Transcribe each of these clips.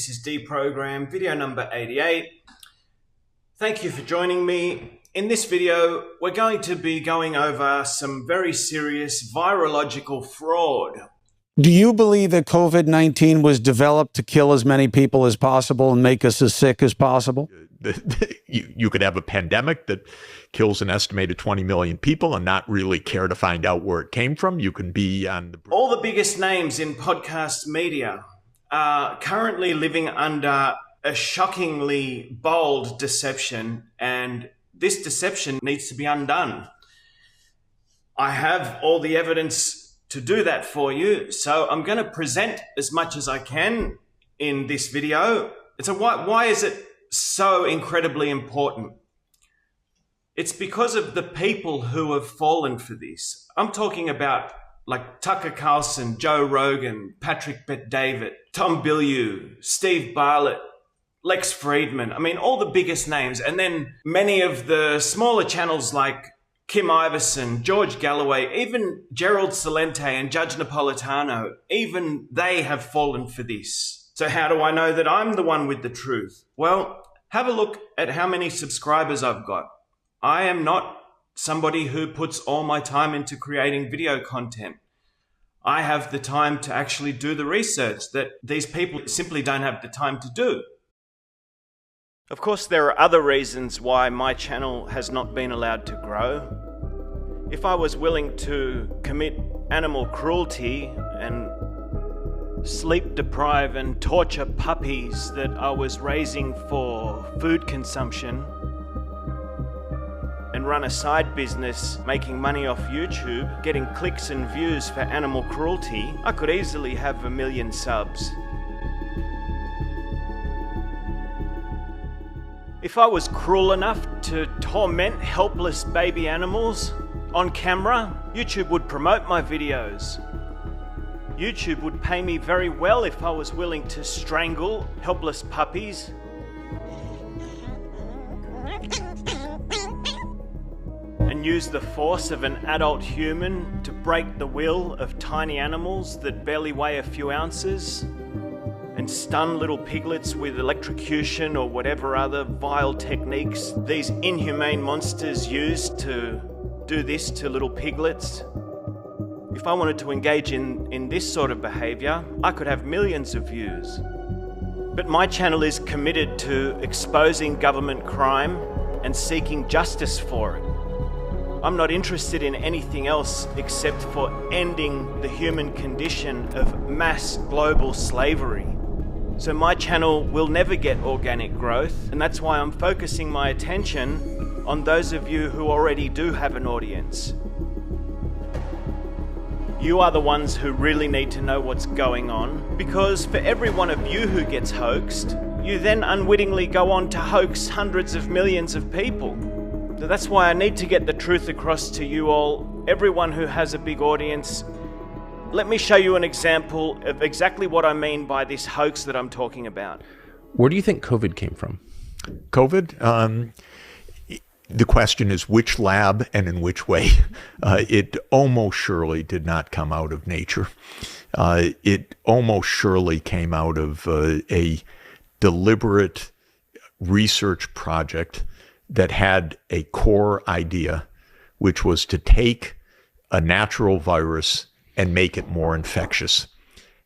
This is Deprogram, video number 88. Thank you for joining me. In this video, we're going to be going over some very serious virological fraud. Do you believe that COVID-19 was developed to kill as many people as possible and make us as sick as possible? You could have a pandemic that kills an estimated 20 million people and not really care to find out where it came from. You can be on the... All the biggest names in podcast media are currently living under a shockingly bold deception, and this deception needs to be undone. I have all the evidence to do that for you, so I'm going to present as much as I can in this video. Why is it so incredibly important? It's because of the people who have fallen for this. I'm talking about like Tucker Carlson, Joe Rogan, Patrick Bet-David, Tom Bilyeu, Steve Bartlett, Lex Friedman. I mean, all the biggest names. And then many of the smaller channels like Kim Iverson, George Galloway, even Gerald Celente and Judge Napolitano, even they have fallen for this. So how do I know that I'm the one with the truth? Well, have a look at how many subscribers I've got. I am not somebody who puts all my time into creating video content. I have the time to actually do the research that these people simply don't have the time to do. Of course, there are other reasons why my channel has not been allowed to grow. If I was willing to commit animal cruelty and sleep deprive and torture puppies that I was raising for food consumption and run a side business making money off YouTube, getting clicks and views for animal cruelty, I could easily have 1 million subs. If I was cruel enough to torment helpless baby animals on camera, YouTube would promote my videos. YouTube would pay me very well if I was willing to strangle helpless puppies. And use the force of an adult human to break the will of tiny animals that barely weigh a few ounces, and stun little piglets with electrocution or whatever other vile techniques these inhumane monsters use to do this to little piglets. If I wanted to engage in this sort of behavior, I could have millions of views. But my channel is committed to exposing government crime and seeking justice for it. I'm not interested in anything else except for ending the human condition of mass global slavery. So my channel will never get organic growth, and that's why I'm focusing my attention on those of you who already do have an audience. You are the ones who really need to know what's going on, because for every one of you who gets hoaxed, you then unwittingly go on to hoax hundreds of millions of people. So that's why I need to get the truth across to you all, everyone who has a big audience. Let me show you an example of exactly what I mean by this hoax that I'm talking about. Where do you think COVID came from? COVID? The question is which lab and in which way. It almost surely did not come out of nature. It almost surely came out of a deliberate research project that had a core idea, which was to take a natural virus and make it more infectious.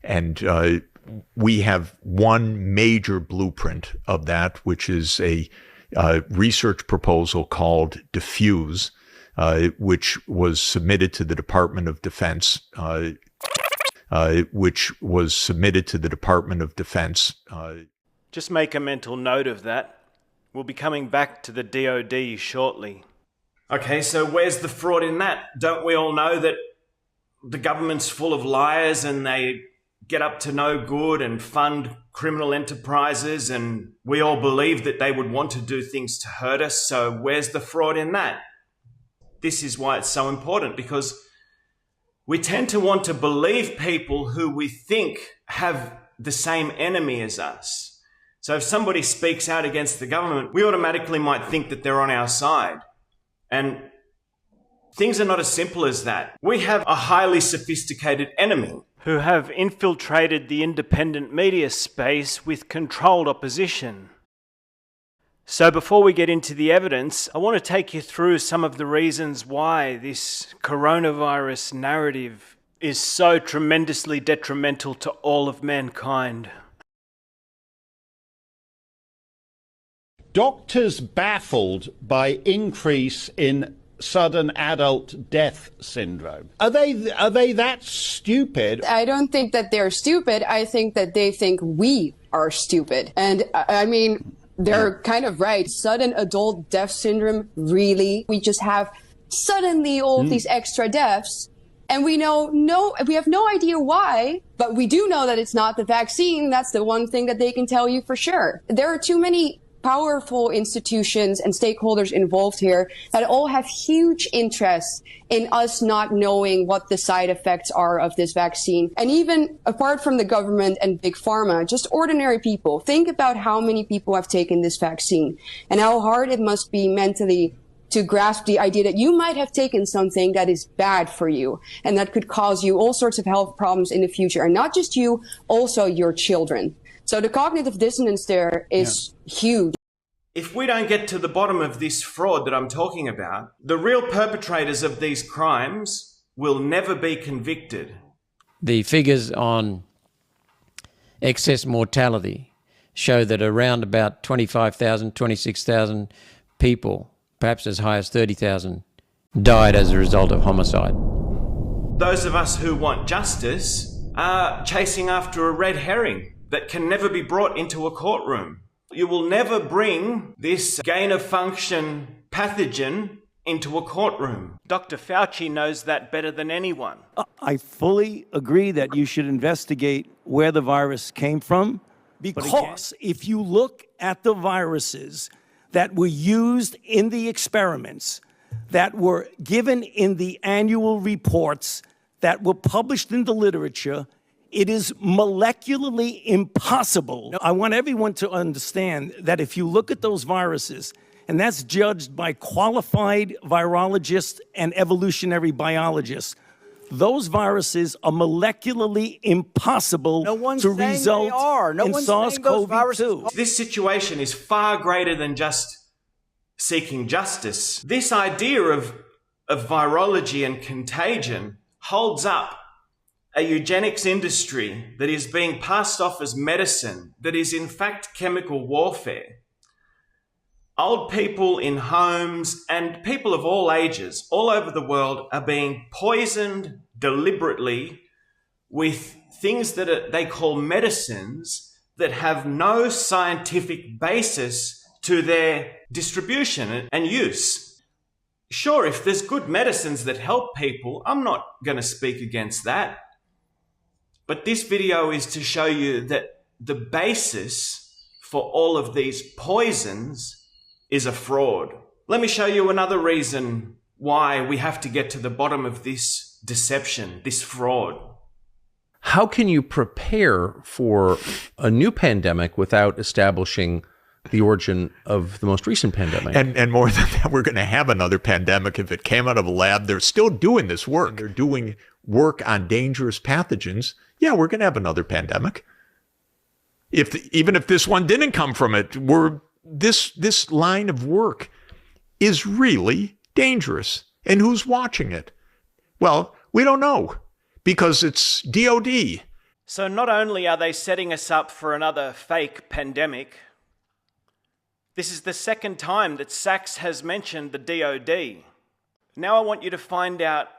And we have one major blueprint of that, which is a research proposal called Diffuse, which was submitted to the Department of Defense, Just make a mental note of that. We'll be coming back to the DoD shortly. Okay, so where's the fraud in that? Don't we all know that the government's full of liars and they get up to no good and fund criminal enterprises, and we all believe that they would want to do things to hurt us, so where's the fraud in that? This is why it's so important, because we tend to want to believe people who we think have the same enemy as us. So if somebody speaks out against the government, we automatically might think that they're on our side. And things are not as simple as that. We have a highly sophisticated enemy. who have infiltrated the independent media space with controlled opposition. So before we get into the evidence, I want to take you through some of the reasons why this coronavirus narrative is so tremendously detrimental to all of mankind. Doctors baffled by increase in sudden adult death syndrome. Are they that stupid? I don't think that they're stupid. I think that they think we are stupid. And I mean, they're kind of right. Sudden adult death syndrome, really? We just have suddenly all these extra deaths. And we have no idea why, but we do know that it's not the vaccine. That's the one thing that they can tell you for sure. There are too many powerful institutions and stakeholders involved here that all have huge interests in us not knowing what the side effects are of this vaccine. And even apart from the government and big pharma, just ordinary people, think about how many people have taken this vaccine and how hard it must be mentally to grasp the idea that you might have taken something that is bad for you and that could cause you all sorts of health problems in the future. And not just you, also your children. So the cognitive dissonance there is huge. If we don't get to the bottom of this fraud that I'm talking about, the real perpetrators of these crimes will never be convicted. The figures on excess mortality show that around about 25,000, 26,000 people, perhaps as high as 30,000, died as a result of homicide. Those of us who want justice are chasing after a red herring that can never be brought into a courtroom. You will never bring this gain-of-function pathogen into a courtroom. Dr. Fauci knows that better than anyone. I fully agree that you should investigate where the virus came from, because if you look at the viruses that were used in the experiments, that were given in the annual reports, that were published in the literature, it is molecularly impossible. I want everyone to understand that if you look at those viruses, and that's judged by qualified virologists and evolutionary biologists, those viruses are molecularly impossible to result in SARS-CoV-2. This situation is far greater than just seeking justice. This idea of virology and contagion holds up a eugenics industry that is being passed off as medicine, that is in fact chemical warfare. Old people in homes and people of all ages all over the world are being poisoned deliberately with things that they call medicines that have no scientific basis to their distribution and use. Sure, if there's good medicines that help people, I'm not going to speak against that. But this video is to show you that the basis for all of these poisons is a fraud. Let me show you another reason why we have to get to the bottom of this deception, this fraud. How can you prepare for a new pandemic without establishing the origin of the most recent pandemic? And more than that, we're going to have another pandemic. If it came out of a lab, they're still doing this work. They're doing work on dangerous pathogens. Yeah, we're going to have another pandemic. Even if this one didn't come from it, this line of work is really dangerous. And who's watching it? Well, we don't know, because it's DOD. So not only are they setting us up for another fake pandemic, this is the second time that Sachs has mentioned the DOD. Now I want you to find out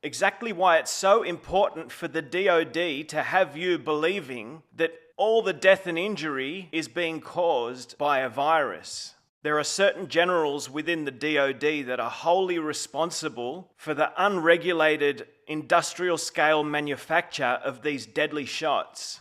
exactly why it's so important for the DOD to have you believing that all the death and injury is being caused by a virus. There are certain generals within the DOD that are wholly responsible for the unregulated industrial scale manufacture of these deadly shots.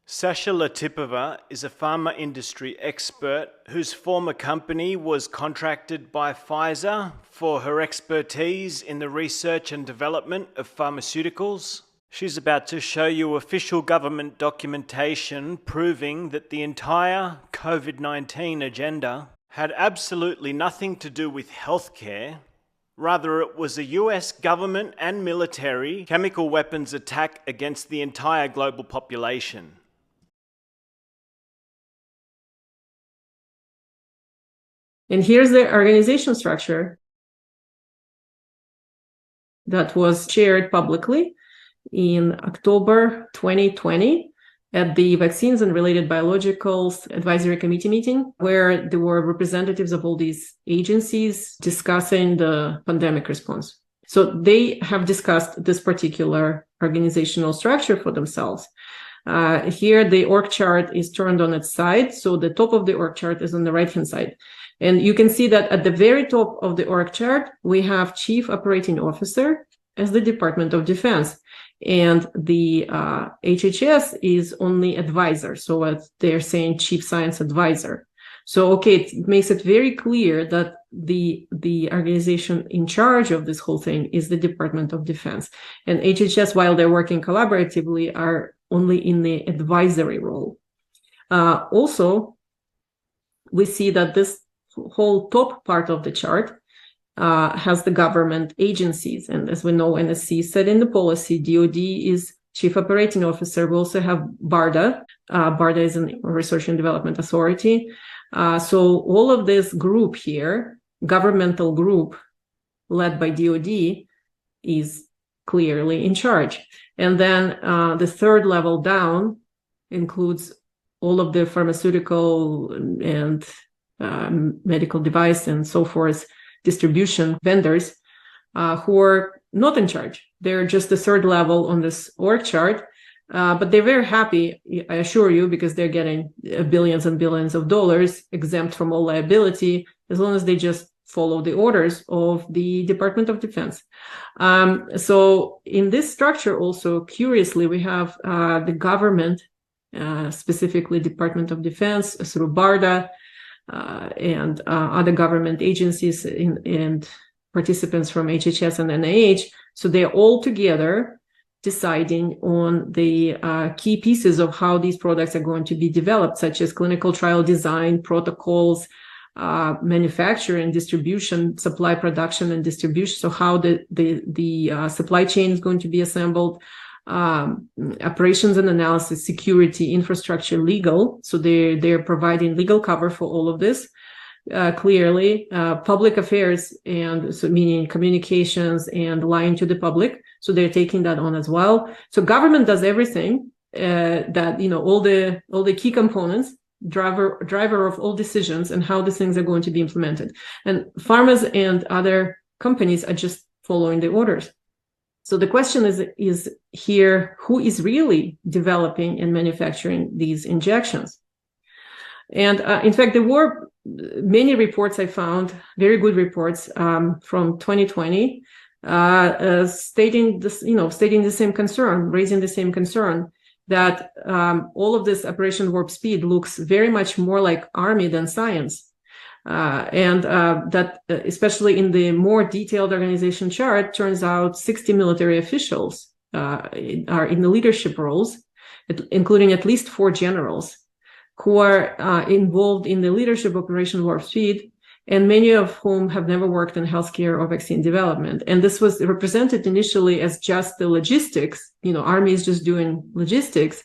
Sasha Latipova is a pharma industry expert whose former company was contracted by Pfizer for her expertise in the research and development of pharmaceuticals. She's about to show you official government documentation proving that the entire COVID-19 agenda had absolutely nothing to do with healthcare, Rather, it was a US government and military chemical weapons attack against the entire global population. And here's the organization structure that was shared publicly in October 2020 at the Vaccines and Related Biologicals Advisory Committee meeting, where there were representatives of all these agencies discussing the pandemic response. So they have discussed this particular organizational structure for themselves. Here, the org chart is turned on its side. So the top of the org chart is on the right-hand side. And you can see that at the very top of the org chart, we have Chief Operating Officer as the Department of Defense. And the HHS is only advisor. So they're saying Chief Science Advisor. So, okay, it makes it very clear that the organization in charge of this whole thing is the Department of Defense. And HHS, while they're working collaboratively, are only in the advisory role. Also, we see that this whole top part of the chart has the government agencies. And as we know, NSC said in the policy, DOD is Chief Operating Officer. We also have BARDA. BARDA is a Research and Development Authority. So all of this group here, governmental group led by DOD, is clearly in charge. And then the third level down includes all of the pharmaceutical and medical device and so forth distribution vendors who are not in charge. They're just the third level on this org chart, but they're very happy, I assure you, because they're getting billions and billions of dollars exempt from all liability as long as they just follow the orders of the Department of Defense. So in this structure also, curiously, we have the government, specifically Department of Defense through BARDA, and other government agencies and participants from HHS and NIH. So they're all together deciding on the key pieces of how these products are going to be developed, such as clinical trial design, protocols, manufacturing, distribution, supply, production, and distribution. So how the supply chain is going to be assembled, operations and analysis, security, infrastructure, legal. So they're providing legal cover for all of this. Clearly, public affairs, and so meaning communications and lying to the public. So they're taking that on as well. So government does everything that, all the key components, driver of all decisions and how the things are going to be implemented. And pharmas and other companies are just following the orders. So the question is here, who is really developing and manufacturing these injections? And in fact, there were many reports I found, very good reports from 2020, stating this, stating the same concern, raising the same concern that all of this Operation Warp Speed looks very much more like Army than science. And that especially in the more detailed organization chart, turns out 60 military officials are in the leadership roles, including at least 4 generals who are involved in the leadership Operation Warp Speed, and many of whom have never worked in healthcare or vaccine development. And this was represented initially as just the logistics, Army is just doing logistics,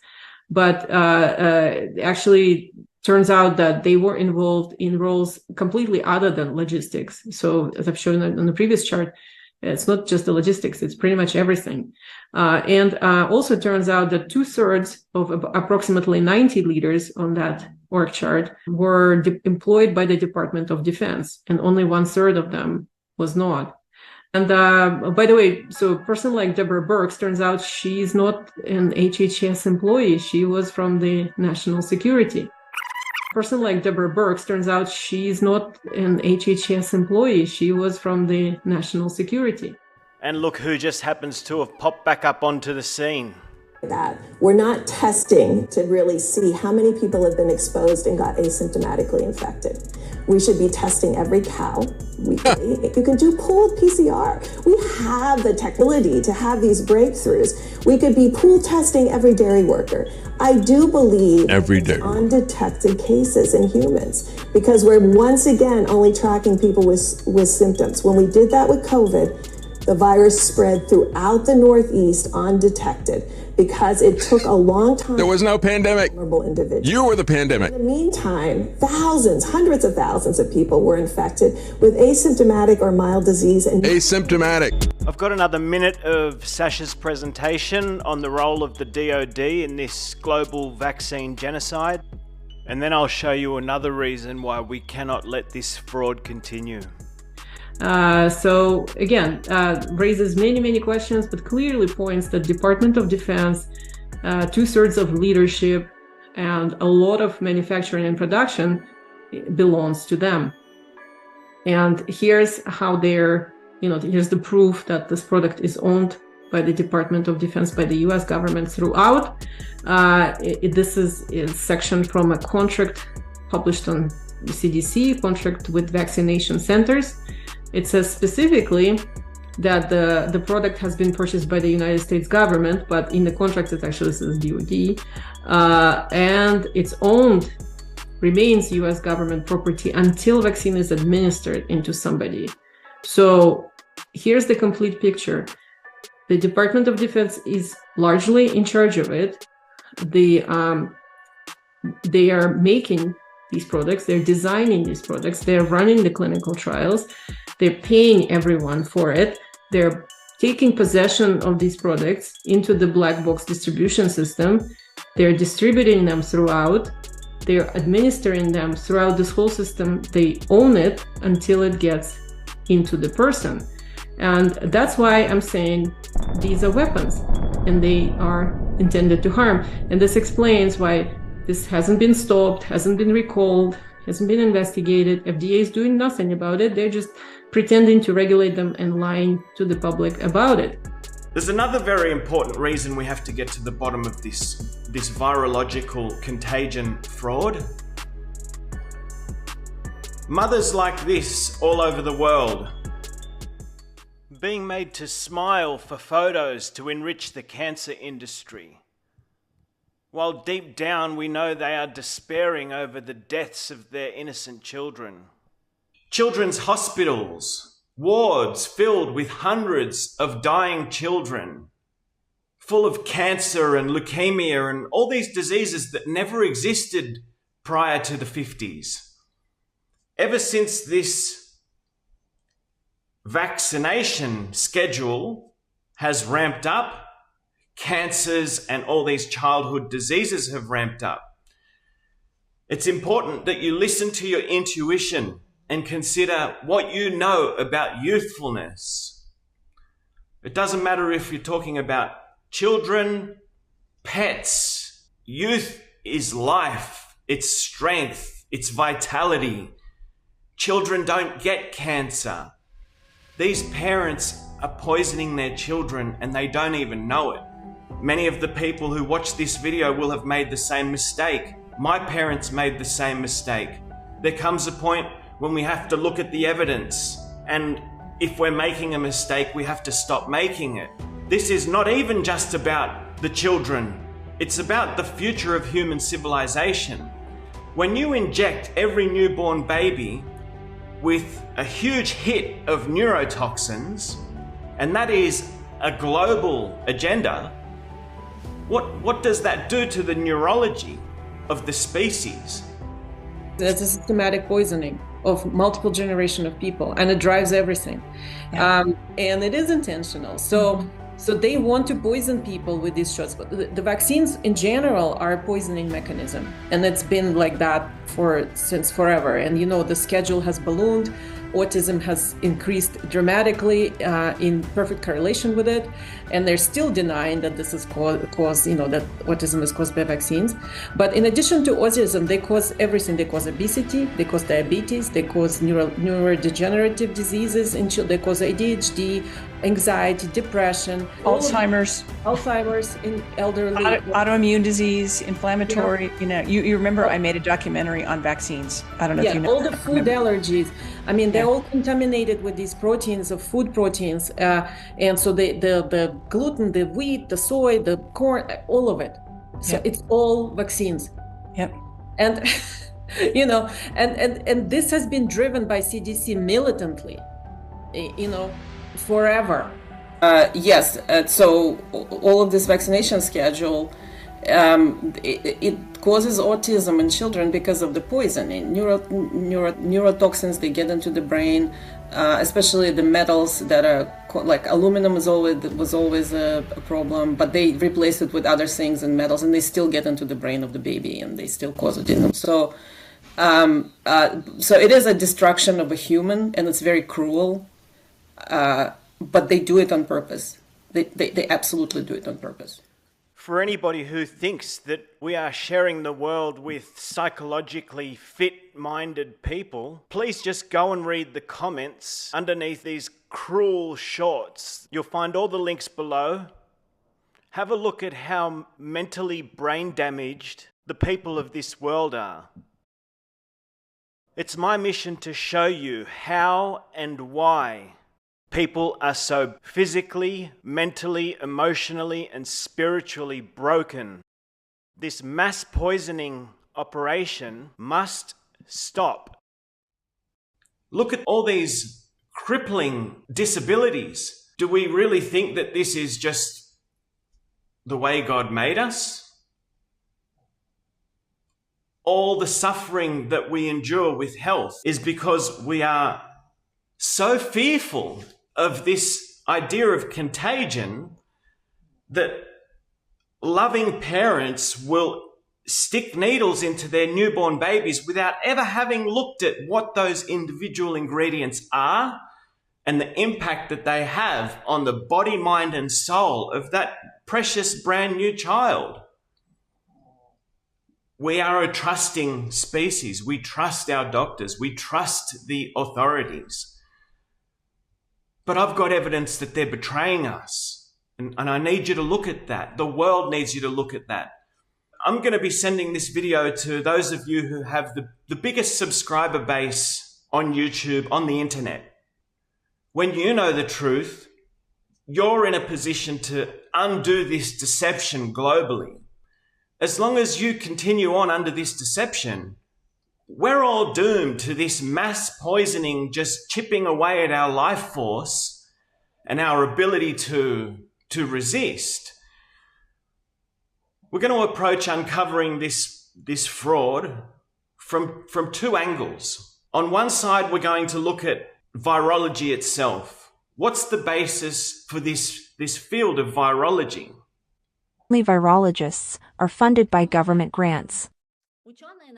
but actually turns out that they were involved in roles completely other than logistics. So as I've shown on the previous chart, it's not just the logistics, it's pretty much everything. And also turns out that 2/3 of approximately 90 leaders on that org chart were employed by the Department of Defense, and only 1/3 of them was not. And by the way, so a person like Deborah Birx, turns out she's not an HHS employee. She was from the National Security. Person like Deborah Birx, turns out she's not an HHS employee. She was from the National Security. And look who just happens to have popped back up onto the scene. that we're not testing to really see how many people have been exposed and got asymptomatically infected. We should be testing every cow weekly. You can do pooled PCR. We have the technology to have these breakthroughs. We could be pool testing every dairy worker. I do believe every day undetected cases in humans, because we're once again only tracking people with symptoms. When we did that with COVID, the virus spread throughout the Northeast undetected because it took a long time. There was no pandemic. You were the pandemic. In the meantime, thousands, hundreds of thousands of people were infected with asymptomatic or mild disease. And asymptomatic. I've got another minute of Sasha's presentation on the role of the DoD in this global vaccine genocide. And then I'll show you another reason why we cannot let this fraud continue. So again, raises many questions, but clearly points that Department of Defense, 2/3 of leadership, and a lot of manufacturing and production belongs to them. And here's how here's the proof that this product is owned by the Department of Defense, by the US government throughout. This is a section from a contract published on the CDC, contract with vaccination centers. It says specifically that the product has been purchased by the United States government, but in the contract it actually says DoD, and it's owned, remains US government property until vaccine is administered into somebody. So here's the complete picture. The Department of Defense is largely in charge of it. They are making these products, they're designing these products, they're running the clinical trials, they're paying everyone for it, they're taking possession of these products into the black box distribution system, they're distributing them throughout, they're administering them throughout this whole system, they own it until it gets into the person. And that's why I'm saying these are weapons and they are intended to harm. And this explains why this hasn't been stopped, hasn't been recalled, hasn't been investigated. FDA is doing nothing about it. They're just pretending to regulate them and lying to the public about it. There's another very important reason we have to get to the bottom of this virological contagion fraud. Mothers like this all over the world, being made to smile for photos to enrich the cancer industry, while deep down we know they are despairing over the deaths of their innocent children. Children's hospitals, wards filled with hundreds of dying children, full of cancer and leukemia and all these diseases that never existed prior to the 50s. Ever since this vaccination schedule has ramped up, cancers and all these childhood diseases have ramped up. It's important that you listen to your intuition and consider what you know about youthfulness. It doesn't matter if you're talking about children, pets. Youth is life, it's strength, it's vitality. Children don't get cancer. These parents are poisoning their children and they don't even know it. Many of the people who watch this video will have made the same mistake. My parents made the same mistake. There comes a point when we have to look at the evidence, and if we're making a mistake, we have to stop making it. This is not even just about the children. It's about the future of human civilization. When you inject every newborn baby with a huge hit of neurotoxins, and that is a global agenda, what does that do to the neurology of the species? That's a systematic poisoning of multiple generations of people, and it drives everything. And it is intentional. So they want to poison people with these shots. But the vaccines in general are a poisoning mechanism, and it's been like that since forever. And the schedule has ballooned. Autism has increased dramatically in perfect correlation with it, and they're still denying that this is that autism is caused by vaccines. But in addition to autism, they cause everything. They cause obesity, they cause diabetes, they cause neurodegenerative diseases in children, they cause ADHD, anxiety, depression, Alzheimer's in elderly, autoimmune disease, inflammatory. You remember I made a documentary on vaccines. I don't know if you know. All the food allergies. I mean, they're all contaminated with these proteins of food proteins, and so the gluten, the wheat, the soy, the corn, all of it. So it's all vaccines. Yep. And and this has been driven by CDC militantly, forever. Yes. So all of this vaccination schedule, it causes autism in children because of the poisoning. Neurotoxins, they get into the brain, especially the metals that are like aluminum was always a problem, but they replace it with other things and metals, and they still get into the brain of the baby and they still cause autism. So it is a destruction of a human, and it's very cruel. But they do it on purpose. They absolutely do it on purpose. For anybody who thinks that we are sharing the world with psychologically fit-minded people, please just go and read the comments underneath these cruel shorts. You'll find all the links below. Have a look at how mentally brain damaged the people of this world are. It's my mission to show you how and why people are so physically, mentally, emotionally, and spiritually broken. This mass poisoning operation must stop. Look at all these crippling disabilities. Do we really think that this is just the way God made us? All the suffering that we endure with health is because we are so fearful of this idea of contagion that loving parents will stick needles into their newborn babies without ever having looked at what those individual ingredients are and the impact that they have on the body, mind, and soul of that precious brand new child. We are a trusting species. We trust our doctors. We trust the authorities. But I've got evidence that they're betraying us. And I need you to look at that. The world needs you to look at that. I'm going to be sending this video to those of you who have the biggest subscriber base on YouTube, on the internet. When you know the truth, you're in a position to undo this deception globally. As long as you continue on under this deception, we're all doomed to this mass poisoning just chipping away at our life force and our ability to resist. We're going to approach uncovering this fraud from two angles. On one side, we're going to look at virology itself. What's the basis for this field of virology? Virologists are funded by government grants.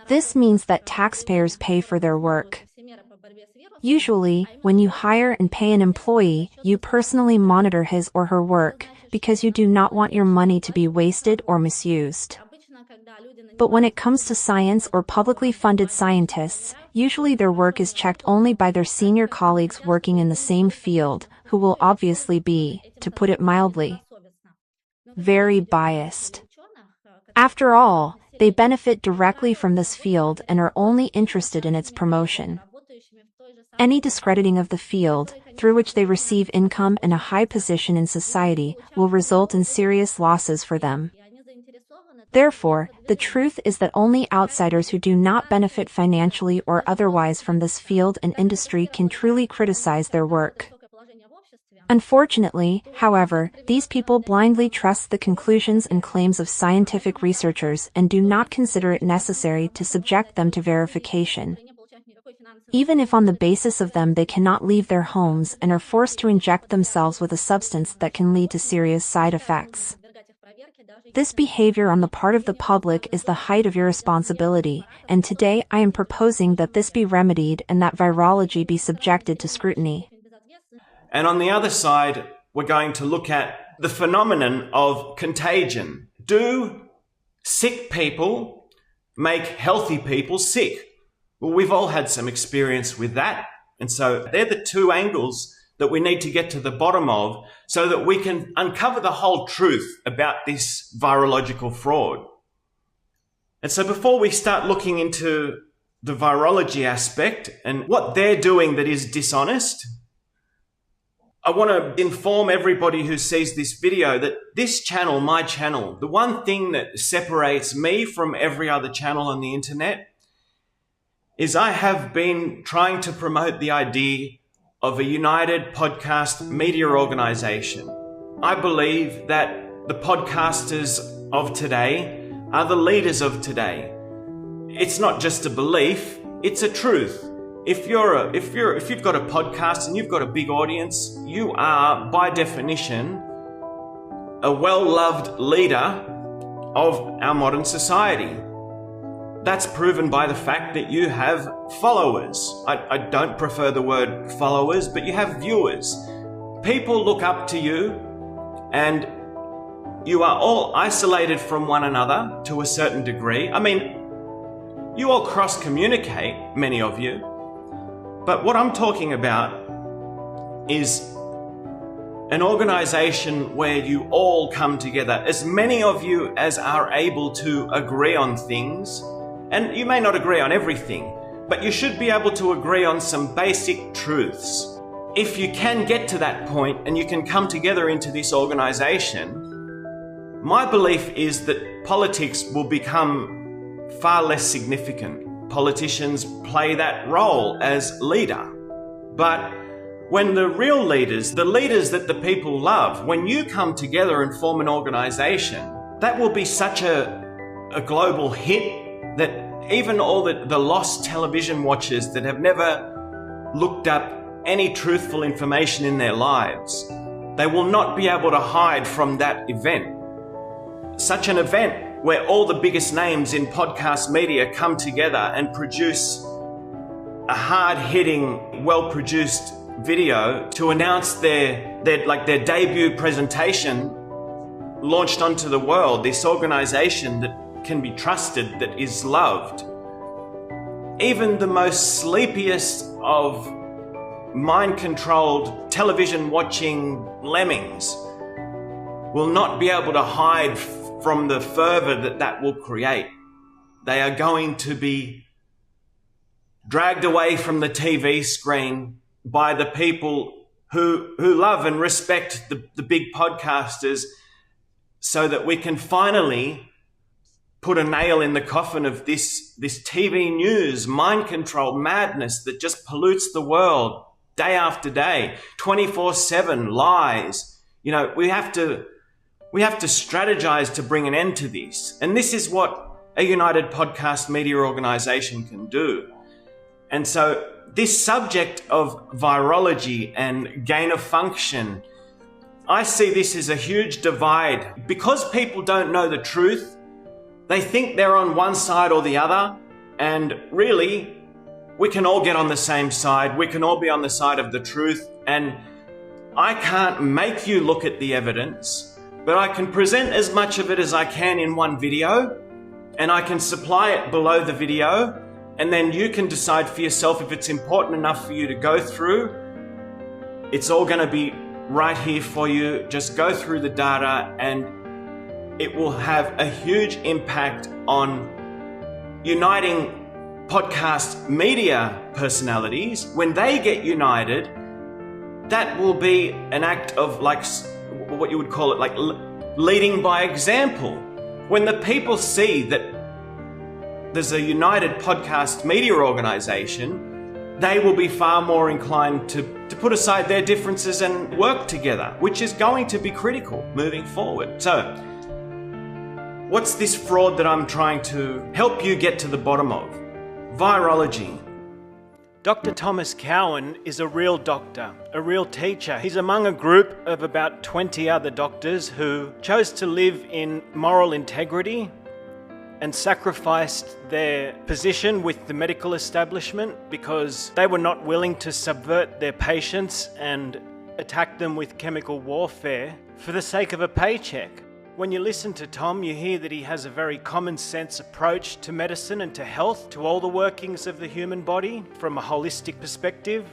This means that taxpayers pay for their work. Usually, when you hire and pay an employee, you personally monitor his or her work because you do not want your money to be wasted or misused. But when it comes to science or publicly funded scientists, usually their work is checked only by their senior colleagues working in the same field, who will obviously be, to put it mildly, very biased. After all, they benefit directly from this field and are only interested in its promotion. Any discrediting of the field, through which they receive income and a high position in society, will result in serious losses for them. Therefore, the truth is that only outsiders who do not benefit financially or otherwise from this field and industry can truly criticize their work. Unfortunately, however, these people blindly trust the conclusions and claims of scientific researchers and do not consider it necessary to subject them to verification. Even if on the basis of them they cannot leave their homes and are forced to inject themselves with a substance that can lead to serious side effects. This behavior on the part of the public is the height of irresponsibility, and today I am proposing that this be remedied and that virology be subjected to scrutiny. And on the other side, we're going to look at the phenomenon of contagion. Do sick people make healthy people sick? Well, we've all had some experience with that. And so they're the two angles that we need to get to the bottom of so that we can uncover the whole truth about this virological fraud. And so before we start looking into the virology aspect and what they're doing that is dishonest, I want to inform everybody who sees this video that this channel, my channel, the one thing that separates me from every other channel on the internet is I have been trying to promote the idea of a united podcast media organization. I believe that the podcasters of today are the leaders of today. It's not just a belief, it's a truth. If you've got a podcast and you've got a big audience, you are, by definition, a well-loved leader of our modern society. That's proven by the fact that you have followers. I don't prefer the word followers, but you have viewers. People look up to you, and you are all isolated from one another to a certain degree. I mean, you all cross-communicate, many of you. But what I'm talking about is an organization where you all come together, as many of you as are able to agree on things. And you may not agree on everything, but you should be able to agree on some basic truths. If you can get to that point and you can come together into this organization, my belief is that politics will become far less significant. Politicians play that role as leader. But when the real leaders, the leaders that the people love, when you come together and form an organization, that will be such a global hit that even all the lost television watchers that have never looked up any truthful information in their lives, they will not be able to hide from that event. Such an event where all the biggest names in podcast media come together and produce a hard-hitting, well-produced video to announce their debut presentation launched onto the world, this organization that can be trusted, that is loved. Even the most sleepiest of mind-controlled television-watching lemmings will not be able to hide from the fervor that will create. They are going to be dragged away from the TV screen by the people who love and respect the big podcasters, so that we can finally put a nail in the coffin of this TV news, mind-controlled madness that just pollutes the world day after day, 24/7 lies. You know, we have to strategize to bring an end to this. And this is what a united podcast media organization can do. And so this subject of virology and gain of function, I see this as a huge divide. Because people don't know the truth, they think they're on one side or the other, and really, we can all get on the same side. We can all be on the side of the truth, and I can't make you look at the evidence, but I can present as much of it as I can in one video, and I can supply it below the video, and then you can decide for yourself if it's important enough for you to go through. It's all going to be right here for you. Just go through the data, and it will have a huge impact on uniting podcast media personalities. When they get united, that will be an act of, like, what you would call it, like leading by example. When the people see that there's a united podcast media organization, they will be far more inclined to put aside their differences and work together, which is going to be critical moving forward. So, what's this fraud that I'm trying to help you get to the bottom of? Virology. Dr. Thomas Cowan is a real doctor, a real teacher. He's among a group of about 20 other doctors who chose to live in moral integrity and sacrificed their position with the medical establishment because they were not willing to subvert their patients and attack them with chemical warfare for the sake of a paycheck. When you listen to Tom, you hear that he has a very common sense approach to medicine and to health, to all the workings of the human body from a holistic perspective.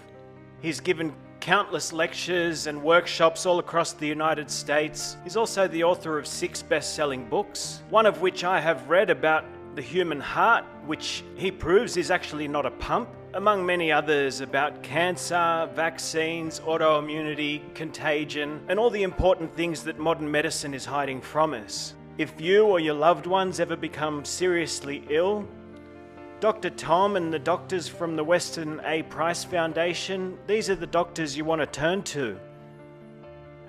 He's given countless lectures and workshops all across the United States. He's also the author of 6 best-selling books, one of which I have read about the human heart, which he proves is actually not a pump, among many others about cancer, vaccines, autoimmunity, contagion, and all the important things that modern medicine is hiding from us. If you or your loved ones ever become seriously ill, Dr. Tom and the doctors from the Weston A. Price Foundation, these are the doctors you want to turn to.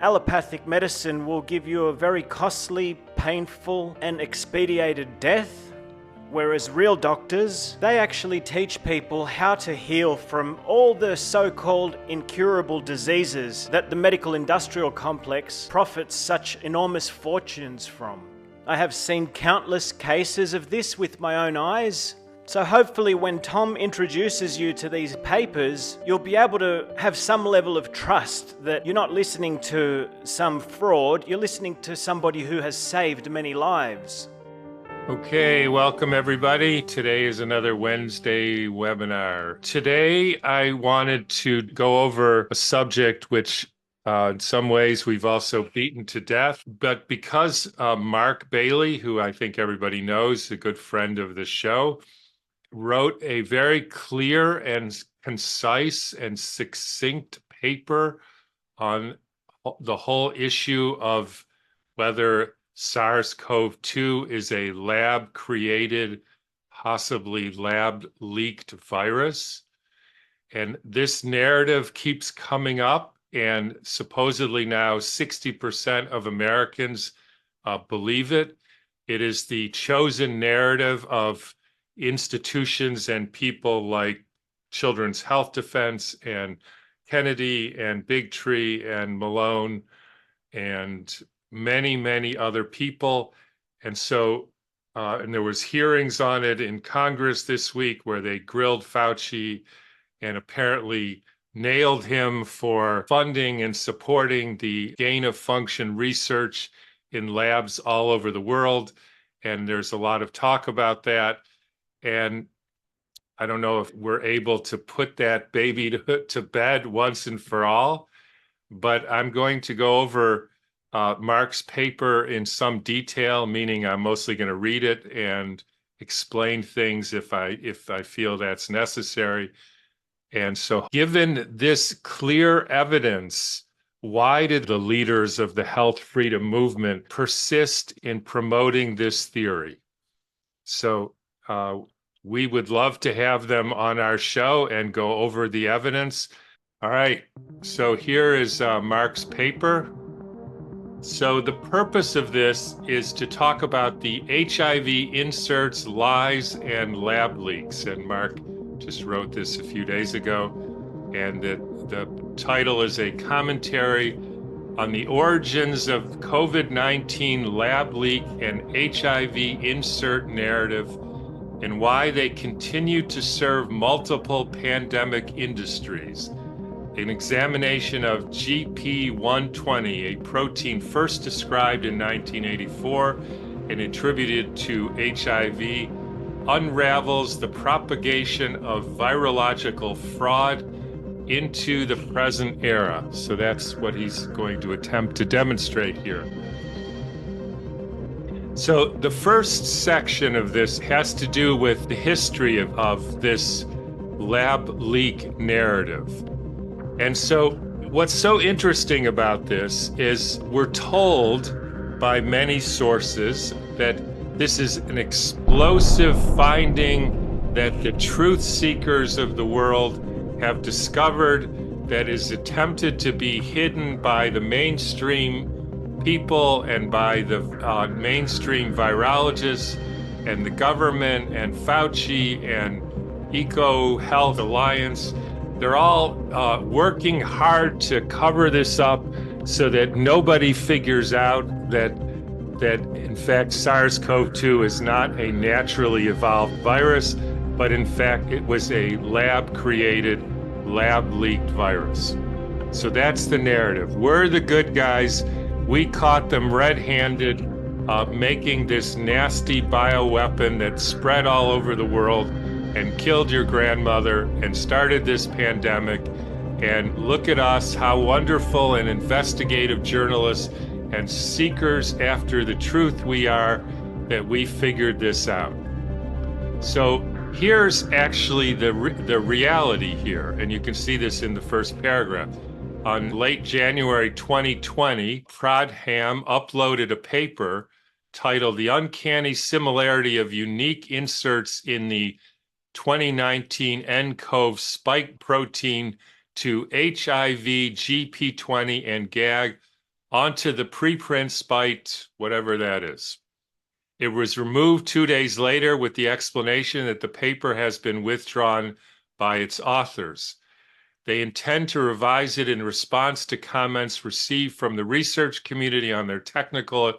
Allopathic medicine will give you a very costly, painful, and expedited death, whereas real doctors, they actually teach people how to heal from all the so-called incurable diseases that the medical industrial complex profits such enormous fortunes from. I have seen countless cases of this with my own eyes. So hopefully when Tom introduces you to these papers, you'll be able to have some level of trust that you're not listening to some fraud, you're listening to somebody who has saved many lives. Okay, welcome everybody. Today is another Wednesday webinar. Today I wanted to go over a subject which in some ways we've also beaten to death, but because Mark Bailey, who I think everybody knows, a good friend of the show, wrote a very clear and concise and succinct paper on the whole issue of whether SARS-CoV-2 is a lab-created, possibly lab-leaked virus. And this narrative keeps coming up, and supposedly now 60% of Americans believe it. It is the chosen narrative of institutions and people like Children's Health Defense and Kennedy and Big Tree and Malone and many, many other people. And so, and there was hearings on it in Congress this week where they grilled Fauci and apparently nailed him for funding and supporting the gain-of-function research in labs all over the world. And there's a lot of talk about that. And I don't know if we're able to put that baby to bed once and for all, but I'm going to go over Mark's paper in some detail, meaning I'm mostly going to read it and explain things if I feel that's necessary. And so given this clear evidence, why did the leaders of the health freedom movement persist in promoting this theory? So we would love to have them on our show and go over the evidence. All right, so here is Mark's paper. So the purpose of this is to talk about the HIV inserts, lies, and lab leaks. And Mark just wrote this a few days ago. And the title is a commentary on the origins of COVID-19 lab leak and HIV insert narrative and why they continue to serve multiple pandemic industries. An examination of GP120, a protein first described in 1984 and attributed to HIV, unravels the propagation of virological fraud into the present era. So that's what he's going to attempt to demonstrate here. So the first section of this has to do with the history of this lab leak narrative. And so what's so interesting about this is we're told by many sources that this is an explosive finding that the truth seekers of the world have discovered that is attempted to be hidden by the mainstream people and by the mainstream virologists and the government and Fauci and Eco Health Alliance. They're all working hard to cover this up so that nobody figures out that in fact SARS-CoV-2 is not a naturally evolved virus, but in fact it was a lab-created, lab-leaked virus. So that's the narrative. We're the good guys. We caught them red-handed making this nasty bioweapon that spread all over the world and killed your grandmother and started this pandemic. And look at us, how wonderful and investigative journalists and seekers after the truth we are, that we figured this out. So here's actually the reality here, and you can see this in the first paragraph. On late January 2020, Prodham uploaded a paper titled The Uncanny Similarity of Unique Inserts in the 2019 nCoV Spike Protein to HIV, GP20, and GAG onto the preprint spike, whatever that is. It was removed 2 days later with the explanation that the paper has been withdrawn by its authors. They intend to revise it in response to comments received from the research community on their technical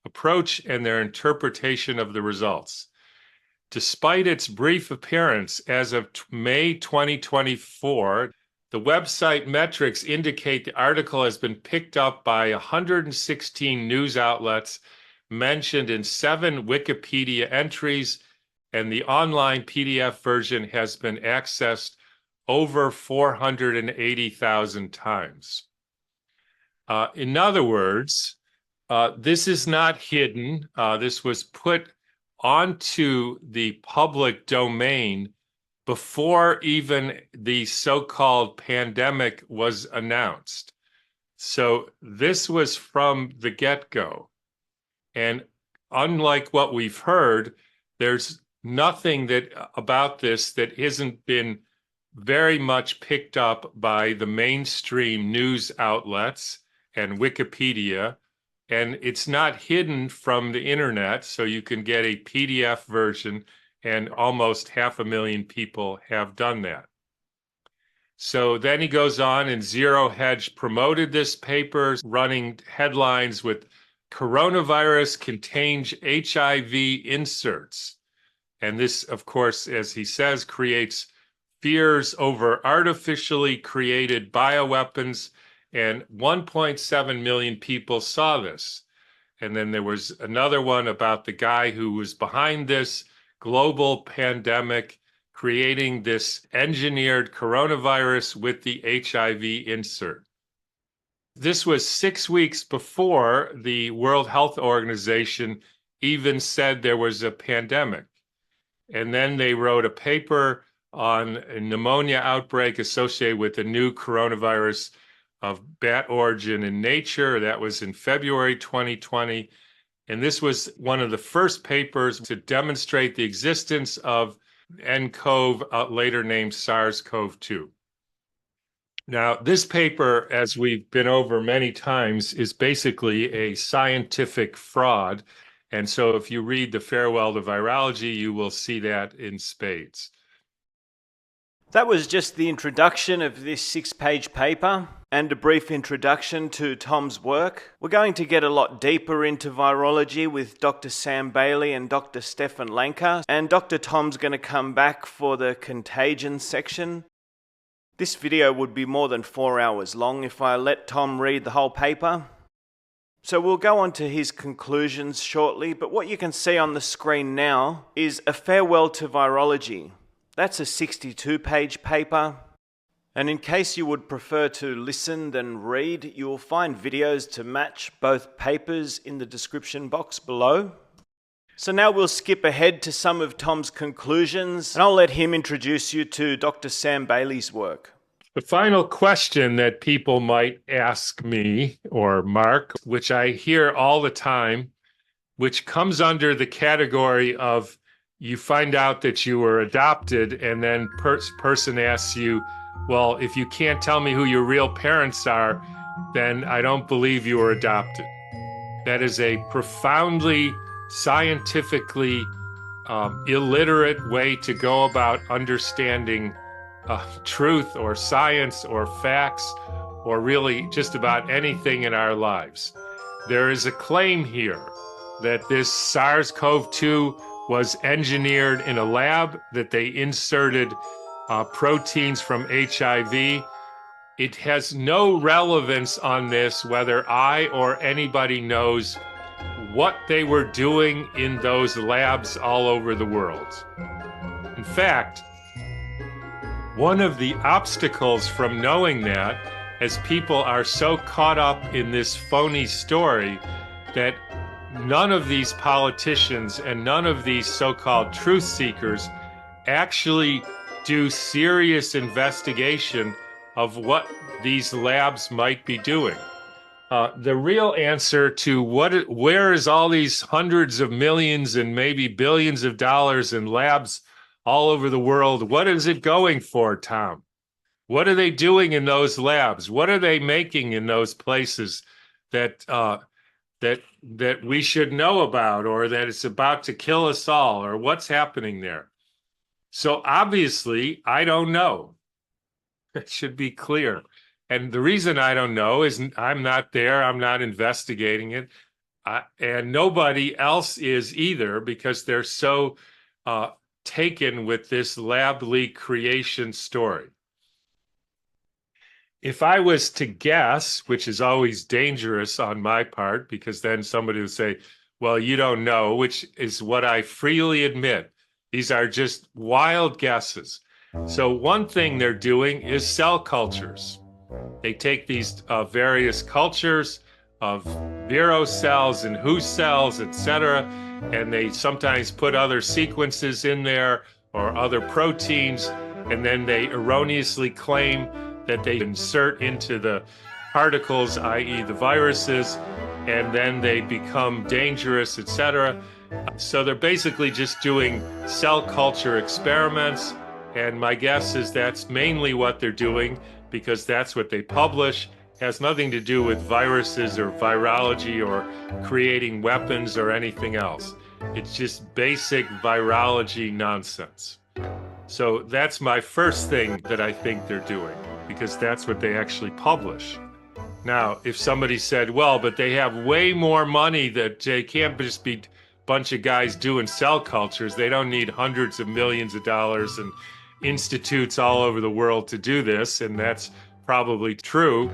approach and their interpretation of the results. Despite its brief appearance as of May 2024, the website metrics indicate the article has been picked up by 116 news outlets, mentioned in 7 Wikipedia entries, and the online PDF version has been accessed over 480,000 times. In other words, this is not hidden. This was put onto the public domain before even the so-called pandemic was announced. So this was from the get-go. And unlike what we've heard, there's nothing about this that hasn't been very much picked up by the mainstream news outlets and Wikipedia. And it's not hidden from the internet, so you can get a PDF version, and almost 500,000 people have done that. So then he goes on, and Zero Hedge promoted this paper, running headlines with "Coronavirus contains HIV inserts." And this, of course, as he says, creates fears over artificially created bioweapons, and 1.7 million people saw this. And then there was another one about the guy who was behind this global pandemic, creating this engineered coronavirus with the HIV insert. This was 6 weeks before the World Health Organization even said there was a pandemic. And then they wrote a paper on a pneumonia outbreak associated with the new coronavirus of bat origin in Nature. That was in February 2020. And this was one of the first papers to demonstrate the existence of nCoV, later named SARS-CoV-2. Now, this paper, as we've been over many times, is basically a scientific fraud. And so if you read the Farewell to Virology, you will see that in spades. That was just the introduction of this 6-page paper and a brief introduction to Tom's work. We're going to get a lot deeper into virology with Dr. Sam Bailey and Dr. Stefan Lanka, and Dr. Tom's going to come back for the contagion section. This video would be more than 4 hours long if I let Tom read the whole paper. So we'll go on to his conclusions shortly, but what you can see on the screen now is a farewell to virology. That's a 62-page paper. And in case you would prefer to listen than read, you will find videos to match both papers in the description box below. So now we'll skip ahead to some of Tom's conclusions, and I'll let him introduce you to Dr. Sam Bailey's work. The final question that people might ask me or Mark, which I hear all the time, which comes under the category of you find out that you were adopted, and then person asks you, well, if you can't tell me who your real parents are, then I don't believe you were adopted. That is a profoundly scientifically illiterate way to go about understanding truth or science or facts or really just about anything in our lives. There is a claim here that this SARS-CoV-2 was engineered in a lab, that they inserted proteins from HIV. It has no relevance on this whether I or anybody knows what they were doing in those labs all over the world. In fact, One of the obstacles from knowing that, as people are so caught up in this phony story, that none of these politicians and none of these so-called truth seekers actually do serious investigation of what these labs might be doing. The real answer to where is all these hundreds of millions and maybe billions of dollars in labs all over the world, what is it going for, Tom? What are they doing in those labs? What are they making in those places that that we should know about, or that it's about to kill us all, or what's happening there? So obviously, I don't know. It should be clear. And the reason I don't know is I'm not there. I'm not investigating it. And nobody else is either, because they're so taken with this lab leak creation story. If I was to guess, which is always dangerous on my part, because then somebody would say, well, you don't know, which is what I freely admit. These are just wild guesses. So one thing they're doing is cell cultures. They take these various cultures of viro cells and WHO cells, etc., and they sometimes put other sequences in there or other proteins, and then they erroneously claim that they insert into the particles, i.e. the viruses, and then they become dangerous, etc. So they're basically just doing cell culture experiments, and my guess is that's mainly what they're doing, because that's what they publish. It has nothing to do with viruses or virology or creating weapons or anything else. It's just basic virology nonsense. So that's my first thing that I think they're doing, because that's what they actually publish. Now, if somebody said, well, but they have way more money, that they can't just be a bunch of guys doing cell cultures. They don't need hundreds of millions of dollars and institutes all over the world to do this, and that's probably true.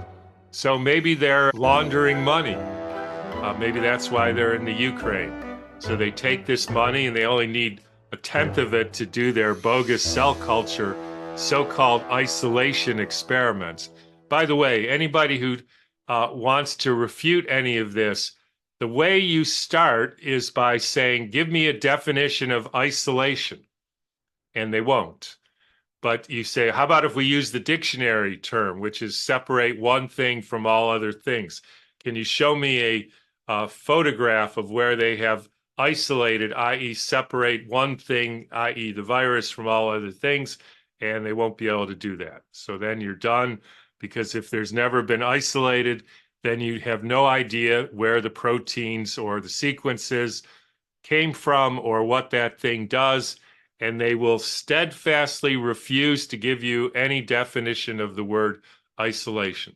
So maybe they're laundering money. Maybe that's why they're in the Ukraine. So they take this money and they only need a tenth of it to do their bogus cell culture, so-called isolation experiments. By the way, anybody who wants to refute any of this, the way you start is by saying, give me a definition of isolation. And they won't. But you say, how about if we use the dictionary term, which is separate one thing from all other things? Can you show me a photograph of where they have isolated, i.e. separate one thing, i.e. the virus, from all other things? And they won't be able to do that. So then you're done, because if there's never been isolated, then you have no idea where the proteins or the sequences came from or what that thing does. And they will steadfastly refuse to give you any definition of the word isolation.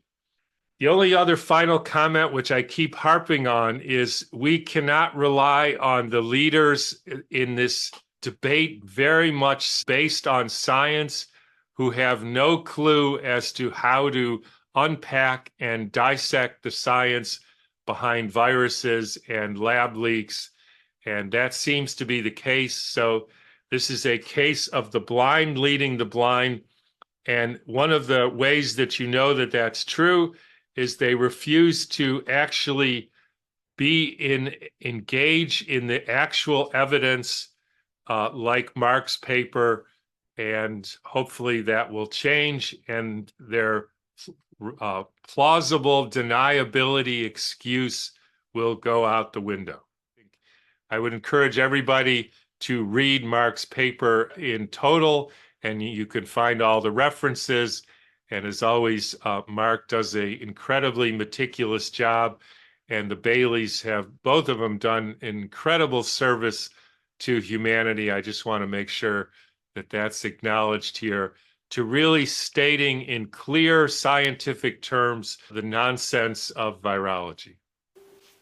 The only other final comment, which I keep harping on, is we cannot rely on the leaders in this debate, very much based on science, who have no clue as to how to unpack and dissect the science behind viruses and lab leaks. And that seems to be the case. So this is a case of the blind leading the blind. And one of the ways that you know that that's true is they refuse to actually engage in the actual evidence, like Mark's paper, and hopefully that will change, and their plausible deniability excuse will go out the window. I would encourage everybody to read Mark's paper in total, and you can find all the references. And as always, Mark does an incredibly meticulous job, and the Baileys have, both of them, done incredible service to humanity. I just want to make sure that that's acknowledged here, to really stating in clear scientific terms the nonsense of virology.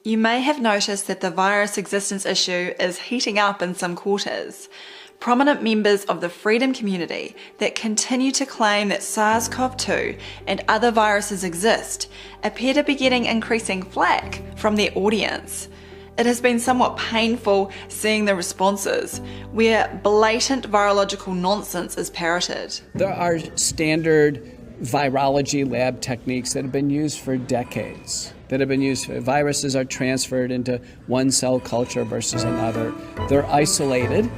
You may have noticed that the virus existence issue is heating up in some quarters. Prominent members of the freedom community that continue to claim that SARS-CoV-2 and other viruses exist appear to be getting increasing flack from their audience. It has been somewhat painful seeing the responses, where blatant virological nonsense is parroted. There are standard virology lab techniques that have been used for decades, viruses are transferred into one cell culture versus another. They're isolated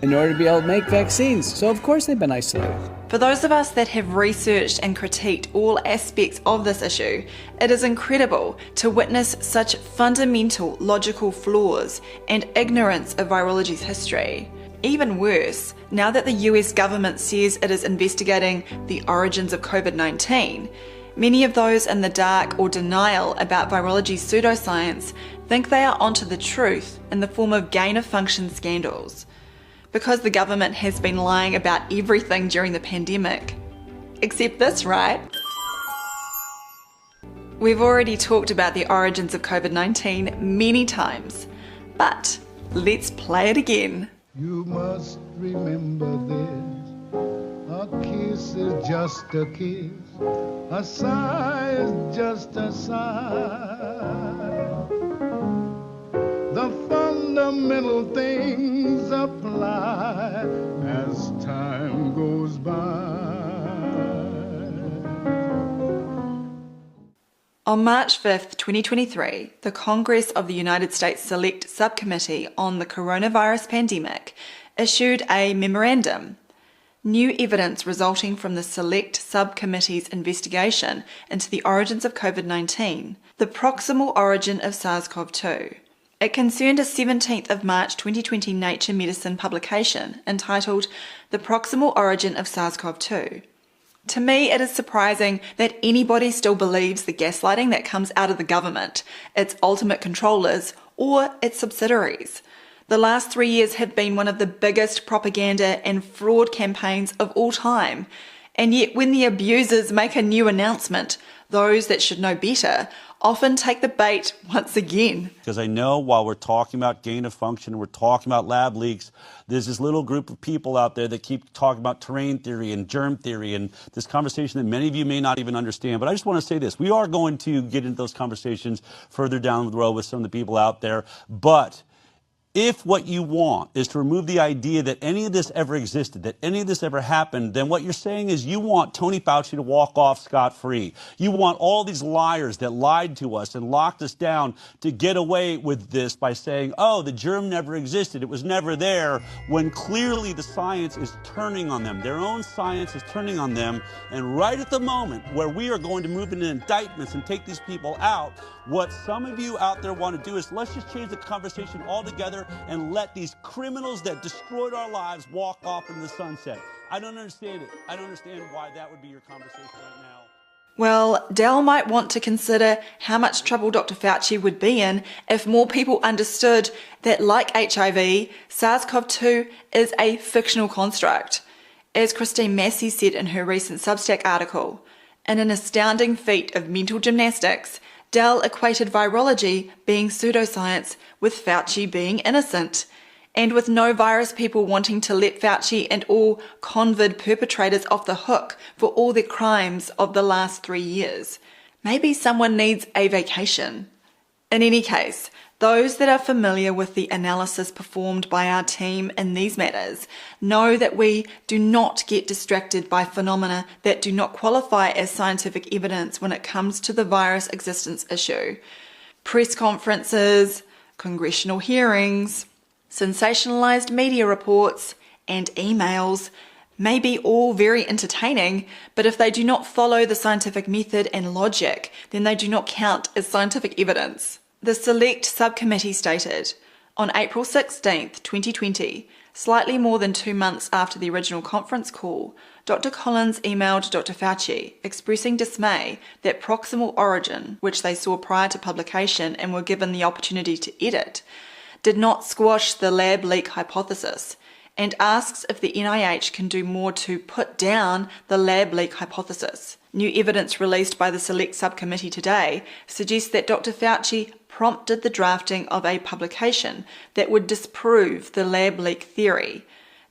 in order to be able to make vaccines. So of course they've been isolated. For those of us that have researched and critiqued all aspects of this issue, it is incredible to witness such fundamental logical flaws and ignorance of virology's history. Even worse, now that the US government says it is investigating the origins of COVID-19, many of those in the dark or denial about virology's pseudoscience think they are onto the truth in the form of gain-of-function scandals. Because the government has been lying about everything during the pandemic. Except this, right? We've already talked about the origins of COVID-19 many times, but let's play it again. You must remember this, a kiss is just a kiss, a sigh is just a sigh. The fundamental things apply as time goes by. On March 5th, 2023, the Congress of the United States Select Subcommittee on the Coronavirus Pandemic issued a memorandum. New evidence resulting from the Select Subcommittee's investigation into the origins of COVID-19, the proximal origin of SARS-CoV-2. It concerned a 17th of March 2020 Nature Medicine publication entitled The Proximal Origin of SARS-CoV-2. To me, it is surprising that anybody still believes the gaslighting that comes out of the government, its ultimate controllers, or its subsidiaries. The last 3 years have been one of the biggest propaganda and fraud campaigns of all time. And yet when the abusers make a new announcement, those that should know better often take the bait once again. Because I know while we're talking about gain of function, we're talking about lab leaks, there's this little group of people out there that keep talking about terrain theory and germ theory and this conversation that many of you may not even understand. But I just want to say this. We are going to get into those conversations further down the road with some of the people out there. But if what you want is to remove the idea that any of this ever existed, that any of this ever happened, then what you're saying is you want Tony Fauci to walk off scot-free. You want all these liars that lied to us and locked us down to get away with this by saying, oh, the germ never existed, it was never there, when clearly the science is turning on them. Their own science is turning on them. And right at the moment where we are going to move into indictments and take these people out, what some of you out there want to do is let's just change the conversation altogether and let these criminals that destroyed our lives walk off into the sunset. I don't understand it. I don't understand why that would be your conversation right now. Well, Dell might want to consider how much trouble Dr. Fauci would be in if more people understood that, like HIV, SARS-CoV-2 is a fictional construct. As Christine Massey said in her recent Substack article, in an astounding feat of mental gymnastics, Dell equated virology being pseudoscience with Fauci being innocent, and with no virus people wanting to let Fauci and all convid perpetrators off the hook for all their crimes of the last 3 years. Maybe someone needs a vacation. In any case, those that are familiar with the analysis performed by our team in these matters know that we do not get distracted by phenomena that do not qualify as scientific evidence when it comes to the virus existence issue. Press conferences, congressional hearings, sensationalized media reports, and emails may be all very entertaining, but if they do not follow the scientific method and logic, then they do not count as scientific evidence. The Select Subcommittee stated, on April 16, 2020, slightly more than 2 months after the original conference call, Dr. Collins emailed Dr. Fauci expressing dismay that proximal origin, which they saw prior to publication and were given the opportunity to edit, did not squash the lab leak hypothesis, and asks if the NIH can do more to put down the lab leak hypothesis. New evidence released by the Select Subcommittee today suggests that Dr. Fauci prompted the drafting of a publication that would disprove the lab leak theory.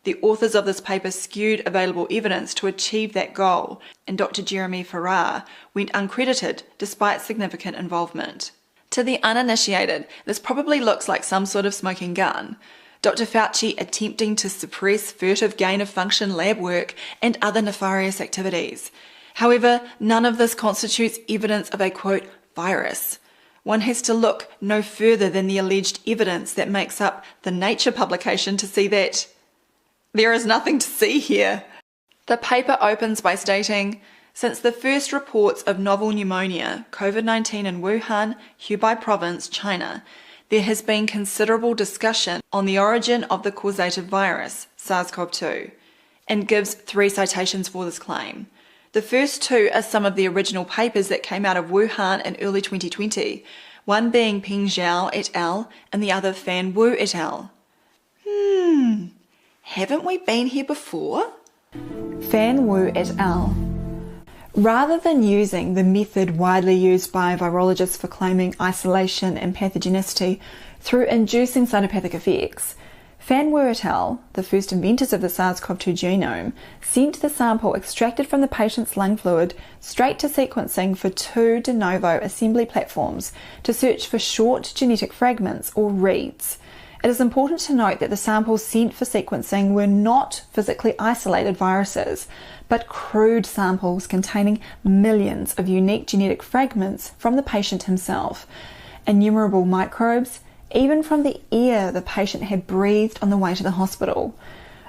The authors of this paper skewed available evidence to achieve that goal, and Dr. Jeremy Farrar went uncredited despite significant involvement. To the uninitiated, this probably looks like some sort of smoking gun. Dr. Fauci attempting to suppress furtive gain-of-function lab work and other nefarious activities. However, none of this constitutes evidence of a, quote, virus. One has to look no further than the alleged evidence that makes up the Nature publication to see that there is nothing to see here. The paper opens by stating, since the first reports of novel pneumonia, COVID-19 in Wuhan, Hubei province, China, there has been considerable discussion on the origin of the causative virus, SARS-CoV-2, and gives 3 citations for this claim. The first 2 are some of the original papers that came out of Wuhan in early 2020, one being Peng Zhao et al. And the other Fan Wu et al. Haven't we been here before? Fan Wu et al. Rather than using the method widely used by virologists for claiming isolation and pathogenicity through inducing cytopathic effects, Fan Wu et al., the first inventors of the SARS-CoV-2 genome, sent the sample extracted from the patient's lung fluid straight to sequencing for 2 de novo assembly platforms to search for short genetic fragments, or reads. It is important to note that the samples sent for sequencing were not physically isolated viruses, but crude samples containing millions of unique genetic fragments from the patient himself, innumerable microbes, even from the air the patient had breathed on the way to the hospital.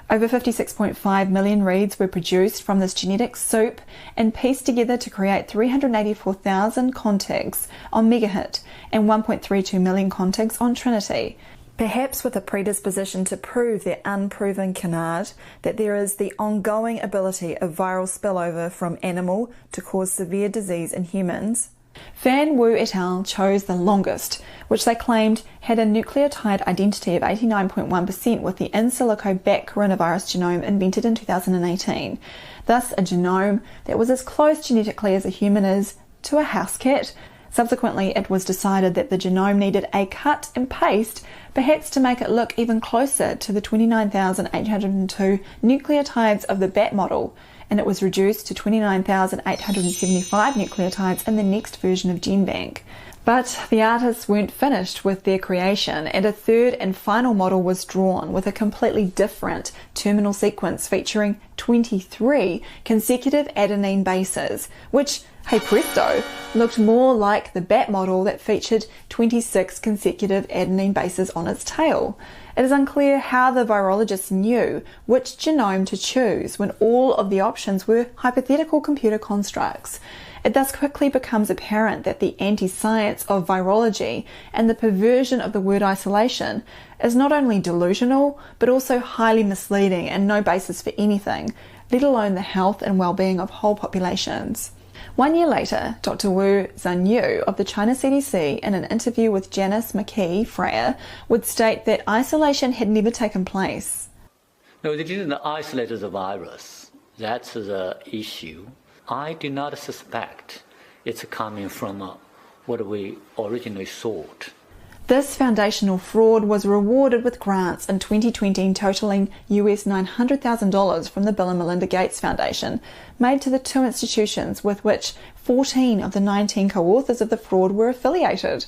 Over 56.5 million reads were produced from this genetic soup and pieced together to create 384,000 contigs on Megahit and 1.32 million contigs on Trinity, perhaps with a predisposition to prove their unproven canard that there is the ongoing ability of viral spillover from animal to cause severe disease in humans. Fan Wu et al. Chose the longest, which they claimed had a nucleotide identity of 89.1% with the in silico bat coronavirus genome invented in 2018. Thus, a genome that was as close genetically as a human is to a house cat. Subsequently, it was decided that the genome needed a cut and paste, perhaps to make it look even closer to the 29,802 nucleotides of the bat model, and it was reduced to 29,875 nucleotides in the next version of GenBank. But the artists weren't finished with their creation, and a third and final model was drawn with a completely different terminal sequence featuring 23 consecutive adenine bases, which, hey presto, looked more like the bat model that featured 26 consecutive adenine bases on its tail. It is unclear how the virologists knew which genome to choose when all of the options were hypothetical computer constructs. It thus quickly becomes apparent that the anti-science of virology and the perversion of the word isolation is not only delusional, but also highly misleading and no basis for anything, let alone the health and well-being of whole populations. 1 year later, Dr. Wu Zhanyu of the China CDC, in an interview with Janice McKee Freyer, would state that isolation had never taken place. No, they didn't isolate the virus. That's the issue. I do not suspect it's coming from what we originally thought. This foundational fraud was rewarded with grants in 2020 totaling US $900,000 from the Bill and Melinda Gates Foundation, made to the 2 institutions with which 14 of the 19 co-authors of the fraud were affiliated.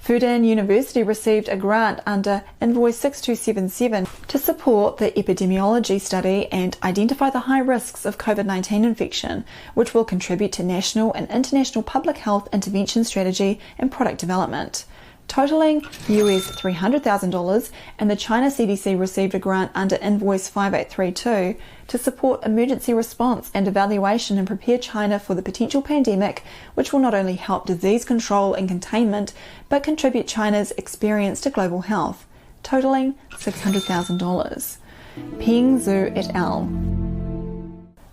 Fudan University received a grant under Invoice 6277 to support the epidemiology study and identify the high risks of COVID-19 infection, which will contribute to national and international public health intervention strategy and product development, totaling US $300,000, and the China CDC received a grant under Invoice 5832 to support emergency response and evaluation and prepare China for the potential pandemic, which will not only help disease control and containment, but contribute China's experience to global health, totaling $600,000. Peng Zhu et al.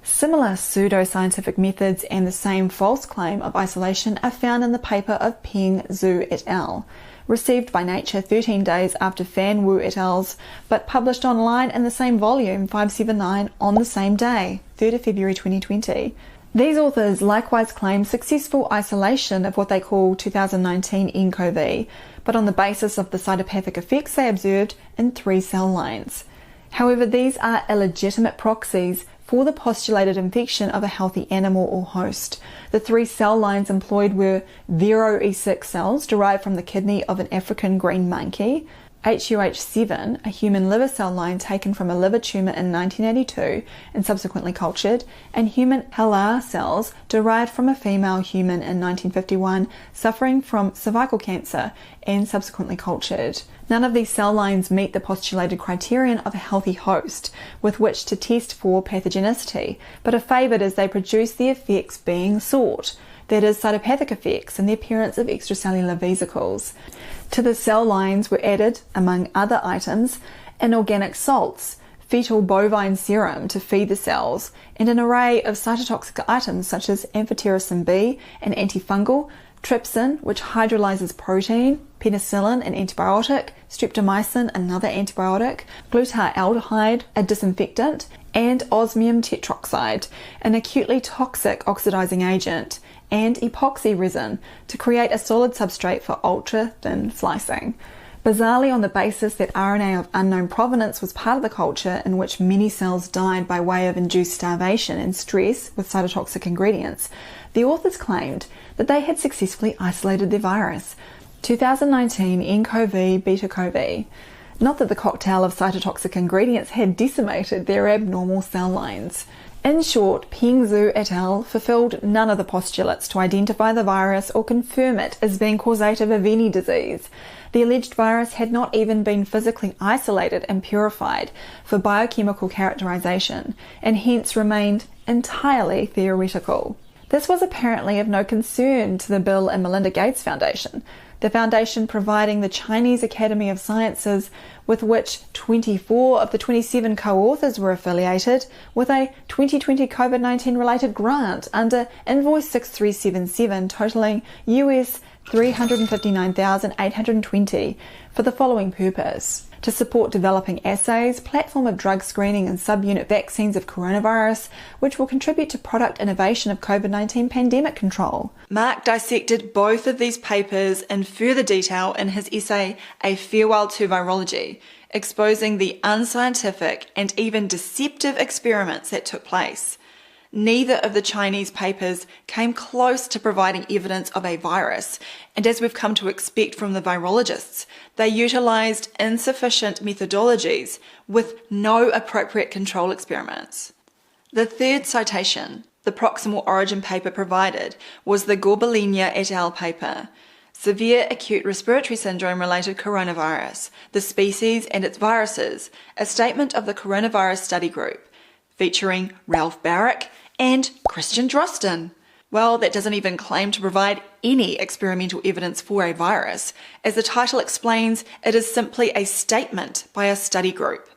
Similar pseudoscientific methods and the same false claim of isolation are found in the paper of Peng Zhu et al., received by Nature 13 days after Fan Wu et al.'s, but published online in the same volume, 579, on the same day, 3rd of February 2020. These authors likewise claim successful isolation of what they call 2019 nCoV, but on the basis of the cytopathic effects they observed in 3 cell lines. However, these are illegitimate proxies for the postulated infection of a healthy animal or host. The 3 cell lines employed were VeroE6 cells derived from the kidney of an African green monkey, HOAXED, a human liver cell line taken from a liver tumour in 1982 and subsequently cultured, and human HeLa cells derived from a female human in 1951 suffering from cervical cancer and subsequently cultured. None of these cell lines meet the postulated criterion of a healthy host with which to test for pathogenicity, but are favoured as they produce the effects being sought, that is, cytopathic effects and the appearance of extracellular vesicles. To the cell lines were added, among other items, inorganic salts, fetal bovine serum to feed the cells, and an array of cytotoxic items such as amphotericin B, an antifungal, trypsin, which hydrolyzes protein, penicillin, an antibiotic, streptomycin, another antibiotic, glutaraldehyde, a disinfectant, and osmium tetroxide, an acutely toxic oxidizing agent, and epoxy resin to create a solid substrate for ultra-thin slicing. Bizarrely, on the basis that RNA of unknown provenance was part of the culture in which many cells died by way of induced starvation and stress with cytotoxic ingredients, the authors claimed that they had successfully isolated their virus. 2019 nCoV beta-CoV. Not that the cocktail of cytotoxic ingredients had decimated their abnormal cell lines. In short, Peng Zhu et al. Fulfilled none of the postulates to identify the virus or confirm it as being causative of any disease. The alleged virus had not even been physically isolated and purified for biochemical characterization, and hence remained entirely theoretical. This was apparently of no concern to the Bill and Melinda Gates Foundation, the foundation providing the Chinese Academy of Sciences, with which 24 of the 27 co-authors were affiliated, with a 2020 COVID-19 related grant under Invoice 6377 totaling US $359,820 for the following purpose: to support developing assays, platform of drug screening and subunit vaccines of coronavirus, which will contribute to product innovation of COVID-19 pandemic control. Mark dissected both of these papers in further detail in his essay, A Farewell to Virology, exposing the unscientific and even deceptive experiments that took place. Neither of the Chinese papers came close to providing evidence of a virus, and as we've come to expect from the virologists, they utilised insufficient methodologies with no appropriate control experiments. The third citation, the proximal origin paper provided, was the Gorbelinia et al. Paper, Severe Acute Respiratory Syndrome Related Coronavirus, the Species and its Viruses, a statement of the Coronavirus Study Group, featuring Ralph Barrick and Christian Drosten. Well, that doesn't even claim to provide any experimental evidence for a virus. As the title explains, it is simply a statement by a study group.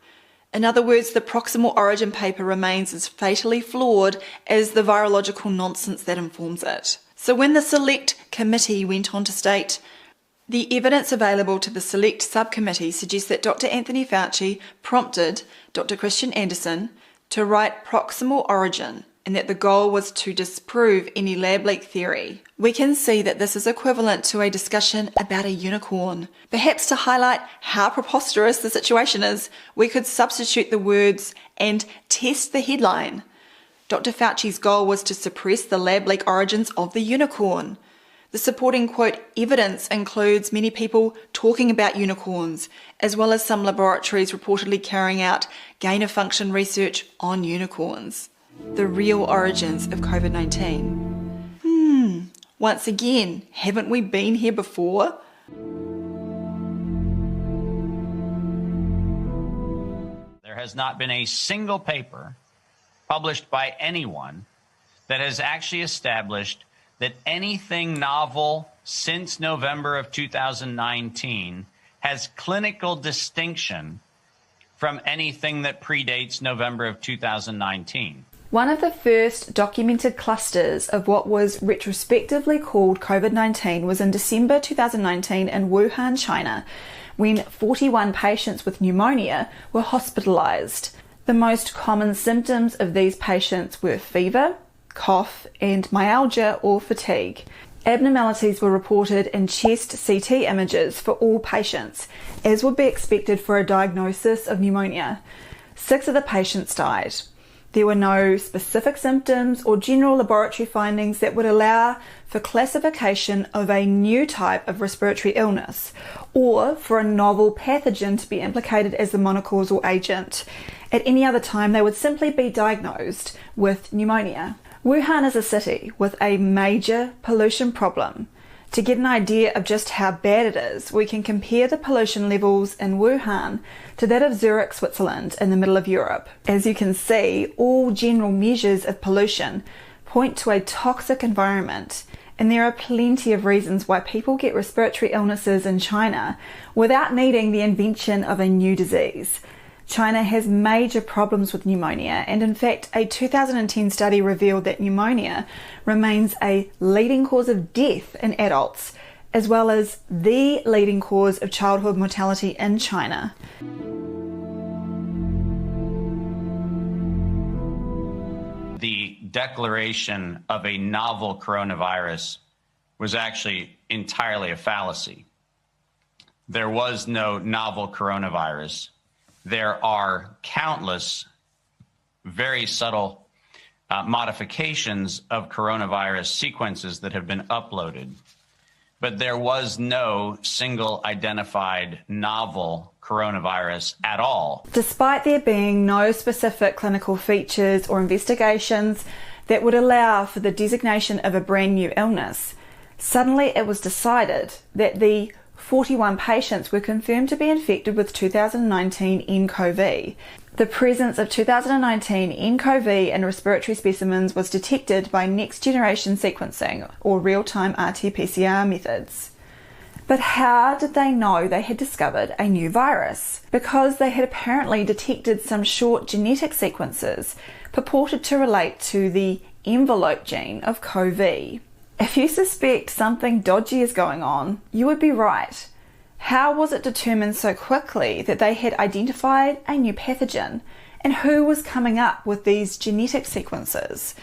In other words, the proximal origin paper remains as fatally flawed as the virological nonsense that informs it. So when the Select Committee went on to state, the evidence available to the Select Subcommittee suggests that Dr. Anthony Fauci prompted Dr. Christian Andersen to write proximal origin, and that the goal was to disprove any lab leak theory. We can see that this is equivalent to a discussion about a unicorn. Perhaps to highlight how preposterous the situation is, we could substitute the words and test the headline. Dr. Fauci's goal was to suppress the lab leak origins of the unicorn. The supporting, quote, evidence includes many people talking about unicorns, as well as some laboratories reportedly carrying out gain-of-function research on unicorns. The real origins of COVID-19. Once again, haven't we been here before? There has not been a single paper published by anyone that has actually established that anything novel since November of 2019 has clinical distinction from anything that predates November of 2019. One of the first documented clusters of what was retrospectively called COVID-19 was in December 2019 in Wuhan, China, when 41 patients with pneumonia were hospitalized. The most common symptoms of these patients were fever, cough, and myalgia or fatigue. Abnormalities were reported in chest CT images for all patients, as would be expected for a diagnosis of pneumonia. 6 of the patients died. There were no specific symptoms or general laboratory findings that would allow for classification of a new type of respiratory illness or for a novel pathogen to be implicated as the monocausal agent. At any other time, they would simply be diagnosed with pneumonia. Wuhan is a city with a major pollution problem. To get an idea of just how bad it is, we can compare the pollution levels in Wuhan to that of Zurich, Switzerland, in the middle of Europe. As you can see, all general measures of pollution point to a toxic environment, and there are plenty of reasons why people get respiratory illnesses in China without needing the invention of a new disease. China has major problems with pneumonia, and in fact, a 2010 study revealed that pneumonia remains a leading cause of death in adults, as well as the leading cause of childhood mortality in China. The declaration of a novel coronavirus was actually entirely a fallacy. There was no novel coronavirus. There are countless very subtle modifications of coronavirus sequences that have been uploaded, but there was no single identified novel coronavirus at all. Despite there being no specific clinical features or investigations that would allow for the designation of a brand new illness, suddenly it was decided that the 41 patients were confirmed to be infected with 2019 nCoV. The presence of 2019 nCoV in respiratory specimens was detected by next-generation sequencing or real-time RT-PCR methods. But how did they know they had discovered a new virus? Because they had apparently detected some short genetic sequences purported to relate to the envelope gene of CoV. If you suspect something dodgy is going on, you would be right. How was it determined so quickly that they had identified a new pathogen? And who was coming up with these genetic sequences?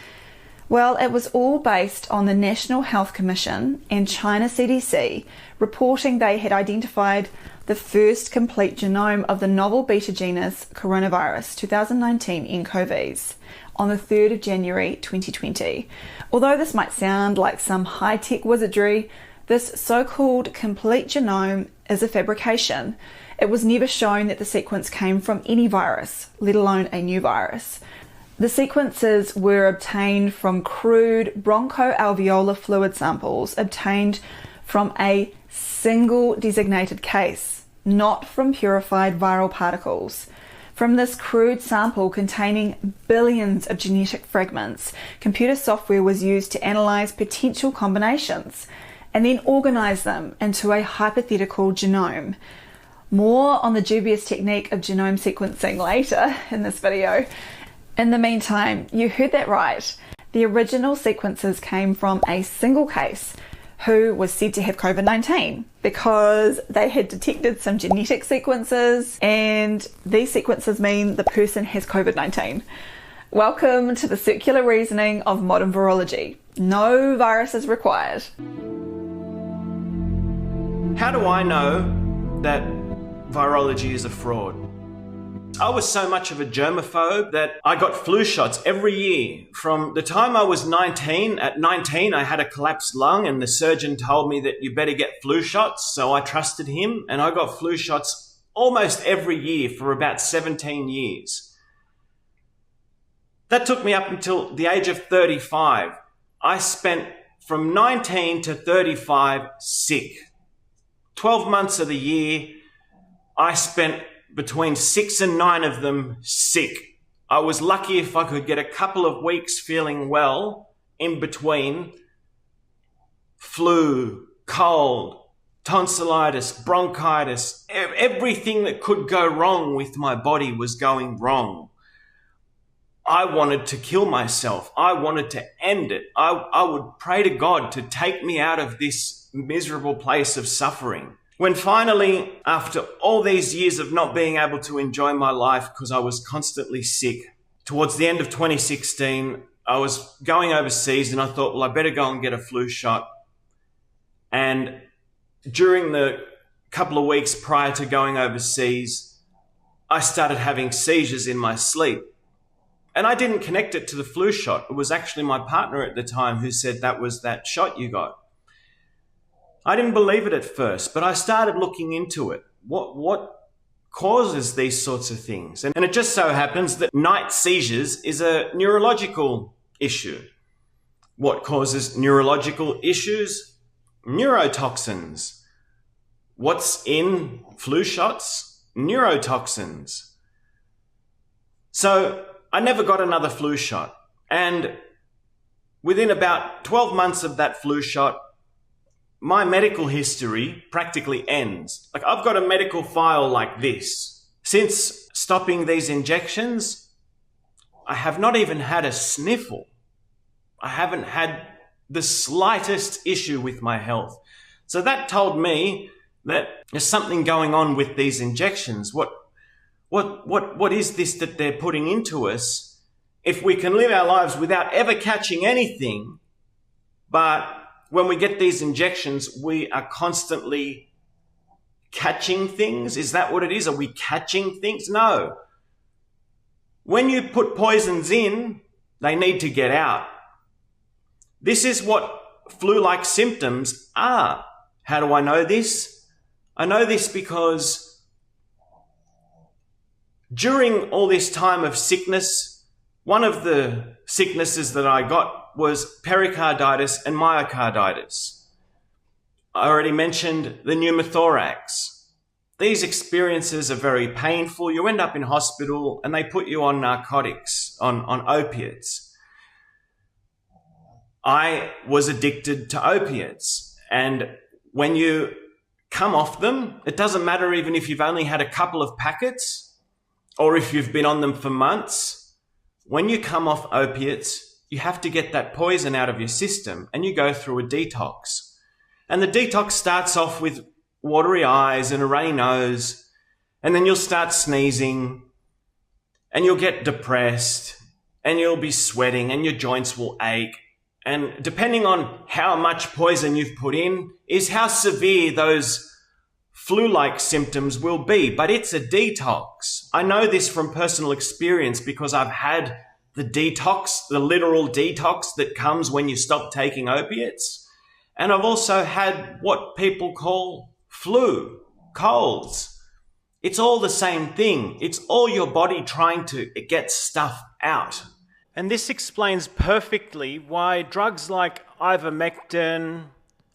Well, it was all based on the National Health Commission and China CDC reporting they had identified the first complete genome of the novel beta genus coronavirus 2019 nCoVs on the 3rd of January 2020. Although this might sound like some high-tech wizardry, this so-called complete genome is a fabrication. It was never shown that the sequence came from any virus, let alone a new virus. The sequences were obtained from crude bronchoalveolar fluid samples obtained from a single designated case, not from purified viral particles. From this crude sample containing billions of genetic fragments, computer software was used to analyze potential combinations and then organize them into a hypothetical genome. More on the dubious technique of genome sequencing later in this video. In the meantime, you heard that right. The original sequences came from a single case who was said to have COVID-19 because they had detected some genetic sequences, and these sequences mean the person has COVID-19. Welcome to the circular reasoning of modern virology. No virus is required. How do I know that virology is a fraud? I was so much of a germaphobe that I got flu shots every year. From the time I was 19, at 19 I had a collapsed lung and the surgeon told me that you better get flu shots, so I trusted him and I got flu shots almost every year for about 17 years. That took me up until the age of 35. I spent from 19 to 35 sick. 12 months of the year, I spent between 6 and 9 of them sick. I was lucky if I could get a couple of weeks feeling well in between flu, cold, tonsillitis, bronchitis. Everything that could go wrong with my body was going wrong. I wanted to kill myself. I wanted to end it. I would pray to God to take me out of this miserable place of suffering. When finally, after all these years of not being able to enjoy my life because I was constantly sick, towards the end of 2016, I was going overseas and I thought, well, I better go and get a flu shot. And during the couple of weeks prior to going overseas, I started having seizures in my sleep. And I didn't connect it to the flu shot. It was actually my partner at the time who said that was that shot you got. I didn't believe it at first, but I started looking into it. What causes these sorts of things? And it just so happens that night seizures is a neurological issue. What causes neurological issues? Neurotoxins. What's in flu shots? Neurotoxins. So I never got another flu shot. And within about 12 months of that flu shot, my medical history practically ends. Like, I've got a medical file like this. Since stopping these injections, I have not even had a sniffle. I haven't had the slightest issue with my health. So that told me that there's something going on with these injections. What is this that they're putting into us? If we can live our lives without ever catching anything, but when we get these injections, we are constantly catching things. Is that what it is? Are we catching things? No. When you put poisons in, they need to get out. This is what flu-like symptoms are. How do I know this? I know this because during all this time of sickness, one of the sicknesses that I got was pericarditis and myocarditis. I already mentioned the pneumothorax. These experiences are very painful. You end up in hospital and they put you on narcotics, on opiates. I was addicted to opiates, and when you come off them, it doesn't matter even if you've only had a couple of packets or if you've been on them for months. When you come off opiates, you have to get that poison out of your system and you go through a detox. And the detox starts off with watery eyes and a runny nose, and then you'll start sneezing and you'll get depressed and you'll be sweating and your joints will ache. And depending on how much poison you've put in is how severe those flu-like symptoms will be. But it's a detox. I know this from personal experience because I've had the detox, the literal detox that comes when you stop taking opiates. And I've also had what people call flu, colds. It's all the same thing. It's all your body trying to get stuff out. And this explains perfectly why drugs like ivermectin,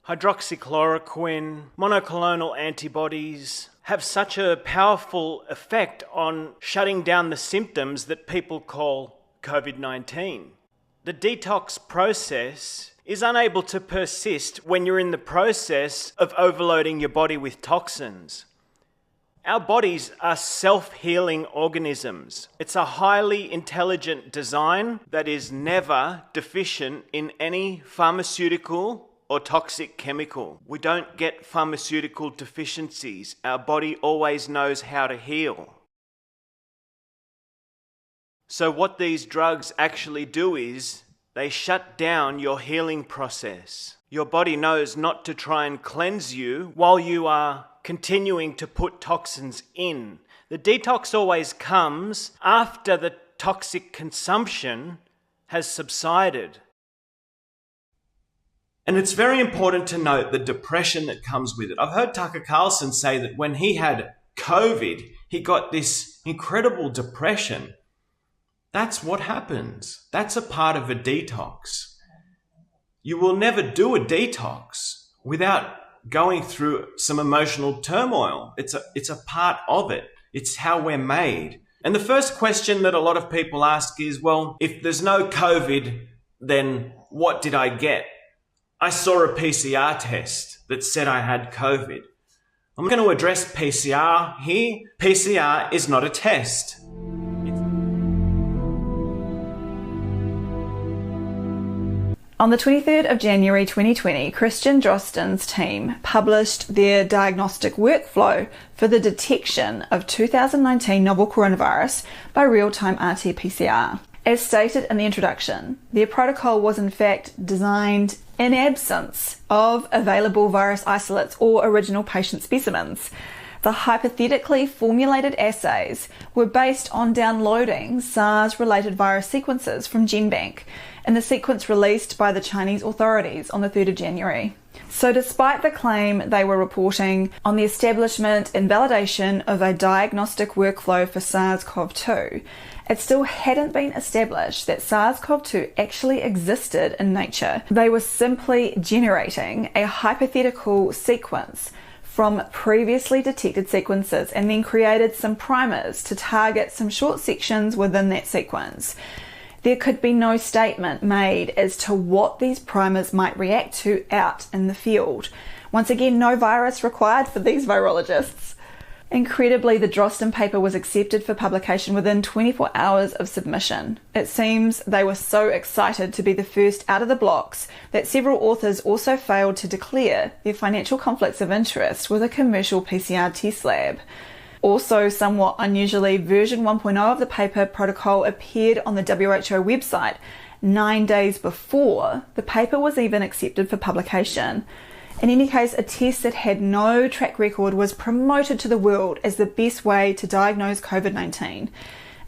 hydroxychloroquine, monoclonal antibodies have such a powerful effect on shutting down the symptoms that people call COVID-19. The detox process is unable to persist when you're in the process of overloading your body with toxins. Our bodies are self-healing organisms. It's a highly intelligent design that is never deficient in any pharmaceutical or toxic chemical. We don't get pharmaceutical deficiencies. Our body always knows how to heal. So what these drugs actually do is they shut down your healing process. Your body knows not to try and cleanse you while you are continuing to put toxins in. The detox always comes after the toxic consumption has subsided. And it's very important to note the depression that comes with it. I've heard Tucker Carlson say that when he had COVID, he got this incredible depression. That's what happens. That's a part of a detox. You will never do a detox without going through some emotional turmoil. It's a part of it. It's how we're made. And the first question that a lot of people ask is, well, if there's no COVID, then what did I get? I saw a PCR test that said I had COVID. I'm going to address PCR here. PCR is not a test. On the 23rd of January 2020, Christian Drosten's team published their diagnostic workflow for the detection of 2019 novel coronavirus by real-time RT-PCR. As stated in the introduction, their protocol was in fact designed in absence of available virus isolates or original patient specimens. The hypothetically formulated assays were based on downloading SARS-related virus sequences from GenBank in the sequence released by the Chinese authorities on the 3rd of January. So despite the claim they were reporting on the establishment and validation of a diagnostic workflow for SARS-CoV-2, it still hadn't been established that SARS-CoV-2 actually existed in nature. They were simply generating a hypothetical sequence from previously detected sequences and then created some primers to target some short sections within that sequence. There could be no statement made as to what these primers might react to out in the field. Once again, no virus required for these virologists. Incredibly, the Drosten paper was accepted for publication within 24 hours of submission. It seems they were so excited to be the first out of the blocks that several authors also failed to declare their financial conflicts of interest with a commercial PCR test lab. Also, somewhat unusually, version 1.0 of the paper protocol appeared on the WHO website 9 days before the paper was even accepted for publication. In any case, a test that had no track record was promoted to the world as the best way to diagnose COVID-19.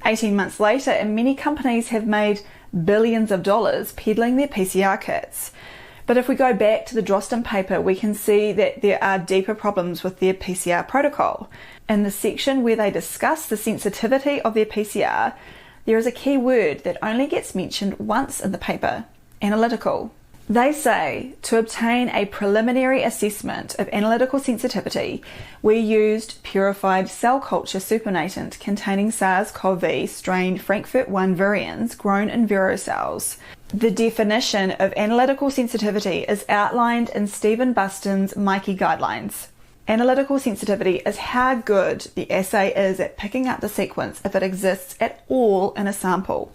18 months later, and many companies have made billions of dollars peddling their PCR kits. But if we go back to the Drosten paper, we can see that there are deeper problems with their PCR protocol. In the section where they discuss the sensitivity of their PCR, there is a key word that only gets mentioned once in the paper: analytical. They say to obtain a preliminary assessment of analytical sensitivity, we used purified cell culture supernatant containing SARS-CoV strain Frankfurt 1 virions grown in vero cells. The definition of analytical sensitivity is outlined in Stephen Buston's MICE guidelines. Analytical sensitivity is how good the assay is at picking up the sequence if it exists at all in a sample.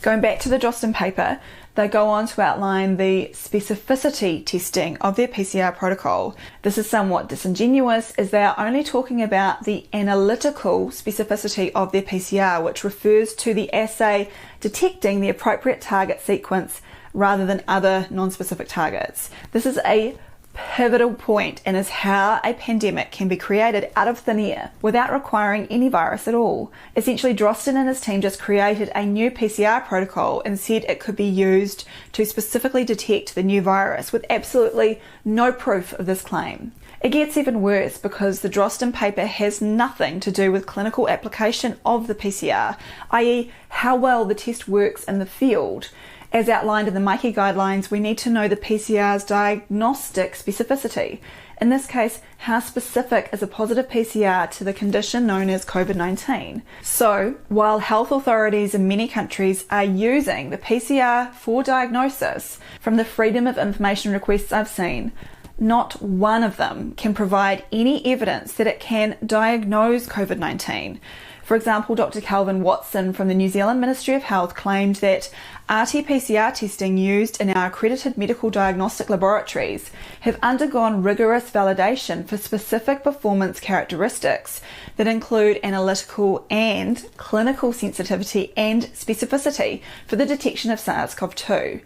Going back to the Drosten paper, they go on to outline the specificity testing of their PCR protocol. This is somewhat disingenuous as they are only talking about the analytical specificity of their PCR, which refers to the assay detecting the appropriate target sequence rather than other non-specific targets. This is a pivotal point and is how a pandemic can be created out of thin air without requiring any virus at all. Essentially, Drosten and his team just created a new PCR protocol and said it could be used to specifically detect the new virus with absolutely no proof of this claim. It gets even worse because the Drosten paper has nothing to do with clinical application of the PCR, i.e. how well the test works in the field. As outlined in the MICE guidelines, we need to know the PCR's diagnostic specificity. In this case, how specific is a positive PCR to the condition known as COVID-19? So, while health authorities in many countries are using the PCR for diagnosis, from the Freedom of Information requests I've seen, not one of them can provide any evidence that it can diagnose COVID-19. For example, Dr. Calvin Watson from the New Zealand Ministry of Health claimed that RT-PCR testing used in our accredited medical diagnostic laboratories have undergone rigorous validation for specific performance characteristics that include analytical and clinical sensitivity and specificity for the detection of SARS-CoV-2.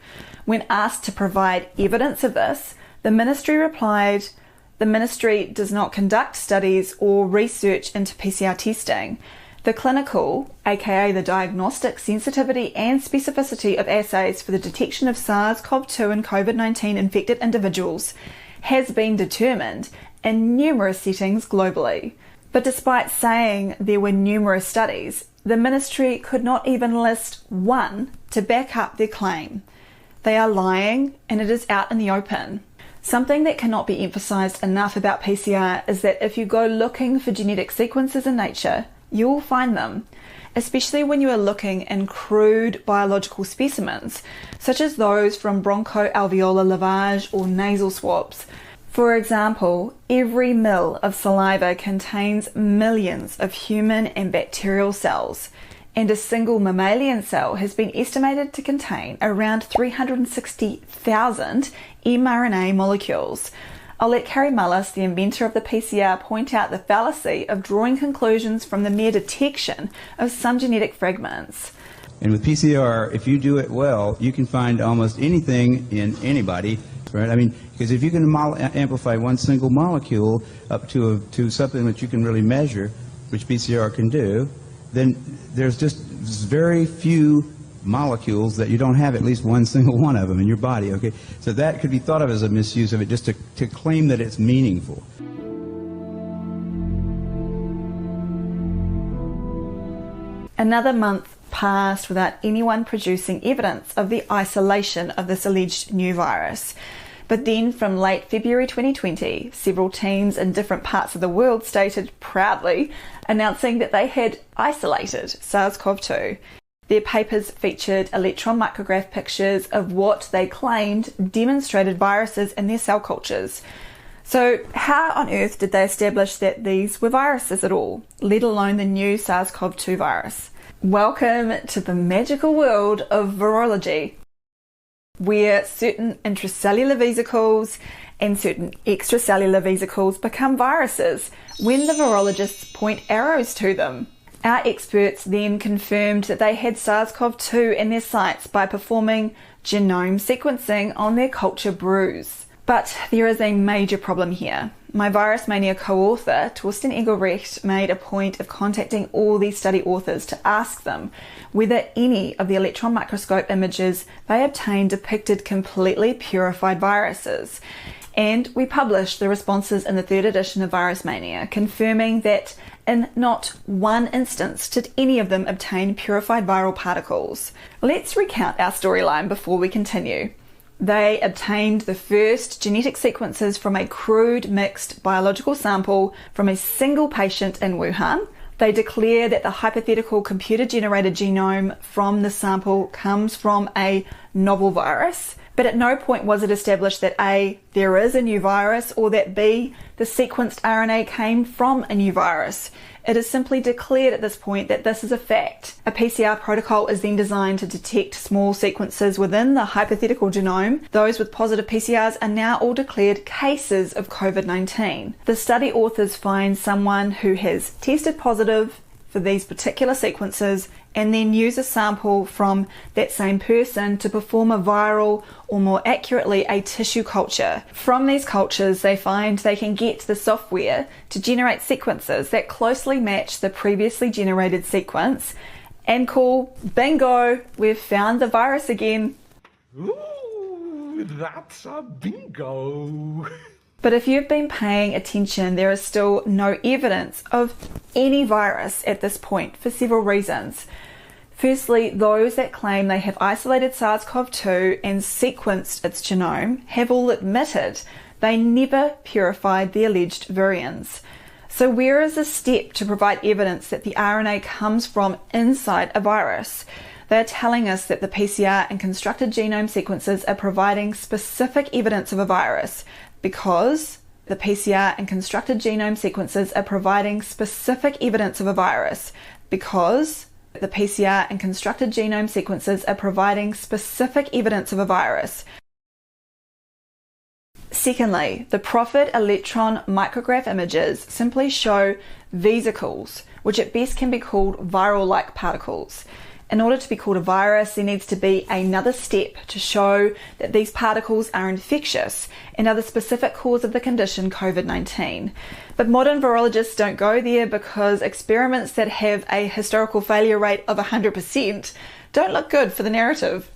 When asked to provide evidence of this, the ministry replied, "The ministry does not conduct studies or research into PCR testing. The clinical, aka the diagnostic sensitivity and specificity of assays for the detection of SARS-CoV-2 and COVID-19 infected individuals has been determined in numerous settings globally." But despite saying there were numerous studies, the ministry could not even list one to back up their claim. They are lying, and it is out in the open. Something that cannot be emphasized enough about PCR is that if you go looking for genetic sequences in nature, you will find them, especially when you are looking in crude biological specimens, such as those from bronchoalveolar lavage or nasal swabs. For example, every ml of saliva contains millions of human and bacterial cells, and a single mammalian cell has been estimated to contain around 360,000 mRNA molecules. I'll let Carrie Mullis, the inventor of the PCR, point out the fallacy of drawing conclusions from the mere detection of some genetic fragments. And with PCR, if you do it well, you can find almost anything in anybody right? I mean, because if you can amplify one single molecule up to something that you can really measure, which PCR can do, then there's just very few molecules that you don't have at least one single one of them in your body, okay? So that could be thought of as a misuse of it, just to claim that it's meaningful. Another month passed without anyone producing evidence of the isolation of this alleged new virus. But then from late February 2020, several teams in different parts of the world stated proudly announcing that they had isolated SARS-CoV-2. Their papers featured electron micrograph pictures of what they claimed demonstrated viruses in their cell cultures. So how on earth did they establish that these were viruses at all, let alone the new SARS-CoV-2 virus? Welcome to the magical world of virology, where certain intracellular vesicles and certain extracellular vesicles become viruses when the virologists point arrows to them. Our experts then confirmed that they had SARS-CoV-2 in their sights by performing genome sequencing on their culture brews. But there is a major problem here. My Virus Mania co-author, Torsten Engelbrecht, made a point of contacting all these study authors to ask them whether any of the electron microscope images they obtained depicted completely purified viruses. And we published the responses in the 3rd edition of Virus Mania, confirming that in not one instance did any of them obtain purified viral particles. Let's recount our storyline before we continue. They obtained the first genetic sequences from a crude mixed biological sample from a single patient in Wuhan. They declare that the hypothetical computer-generated genome from the sample comes from a novel virus, but at no point was it established that A, there is a new virus, or that B, the sequenced RNA came from a new virus. It is simply declared at this point that this is a fact. A PCR protocol is then designed to detect small sequences within the hypothetical genome. Those with positive PCRs are now all declared cases of COVID-19. The study authors find someone who has tested positive for these particular sequences and then use a sample from that same person to perform a viral, or more accurately, a tissue culture. From these cultures, they find they can get the software to generate sequences that closely match the previously generated sequence and call, bingo, we've found the virus again. Ooh, that's a bingo. But if you've been paying attention, there is still no evidence of any virus at this point for several reasons. Firstly, those that claim they have isolated SARS-CoV-2 and sequenced its genome have all admitted they never purified the alleged virions. So where is the step to provide evidence that the RNA comes from inside a virus? They're telling us that the PCR and constructed genome sequences are providing specific evidence of a virus, because the PCR and constructed genome sequences are providing specific evidence of a virus, because the PCR and constructed genome sequences are providing specific evidence of a virus. Secondly, the proffered electron micrograph images simply show vesicles, which at best can be called viral-like particles. In order to be called a virus, there needs to be another step to show that these particles are infectious and are the specific cause of the condition COVID-19. But modern virologists don't go there because experiments that have a historical failure rate of 100% don't look good for the narrative.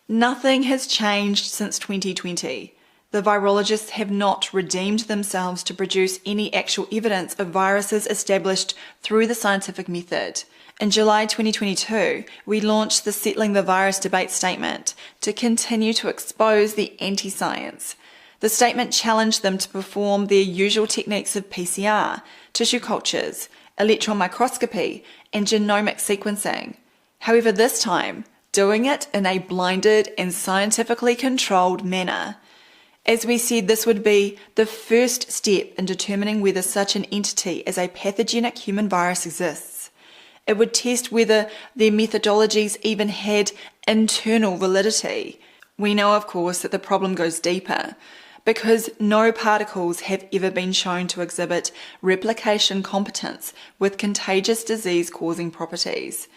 Nothing has changed since 2020. The virologists have not redeemed themselves to produce any actual evidence of viruses established through the scientific method. In July 2022, we launched the Settling the Virus debate statement to continue to expose the anti-science. The statement challenged them to perform their usual techniques of PCR, tissue cultures, electron microscopy, and genomic sequencing. However, this time, doing it in a blinded and scientifically controlled manner. As we said, this would be the first step in determining whether such an entity as a pathogenic human virus exists. It would test whether their methodologies even had internal validity. We know, of course, that the problem goes deeper, because no particles have ever been shown to exhibit replication competence with contagious disease-causing properties.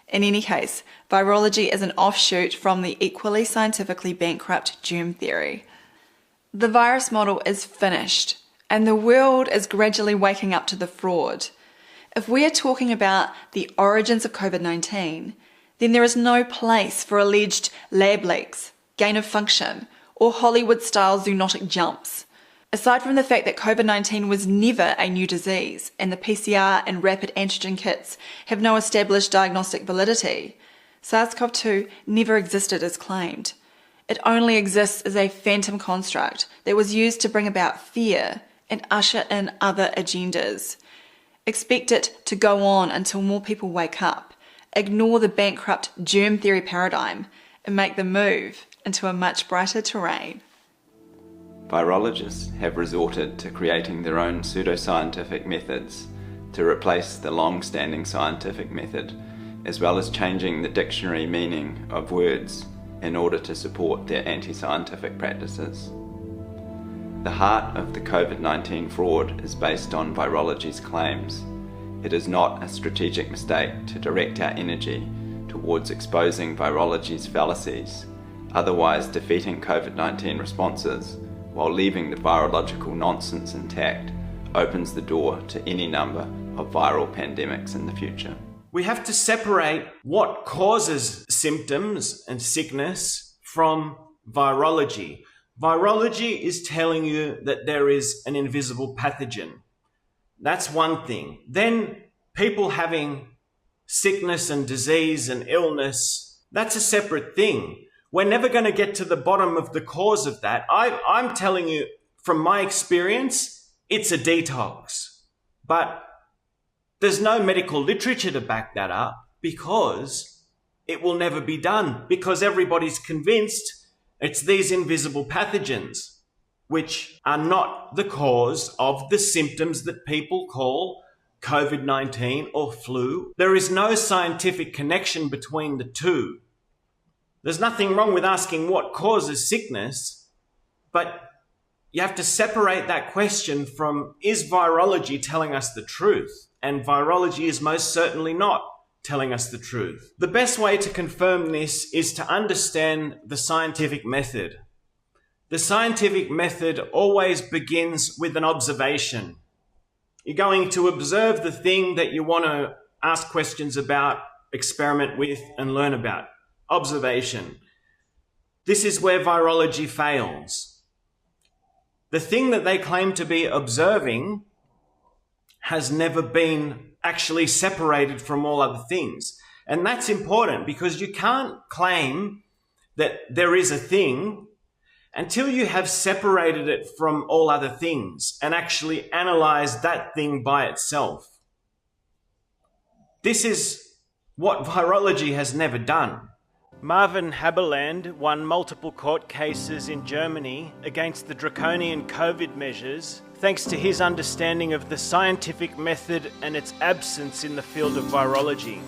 In any case, virology is an offshoot from the equally scientifically bankrupt germ theory. The virus model is finished, and the world is gradually waking up to the fraud. If we are talking about the origins of COVID-19, then there is no place for alleged lab leaks, gain of function, or Hollywood-style zoonotic jumps. Aside from the fact that COVID-19 was never a new disease and the PCR and rapid antigen kits have no established diagnostic validity, SARS-CoV-2 never existed as claimed. It only exists as a phantom construct that was used to bring about fear and usher in other agendas. Expect it to go on until more people wake up, ignore the bankrupt germ theory paradigm, and make the move into a much brighter terrain. Virologists have resorted to creating their own pseudoscientific methods to replace the long-standing scientific method, as well as changing the dictionary meaning of words in order to support their anti-scientific practices. The heart of the COVID-19 fraud is based on virology's claims. It is not a strategic mistake to direct our energy towards exposing virology's fallacies, otherwise defeating COVID-19 responses while leaving the virological nonsense intact opens the door to any number of viral pandemics in the future. We have to separate what causes symptoms and sickness from virology. Virology is telling you that there is an invisible pathogen. That's one thing. Then people having sickness and disease and illness, that's a separate thing. We're never going to get to the bottom of the cause of that. I'm telling you, from my experience, it's a detox. But there's no medical literature to back that up because it will never be done, because everybody's convinced it's these invisible pathogens, which are not the cause of the symptoms that people call COVID-19 or flu. There is no scientific connection between the two. There's nothing wrong with asking what causes sickness, but you have to separate that question from, is virology telling us the truth? And virology is most certainly not telling us the truth. The best way to confirm this is to understand the scientific method. The scientific method always begins with an observation. You're going to observe the thing that you want to ask questions about, experiment with, and learn about. Observation. This is where virology fails. The thing that they claim to be observing has never been actually separated from all other things. And that's important because you can't claim that there is a thing until you have separated it from all other things and actually analyzed that thing by itself. This is what virology has never done. Marvin Haberland won multiple court cases in Germany against the draconian COVID measures thanks to his understanding of the scientific method and its absence in the field of virology.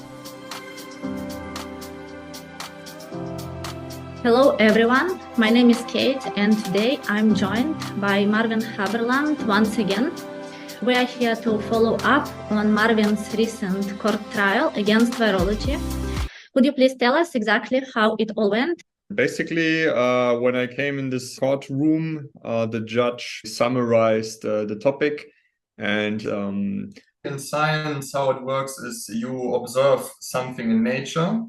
Hello everyone, my name is Kate and today I'm joined by Marvin Haberland once again. We are here to follow up on Marvin's recent court trial against virology. Could you please tell us exactly how it all went? Basically, when I came in this courtroom, the judge summarized the topic. And in science, how it works is you observe something in nature,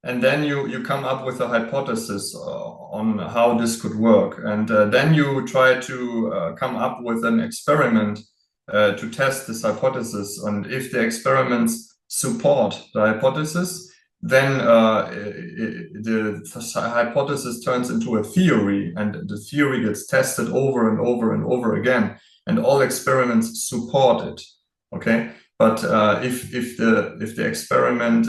and then you come up with a hypothesis on how this could work. And then you try to come up with an experiment to test this hypothesis. And if the experiments support the hypothesis, then the hypothesis turns into a theory, and the theory gets tested over and over and over again, and all experiments support it. Okay, but if the experiment,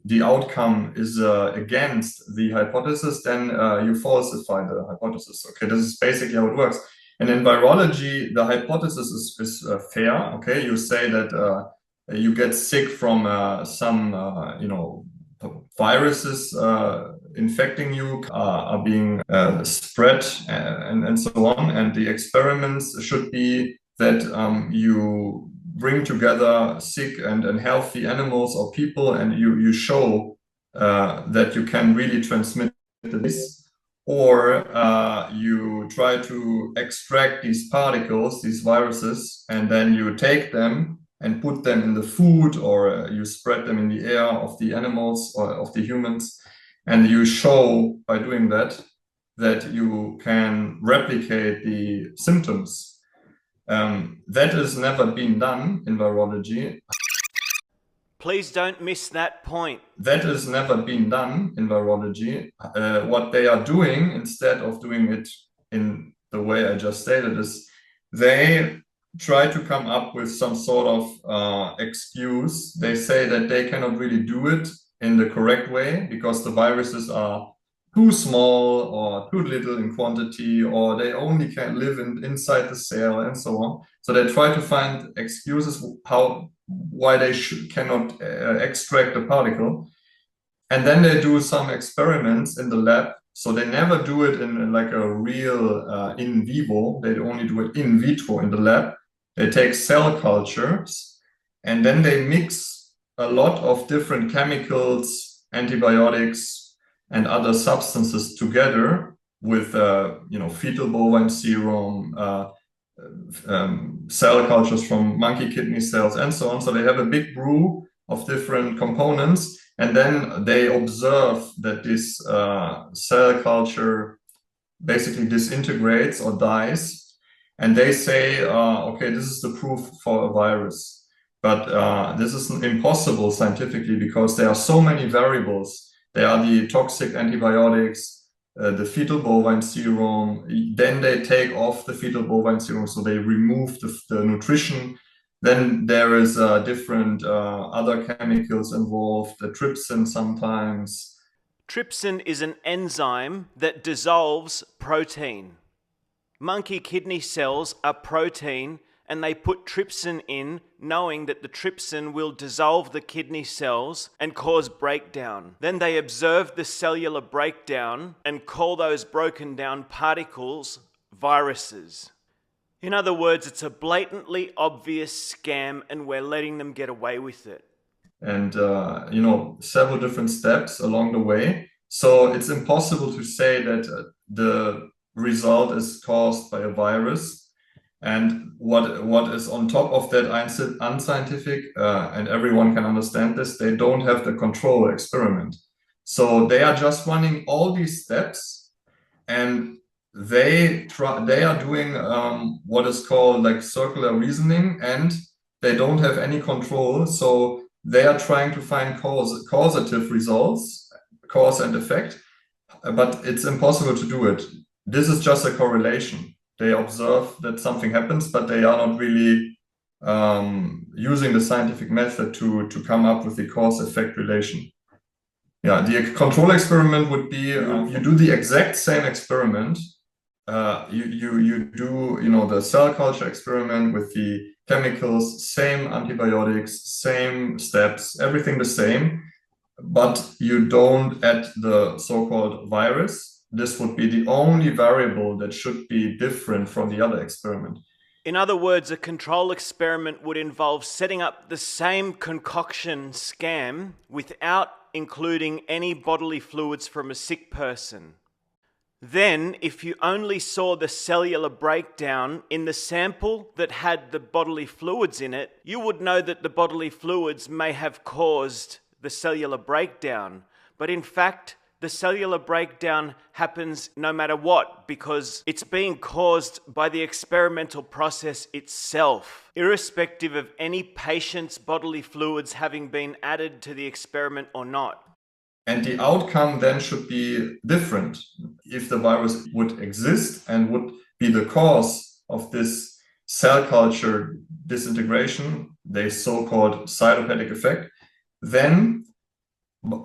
the outcome is against the hypothesis, then you falsify the hypothesis. Okay, this is basically how it works. And in virology, the hypothesis is fair. Okay, you say that you get sick from some viruses infecting you, are being spread and so on. And the experiments should be that you bring together sick and healthy animals or people, and you show that you can really transmit this, or you try to extract these particles, these viruses, and then you take them and put them in the food, or you spread them in the air of the animals or of the humans, and you show by doing that that you can replicate the symptoms. That has never been done in virology. Please don't miss that point. That has never been done in virology. What they are doing, instead of doing it in the way I just stated, is they try to come up with some sort of excuse. They say that they cannot really do it in the correct way because the viruses are too small or too little in quantity, or they only can live inside the cell and so on. So they try to find excuses why they cannot extract the particle. And then they do some experiments in the lab. So they never do it in like a real in vivo. They only do it in vitro in the lab. They take cell cultures and then they mix a lot of different chemicals, antibiotics, and other substances together with fetal bovine serum, cell cultures from monkey kidney cells, and so on. So they have a big brew of different components, and then they observe that this cell culture basically disintegrates or dies, and they say, okay, this is the proof for a virus. But this is impossible scientifically because there are so many variables. There are the toxic antibiotics, the fetal bovine serum, then they take off the fetal bovine serum, so they remove the nutrition. Then there is different other chemicals involved, the trypsin sometimes. Trypsin is an enzyme that dissolves protein. Monkey kidney cells are protein, and they put trypsin in knowing that the trypsin will dissolve the kidney cells and cause breakdown. Then they observe the cellular breakdown and call those broken down particles viruses. In other words, it's a blatantly obvious scam and we're letting them get away with it. And, several different steps along the way. So it's impossible to say that the result is caused by a virus. And what is on top of that unscientific, and everyone can understand this, they don't have the control experiment. So they are just running all these steps, and they are doing what is called like circular reasoning, and they don't have any control. So they are trying to find causative results, cause and effect, but it's impossible to do it. This is just a correlation. They observe that something happens, but they are not really using the scientific method to come up with the cause-effect relation. Yeah, the control experiment would be you do the exact same experiment. You do the cell culture experiment with the chemicals, same antibiotics, same steps, everything the same, but you don't add the so-called virus. This would be the only variable that should be different from the other experiment. In other words, a control experiment would involve setting up the same concoction scam without including any bodily fluids from a sick person. Then, if you only saw the cellular breakdown in the sample that had the bodily fluids in it, you would know that the bodily fluids may have caused the cellular breakdown. But in fact, the cellular breakdown happens no matter what, because it's being caused by the experimental process itself, irrespective of any patient's bodily fluids having been added to the experiment or not. And the outcome then should be different. If the virus would exist and would be the cause of this cell culture disintegration, the so-called cytopathic effect, then,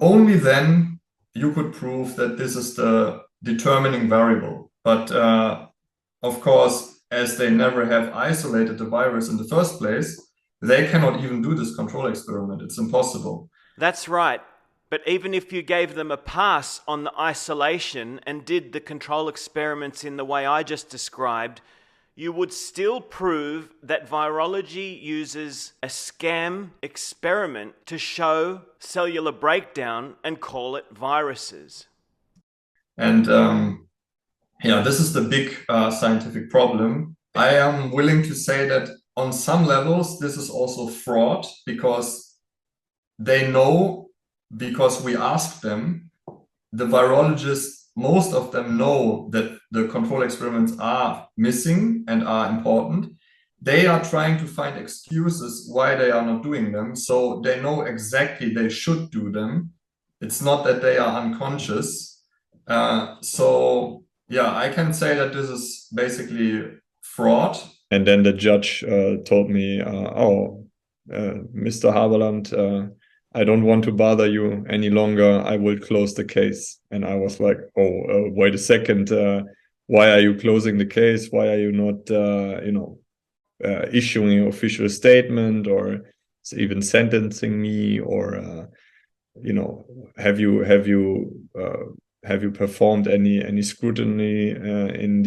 only then, you could prove that this is the determining variable. But of course, as they never have isolated the virus in the first place, they cannot even do this control experiment. It's impossible. That's right. But even if you gave them a pass on the isolation and did the control experiments in the way I just described, you would still prove that virology uses a scam experiment to show cellular breakdown and call it viruses. And yeah, this is the big scientific problem. I am willing to say that on some levels, this is also fraud, because they know, because we asked them, the virologists, most of them know that the control experiments are missing and are important. They are trying to find excuses why they are not doing them. So they know exactly they should do them. It's not that they are unconscious. So yeah, I can say that this is basically fraud. And then the judge told me, Mr. Haberland, I don't want to bother you any longer. I will close the case. And I was like, wait a second. Why are you closing the case? Why are you not, issuing an official statement, or even sentencing me, or have you performed any scrutiny in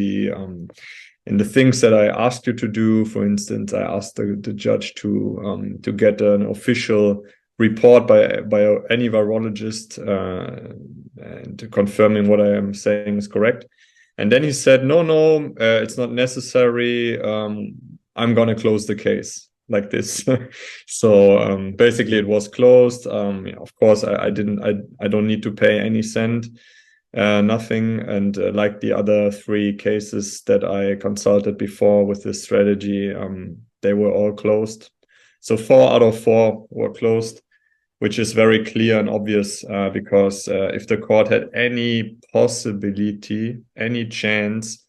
the things that I asked you to do? For instance, I asked the judge to get an official report by any virologist and confirming what I am saying is correct. And then he said, no, it's not necessary. I'm going to close the case, like this. So basically it was closed. Of course, I don't need to pay any cent, nothing. And like the other 3 cases that I consulted before with this strategy, they were all closed. So 4 out of 4 were closed, which is very clear and obvious, because if the court had any possibility, any chance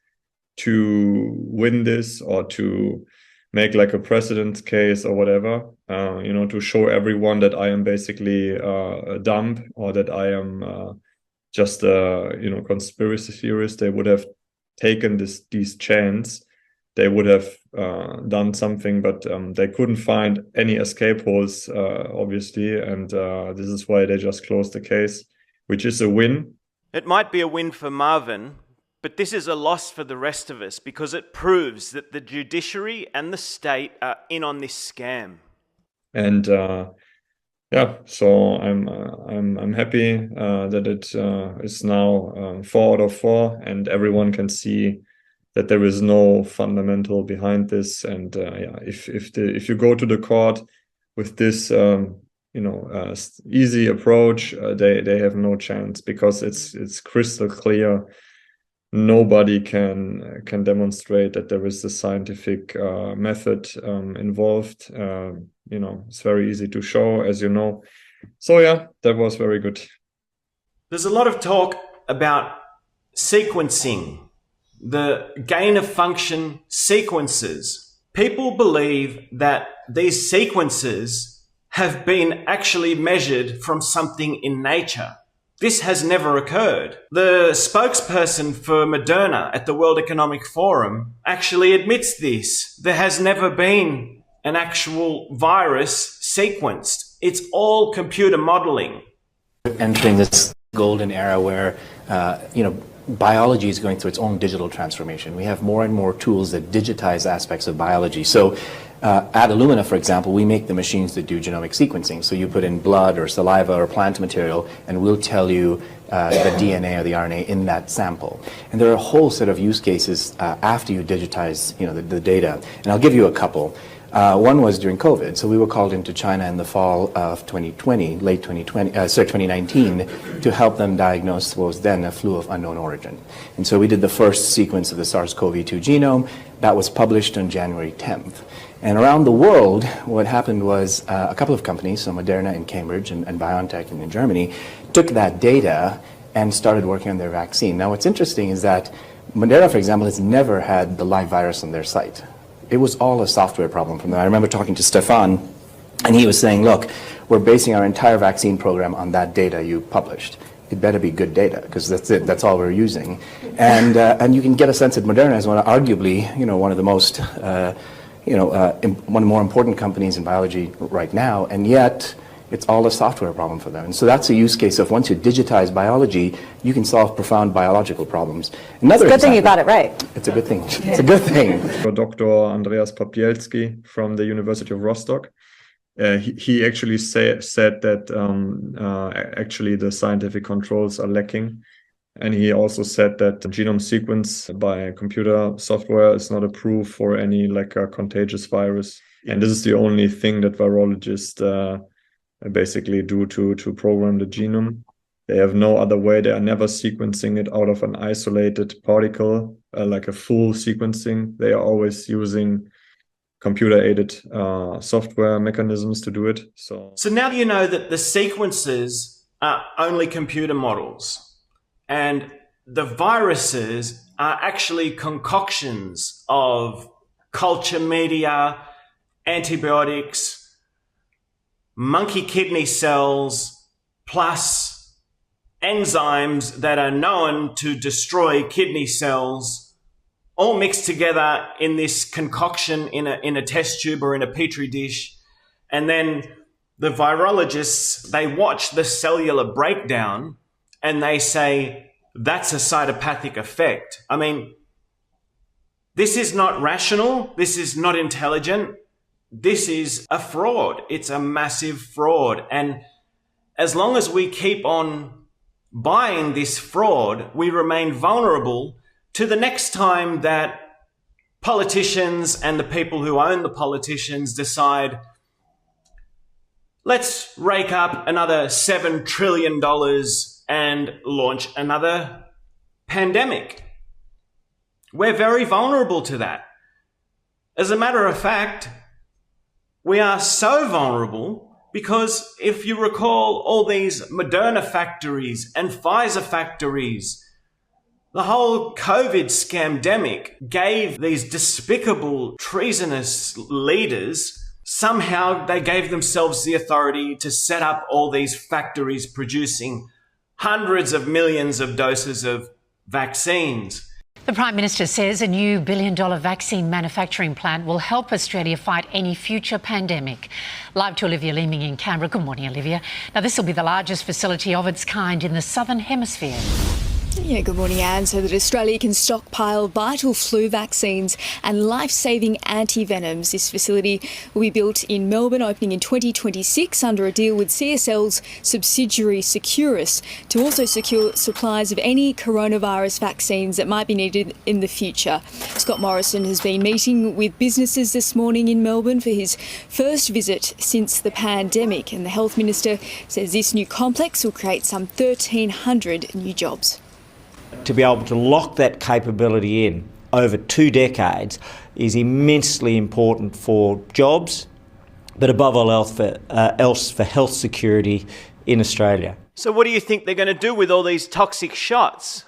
to win this, or to make like a precedent case or whatever, to show everyone that I am basically a dump, or that I am just a conspiracy theorist, they would have taken these chance. They would have done something, but they couldn't find any escape holes, obviously, and this is why they just closed the case, which is a win. It might be a win for Marvin, but this is a loss for the rest of us, because it proves that the judiciary and the state are in on this scam. And so I'm happy that it is now 4 out of 4, and everyone can see that there is no fundamental behind this. And if you go to the court with this easy approach, they have no chance, because it's crystal clear. Nobody can demonstrate that there is a scientific method involved. It's very easy to show, as you know. So yeah, that was very good. There's a lot of talk about sequencing, the gain-of-function sequences. People believe that these sequences have been actually measured from something in nature. This has never occurred. The spokesperson for Moderna at the World Economic Forum actually admits this. There has never been an actual virus sequenced. It's all computer modeling. Entering this golden era where, biology is going through its own digital transformation. We have more and more tools that digitize aspects of biology. So at Illumina, for example, we make the machines that do genomic sequencing. So you put in blood or saliva or plant material, and we'll tell you the DNA or the RNA in that sample. And there are a whole set of use cases after you digitize the data. And I'll give you a couple. One was during COVID. So we were called into China in the fall of 2020, 2019, to help them diagnose what was then a flu of unknown origin. And so we did the first sequence of the SARS-CoV-2 genome. That was published on January 10th. And around the world, what happened was a couple of companies, so Moderna in Cambridge and BioNTech in Germany, took that data and started working on their vaccine. Now, what's interesting is that Moderna, for example, has never had the live virus on their site. It was all a software problem from them. I remember talking to Stefan, and he was saying, look, we're basing our entire vaccine program on that data you published. It better be good data, because that's it. That's all we're using. And you can get a sense that Moderna is arguably one of the most, one of the more important companies in biology right now, and yet it's all a software problem for them. And so that's a use case of once you digitize biology, you can solve profound biological problems. Another it's a good thing you got it right. It's a good thing. It's a good thing. Dr. Andreas Papielski from the University of Rostock, he actually said that actually the scientific controls are lacking. And he also said that the genome sequence by computer software is not approved for any like a contagious virus. And this is the only thing that virologists basically do to program the genome. They have no other way. They are never sequencing it out of an isolated particle, like a full sequencing. They are always using computer-aided software mechanisms to do it. So now you know that the sequences are only computer models and the viruses are actually concoctions of culture media, antibiotics, monkey kidney cells, plus enzymes that are known to destroy kidney cells, all mixed together in this concoction in a test tube or in a petri dish. And then the virologists, they watch the cellular breakdown and they say, that's a cytopathic effect. I mean, this is not rational. This is not intelligent. This is a fraud. It's a massive fraud. And as long as we keep on buying this fraud, we remain vulnerable to the next time that politicians and the people who own the politicians decide, let's rake up another $7 trillion and launch another pandemic. We're very vulnerable to that. As a matter of fact, we are so vulnerable because if you recall all these Moderna factories and Pfizer factories, the whole COVID scamdemic gave these despicable, treasonous leaders, somehow they gave themselves the authority to set up all these factories producing hundreds of millions of doses of vaccines. The Prime Minister says a new billion-dollar vaccine manufacturing plant will help Australia fight any future pandemic. Live to Olivia Leeming in Canberra. Good morning, Olivia. Now, this will be the largest facility of its kind in the Southern Hemisphere. Yeah, good morning, Anne. So that Australia can stockpile vital flu vaccines and life-saving anti-venoms. This facility will be built in Melbourne, opening in 2026 under a deal with CSL's subsidiary Securus to also secure supplies of any coronavirus vaccines that might be needed in the future. Scott Morrison has been meeting with businesses this morning in Melbourne for his first visit since the pandemic, and the Health Minister says this new complex will create some 1,300 new jobs. To be able to lock that capability in over 2 decades is immensely important for jobs, but above all else for health security in Australia. So what do you think they're going to do with all these toxic shots?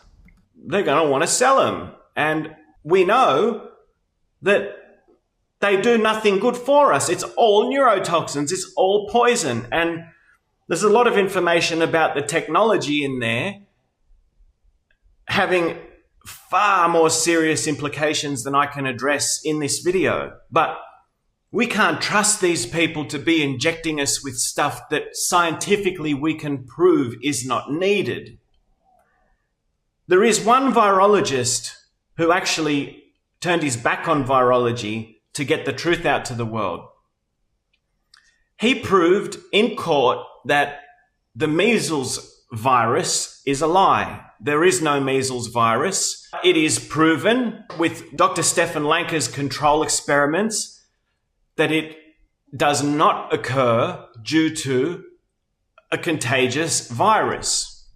They're going to want to sell them. And we know that they do nothing good for us. It's all neurotoxins. It's all poison. And there's a lot of information about the technology in there having far more serious implications than I can address in this video. But we can't trust these people to be injecting us with stuff that scientifically we can prove is not needed. There is one virologist who actually turned his back on virology to get the truth out to the world. He proved in court that the measles virus is a lie. There is no measles virus. It is proven with Dr. Stefan Lanker's control experiments that it does not occur due to a contagious virus.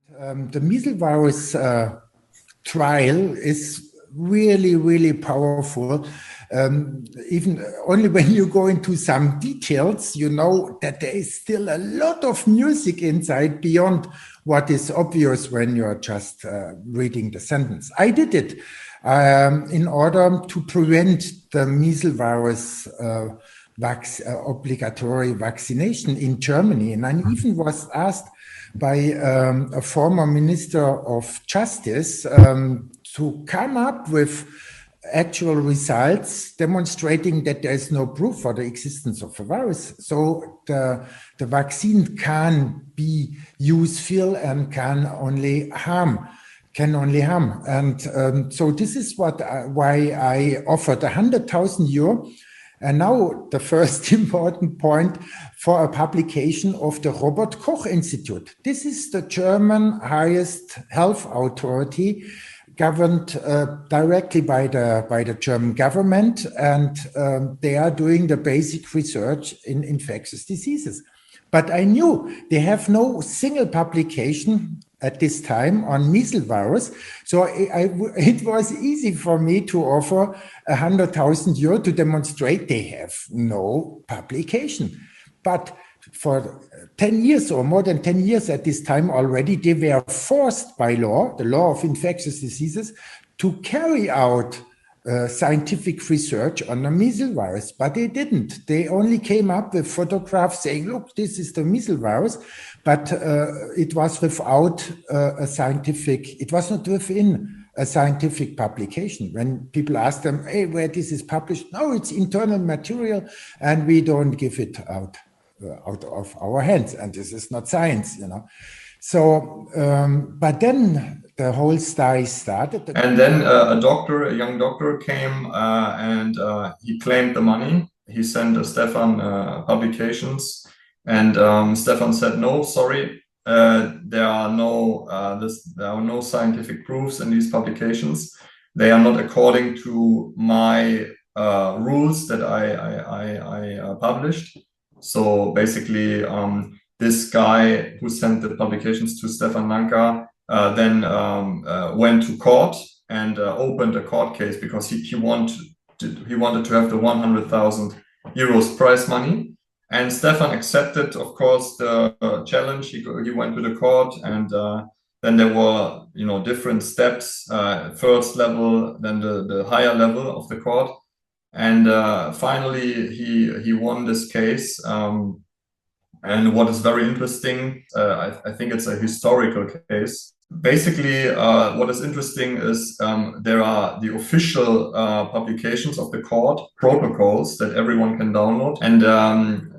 The measles virus trial is really, really powerful. Even only when you go into some details, you know that there is still a lot of music inside beyond what is obvious when you're just reading the sentence. I did it in order to prevent the measles virus obligatory vaccination in Germany. And I even was asked by a former Minister of Justice to come up with actual results demonstrating that there is no proof for the existence of a virus. So the vaccine can be useful and can only harm. And so this is why I offered €100,000 And now the first important point for a publication of the Robert Koch Institute. This is the German highest health authority, governed directly by the German government, and they are doing the basic research in infectious diseases. But I knew they have no single publication at this time on measles virus. So it was easy for me to offer 100,000 euro to demonstrate they have no publication. But for 10 years or more than 10 years at this time already, they were forced by law, the law of infectious diseases, to carry out scientific research on the measles virus, but they didn't. They only came up with photographs saying, look, this is the measles virus, but it was without it was not within a scientific publication. When people ask them, hey, where this is published, no, it's internal material and we don't give it out of our hands, and this is not science, you know. So, but then the whole story started. And then a young doctor came and he claimed the money. He sent Stefan publications, and Stefan said, no, sorry, there are no scientific proofs in these publications. They are not according to my rules that I published. So basically, this guy who sent the publications to Stefan Lanka then went to court and opened a court case because he wanted to have the 100,000 euros prize money. And Stefan accepted, of course, the challenge. He went to the court, and then there were, different steps. First level, then the higher level of the court, and finally he won this case. And what is very interesting, I think it's a historical case. Basically, what is interesting is there are the official publications of the court, protocols that everyone can download. And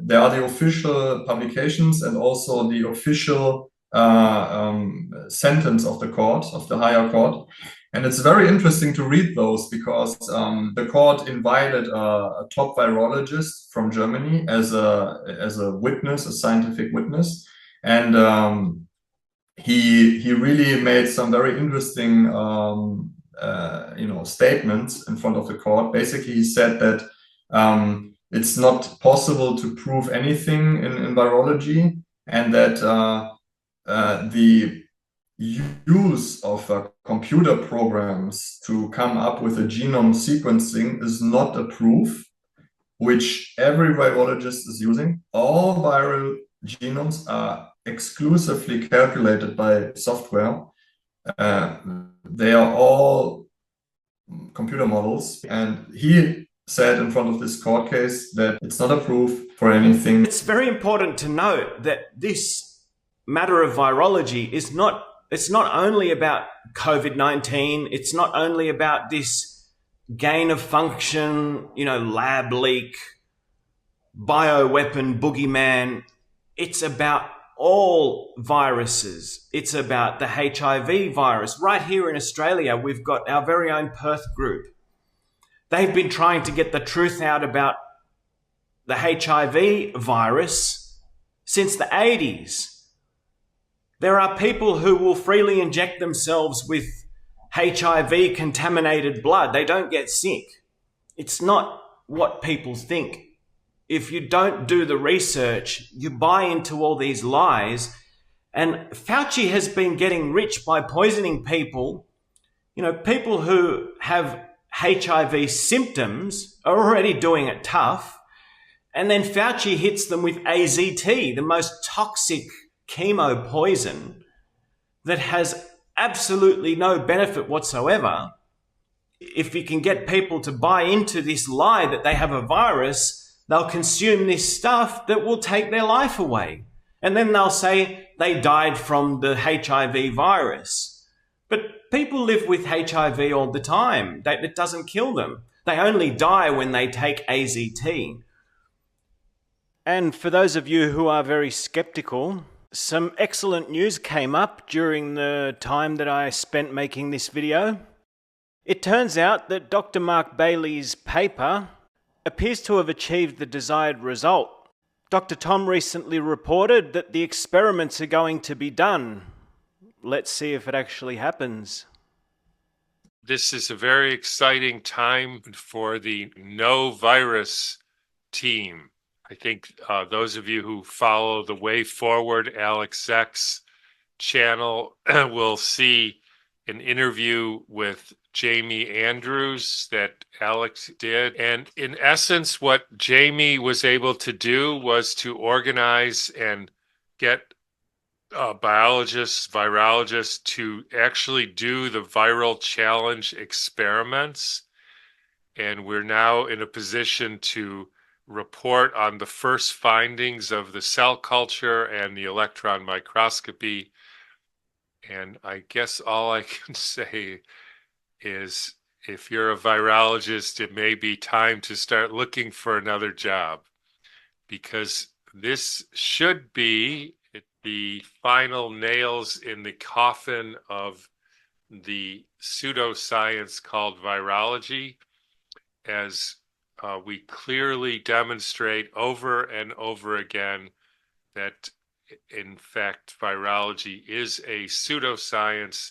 there are the official publications and also the official sentence of the court, of the higher court. And it's very interesting to read those because the court invited a top virologist from Germany as a witness, a scientific witness. And he really made some very interesting statements in front of the court. Basically, he said that it's not possible to prove anything in virology, and that the use of computer programs to come up with a genome sequencing is not a proof, which every virologist is using. All viral genomes are exclusively calculated by software. They are all computer models, and he said in front of this court case that it's not a proof for anything. It's very important to note that this matter of virology is not only about COVID-19. It's not only about this gain of function, lab leak, bioweapon, boogeyman. It's about all viruses. It's about the HIV virus. Right here in Australia, we've got our very own Perth group. They've been trying to get the truth out about the HIV virus since the 80s. There are people who will freely inject themselves with HIV contaminated blood. They don't get sick. It's not what people think. If you don't do the research, you buy into all these lies. And Fauci has been getting rich by poisoning people. People who have HIV symptoms are already doing it tough. And then Fauci hits them with AZT, the most toxic chemo poison that has absolutely no benefit whatsoever. If you can get people to buy into this lie that they have a virus, they'll consume this stuff that will take their life away. And then they'll say they died from the HIV virus. But people live with HIV all the time. It doesn't kill them. They only die when they take AZT. And for those of you who are very skeptical, some excellent news came up during the time that I spent making this video. It turns out that Dr. Mark Bailey's paper appears to have achieved the desired result. Dr. Tom recently reported that the experiments are going to be done. Let's see if it actually happens. This is a very exciting time for the No Virus team. I think those of you who follow the Way Forward Alex Zek's channel will see an interview with Jamie Andrews that Alex did. And in essence, what Jamie was able to do was to organize and get biologists, virologists to actually do the viral challenge experiments. And we're now in a position to report on the first findings of the cell culture and the electron microscopy. And I guess all I can say is if you're a virologist, it may be time to start looking for another job, because this should be the final nails in the coffin of the pseudoscience called virology, as we clearly demonstrate over and over again that, in fact, virology is a pseudoscience.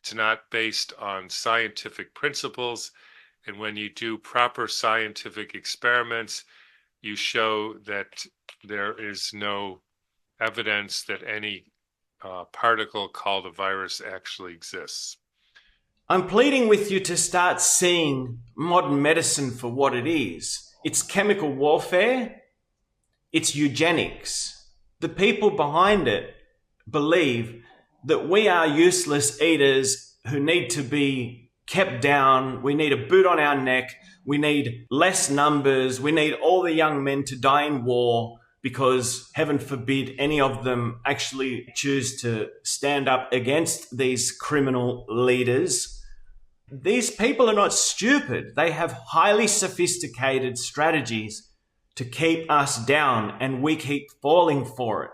It's not based on scientific principles. And when you do proper scientific experiments, you show that there is no evidence that any particle called a virus actually exists. I'm pleading with you to start seeing modern medicine for what it is. It's chemical warfare. It's eugenics. The people behind it believe that we are useless eaters who need to be kept down. We need a boot on our neck. We need less numbers. We need all the young men to die in war, because heaven forbid any of them actually choose to stand up against these criminal leaders. These people are not stupid. They have highly sophisticated strategies to keep us down, and we keep falling for it.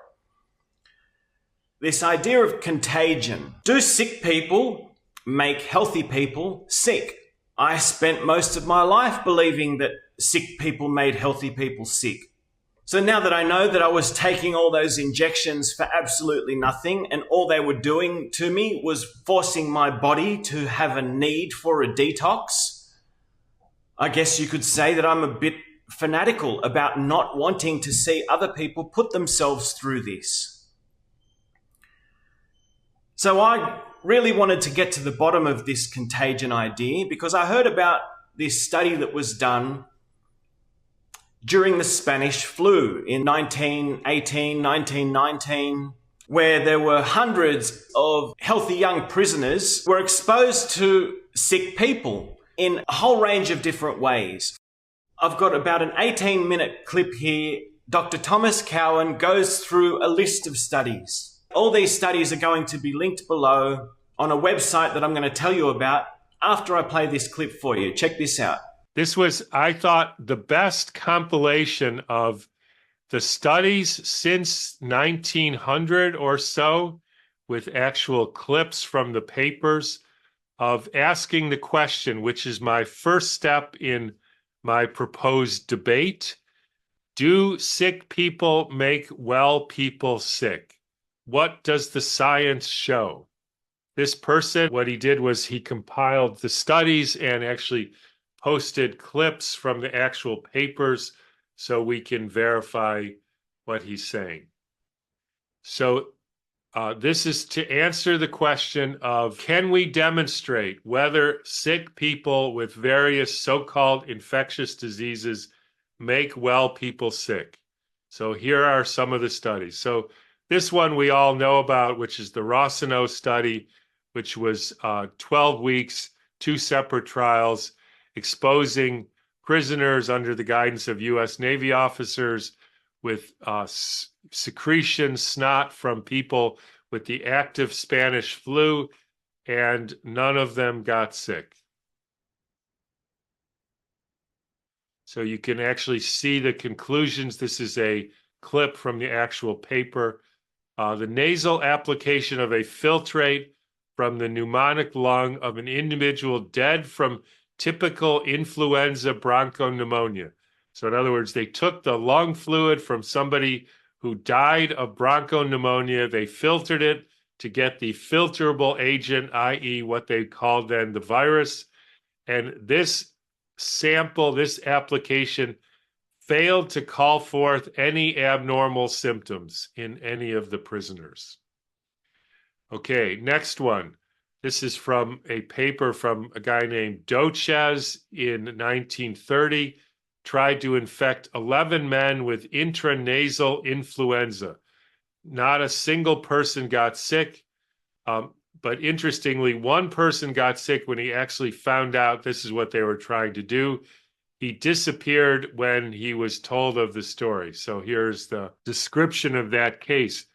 This idea of contagion. Do sick people make healthy people sick? I spent most of my life believing that sick people made healthy people sick. So now that I know that I was taking all those injections for absolutely nothing, and all they were doing to me was forcing my body to have a need for a detox, I guess you could say that I'm a bit fanatical about not wanting to see other people put themselves through this. So I really wanted to get to the bottom of this contagion idea, because I heard about this study that was done during the Spanish flu in 1918, 1919, where there were hundreds of healthy young prisoners who were exposed to sick people in a whole range of different ways. I've got about an 18-minute clip here. Dr. Thomas Cowan goes through a list of studies. All these studies are going to be linked below on a website that I'm going to tell you about after I play this clip for you. Check this out. This was, I thought, the best compilation of the studies since 1900 or so, with actual clips from the papers of asking the question, which is my first step in my proposed debate: do sick people make well people sick? What does the science show? This person, what he did was he compiled the studies and actually posted clips from the actual papers so we can verify what he's saying. So this is to answer the question of, can we demonstrate whether sick people with various so-called infectious diseases make well people sick? So here are some of the studies. So this one we all know about, which is the Rossino study, which was 12 weeks, 2 separate trials, exposing prisoners under the guidance of U.S. Navy officers with secretion, snot from people with the active Spanish flu, and none of them got sick. So you can actually see the conclusions. This is a clip from the actual paper. The nasal application of a filtrate from the pneumonic lung of an individual dead from typical influenza bronchopneumonia. So in other words, they took the lung fluid from somebody who died of bronchopneumonia, they filtered it to get the filterable agent, i.e. what they called then the virus. And this sample, this application failed to call forth any abnormal symptoms in any of the prisoners. Okay, next one. This is from a paper from a guy named Dochez in 1930, tried to infect 11 men with intranasal influenza. Not a single person got sick, but interestingly, one person got sick when he actually found out this is what they were trying to do. He disappeared when he was told of the story. So here's the description of that case.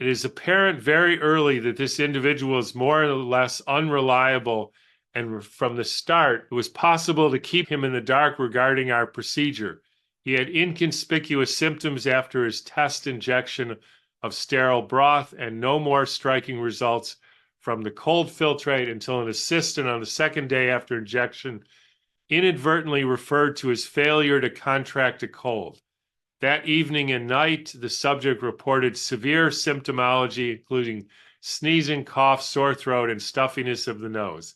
It is apparent very early that this individual is more or less unreliable, and from the start, it was possible to keep him in the dark regarding our procedure. He had inconspicuous symptoms after his test injection of sterile broth and no more striking results from the cold filtrate until an assistant on the second day after injection inadvertently referred to his failure to contract a cold. That evening and night, the subject reported severe symptomology, including sneezing, cough, sore throat, and stuffiness of the nose.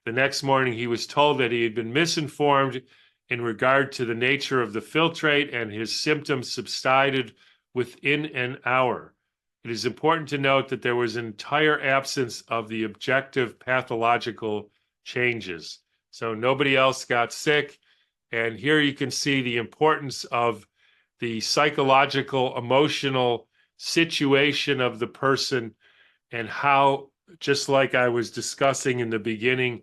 The next morning, he was told that he had been misinformed in regard to the nature of the filtrate, and his symptoms subsided within an hour. It is important to note that there was an entire absence of the objective pathological changes. So nobody else got sick. And here you can see the importance of the psychological, emotional situation of the person, and how, just like I was discussing in the beginning,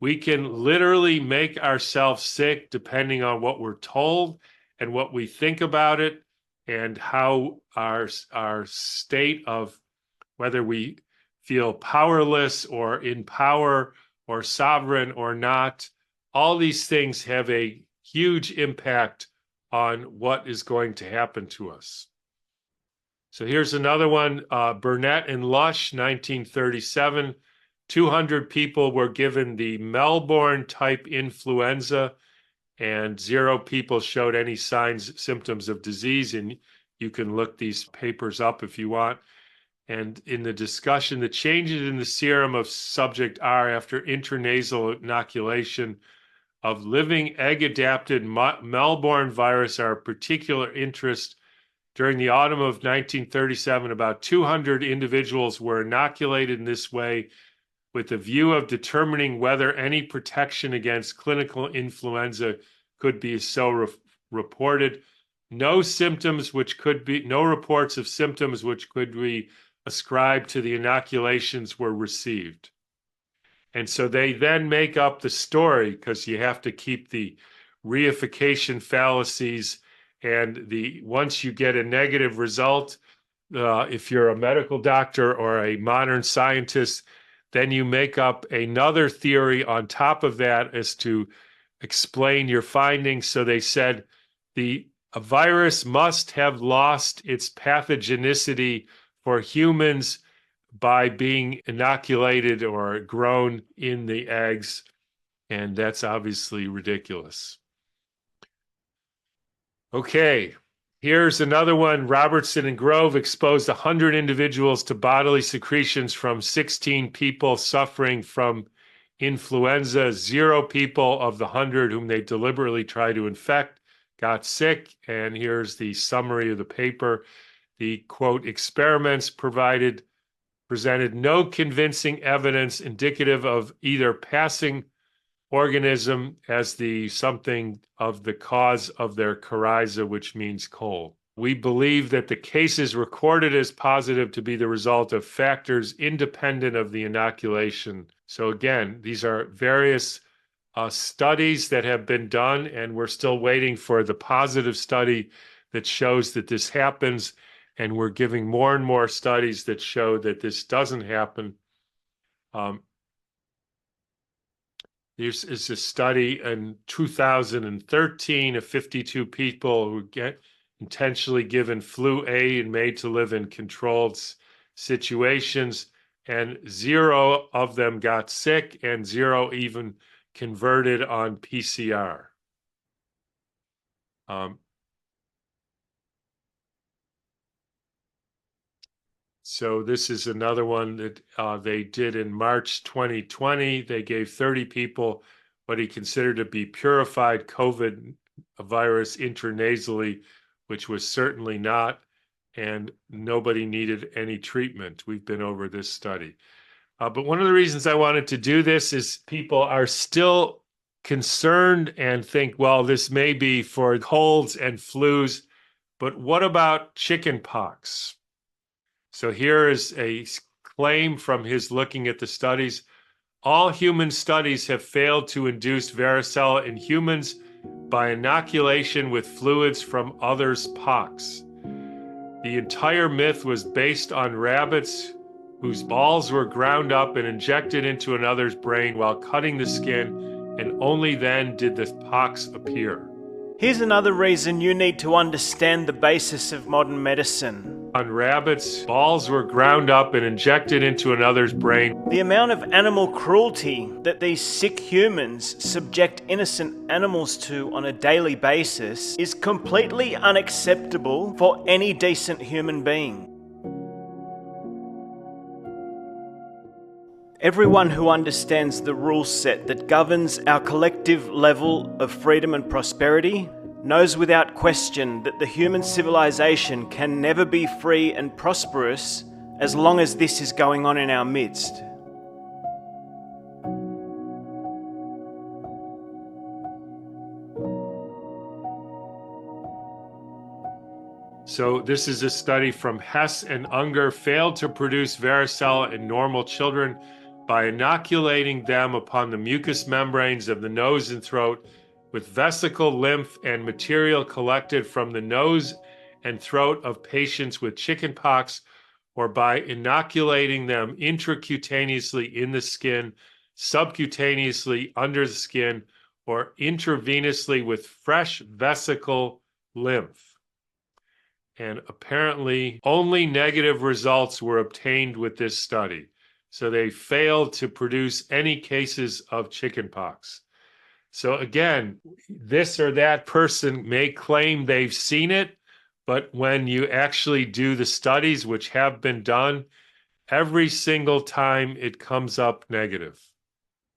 we can literally make ourselves sick depending on what we're told and what we think about it, and how our state of whether we feel powerless or in power or sovereign or not, all these things have a huge impact on what is going to happen to us. So here's another one, Burnett and Lush, 1937. 200 people were given the Melbourne type influenza, and 0 people showed any signs, symptoms of disease. And you can look these papers up if you want. And in the discussion, the changes in the serum of subject R after intranasal inoculation of living egg-adapted Melbourne virus are of particular interest. During the autumn of 1937, about 200 individuals were inoculated in this way with the view of determining whether any protection against clinical influenza could be so reported. No reports of symptoms which could be ascribed to the inoculations were received. And so they then make up the story, because you have to keep the reification fallacies, and once you get a negative result, if you're a medical doctor or a modern scientist, then you make up another theory on top of that as to explain your findings. So they said a virus must have lost its pathogenicity for humans by being inoculated or grown in the eggs, and that's obviously ridiculous. Okay, here's another one. Robertson and Grove exposed 100 individuals to bodily secretions from 16 people suffering from influenza. 0 people of the 100 whom they deliberately tried to infect got sick, and here's the summary of the paper. The, quote, experiments presented no convincing evidence indicative of either passing organism as something of the cause of their coryza, which means cold. We believe that the cases recorded as positive to be the result of factors independent of the inoculation. So again, these are various studies that have been done, and we're still waiting for the positive study that shows that this happens. And we're giving more and more studies that show that this doesn't happen. This is a study in 2013 of 52 people who get intentionally given flu A and made to live in controlled situations, and 0 of them got sick and 0 even converted on PCR. So this is another one that they did in March 2020. They gave 30 people what he considered to be purified COVID virus intranasally, which was certainly not, and nobody needed any treatment. We've been over this study. But one of the reasons I wanted to do this is people are still concerned and think, well, this may be for colds and flus, but what about chicken pox? So here is a claim from his looking at the studies. All human studies have failed to induce varicella in humans by inoculation with fluids from others' pox. The entire myth was based on rabbits whose balls were ground up and injected into another's brain while cutting the skin, and only then did the pox appear. Here's another reason you need to understand the basis of modern medicine. On rabbits, balls were ground up and injected into another's brain. The amount of animal cruelty that these sick humans subject innocent animals to on a daily basis is completely unacceptable for any decent human being. Everyone who understands the rule set that governs our collective level of freedom and prosperity knows without question that the human civilization can never be free and prosperous as long as this is going on in our midst. So this is a study from Hess and Unger failed to produce varicella in normal children by inoculating them upon the mucous membranes of the nose and throat with vesicle, lymph, and material collected from the nose and throat of patients with chickenpox, or by inoculating them intracutaneously in the skin, subcutaneously under the skin, or intravenously with fresh vesicle lymph. And apparently only negative results were obtained with this study. So they failed to produce any cases of chickenpox. So again, this or that person may claim they've seen it, but when you actually do the studies, which have been done, every single time it comes up negative.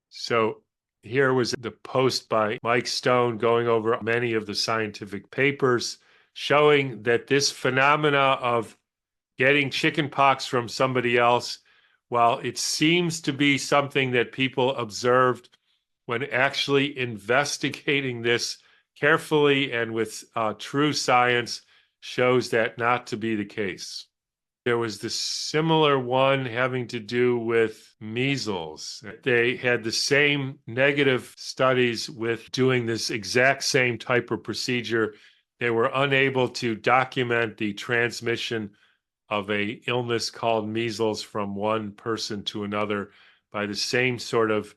So here was the post by Mike Stone going over many of the scientific papers showing that this phenomena of getting chickenpox from somebody else, while it seems to be something that people observed, when actually investigating this carefully and with true science shows that not to be the case. There was this similar one having to do with measles. They had the same negative studies with doing this exact same type of procedure. They were unable to document the transmission of an illness called measles from one person to another by the same sort of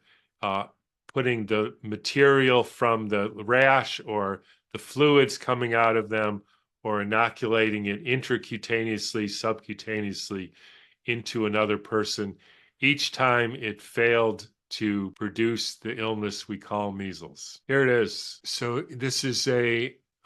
putting the material from the rash or the fluids coming out of them or inoculating it intracutaneously, subcutaneously into another person. Each time it failed to produce the illness we call measles. Here it is. So this is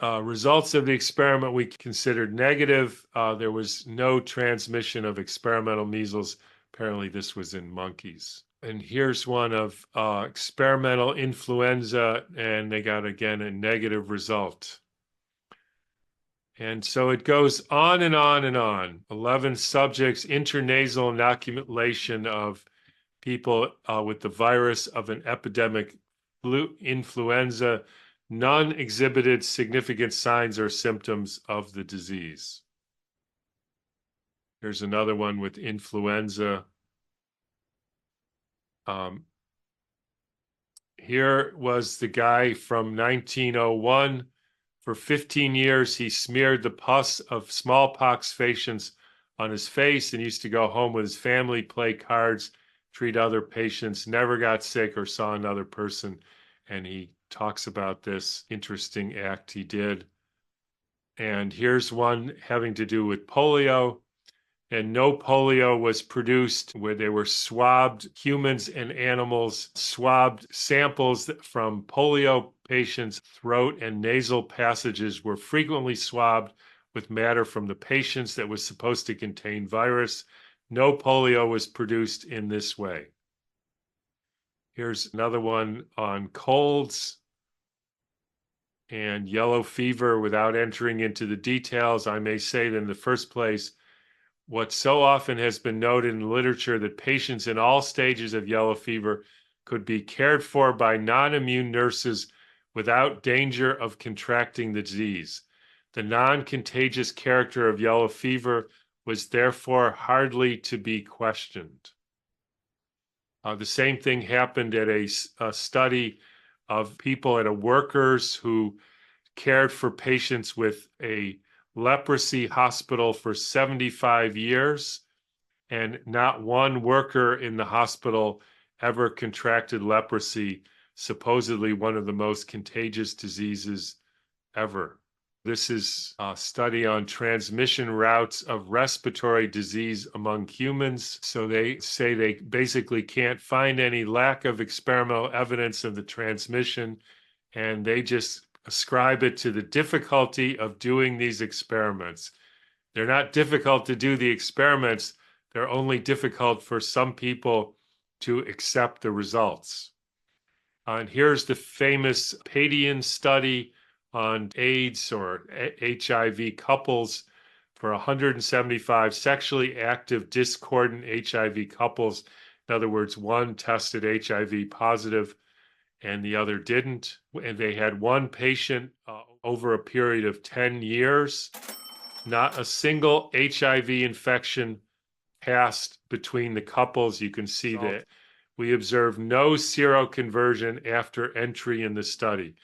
results of the experiment we considered negative. There was no transmission of experimental measles. Apparently this was in monkeys. And here's one of experimental influenza, and they got, again, a negative result. And so it goes on and on and on. 11 subjects, intranasal inoculation of people with the virus of an epidemic influenza. None exhibited significant signs or symptoms of the disease. Here's another one with influenza. Here was the guy from 1901. For 15 years, he smeared the pus of smallpox patients on his face and used to go home with his family, play cards, treat other patients, never got sick or saw another person. And he talks about this interesting act he did. And here's one having to do with polio. and no polio was produced, where they were swabbed, humans and animals, swabbed samples from polio patients' throat and nasal passages were frequently swabbed with matter from the patients that was supposed to contain virus. No polio was produced in this way. Here's another one on colds and yellow fever. Without entering into the details, I may say that in the first place, what so often has been noted in the literature that patients in all stages of yellow fever could be cared for by non-immune nurses without danger of contracting the disease. The non-contagious character of yellow fever was therefore hardly to be questioned. The same thing happened at a study of people at a workers who cared for patients with a leprosy hospital for 75 years, and not one worker in the hospital ever contracted leprosy, supposedly one of the most contagious diseases ever. This is a study on transmission routes of respiratory disease among humans. So they say they basically can't find any lack of experimental evidence of the transmission, and they just ascribe it to the difficulty of doing these experiments. They're not difficult to do the experiments, they're only difficult for some people to accept the results. And here's the famous Padian study on AIDS or HIV couples for 175 sexually active discordant HIV couples. In other words, one tested HIV positive and the other didn't. And they had one patient over a period of 10 years. Not a single HIV infection passed between the couples. You can see that we observed no seroconversion after entry in the study.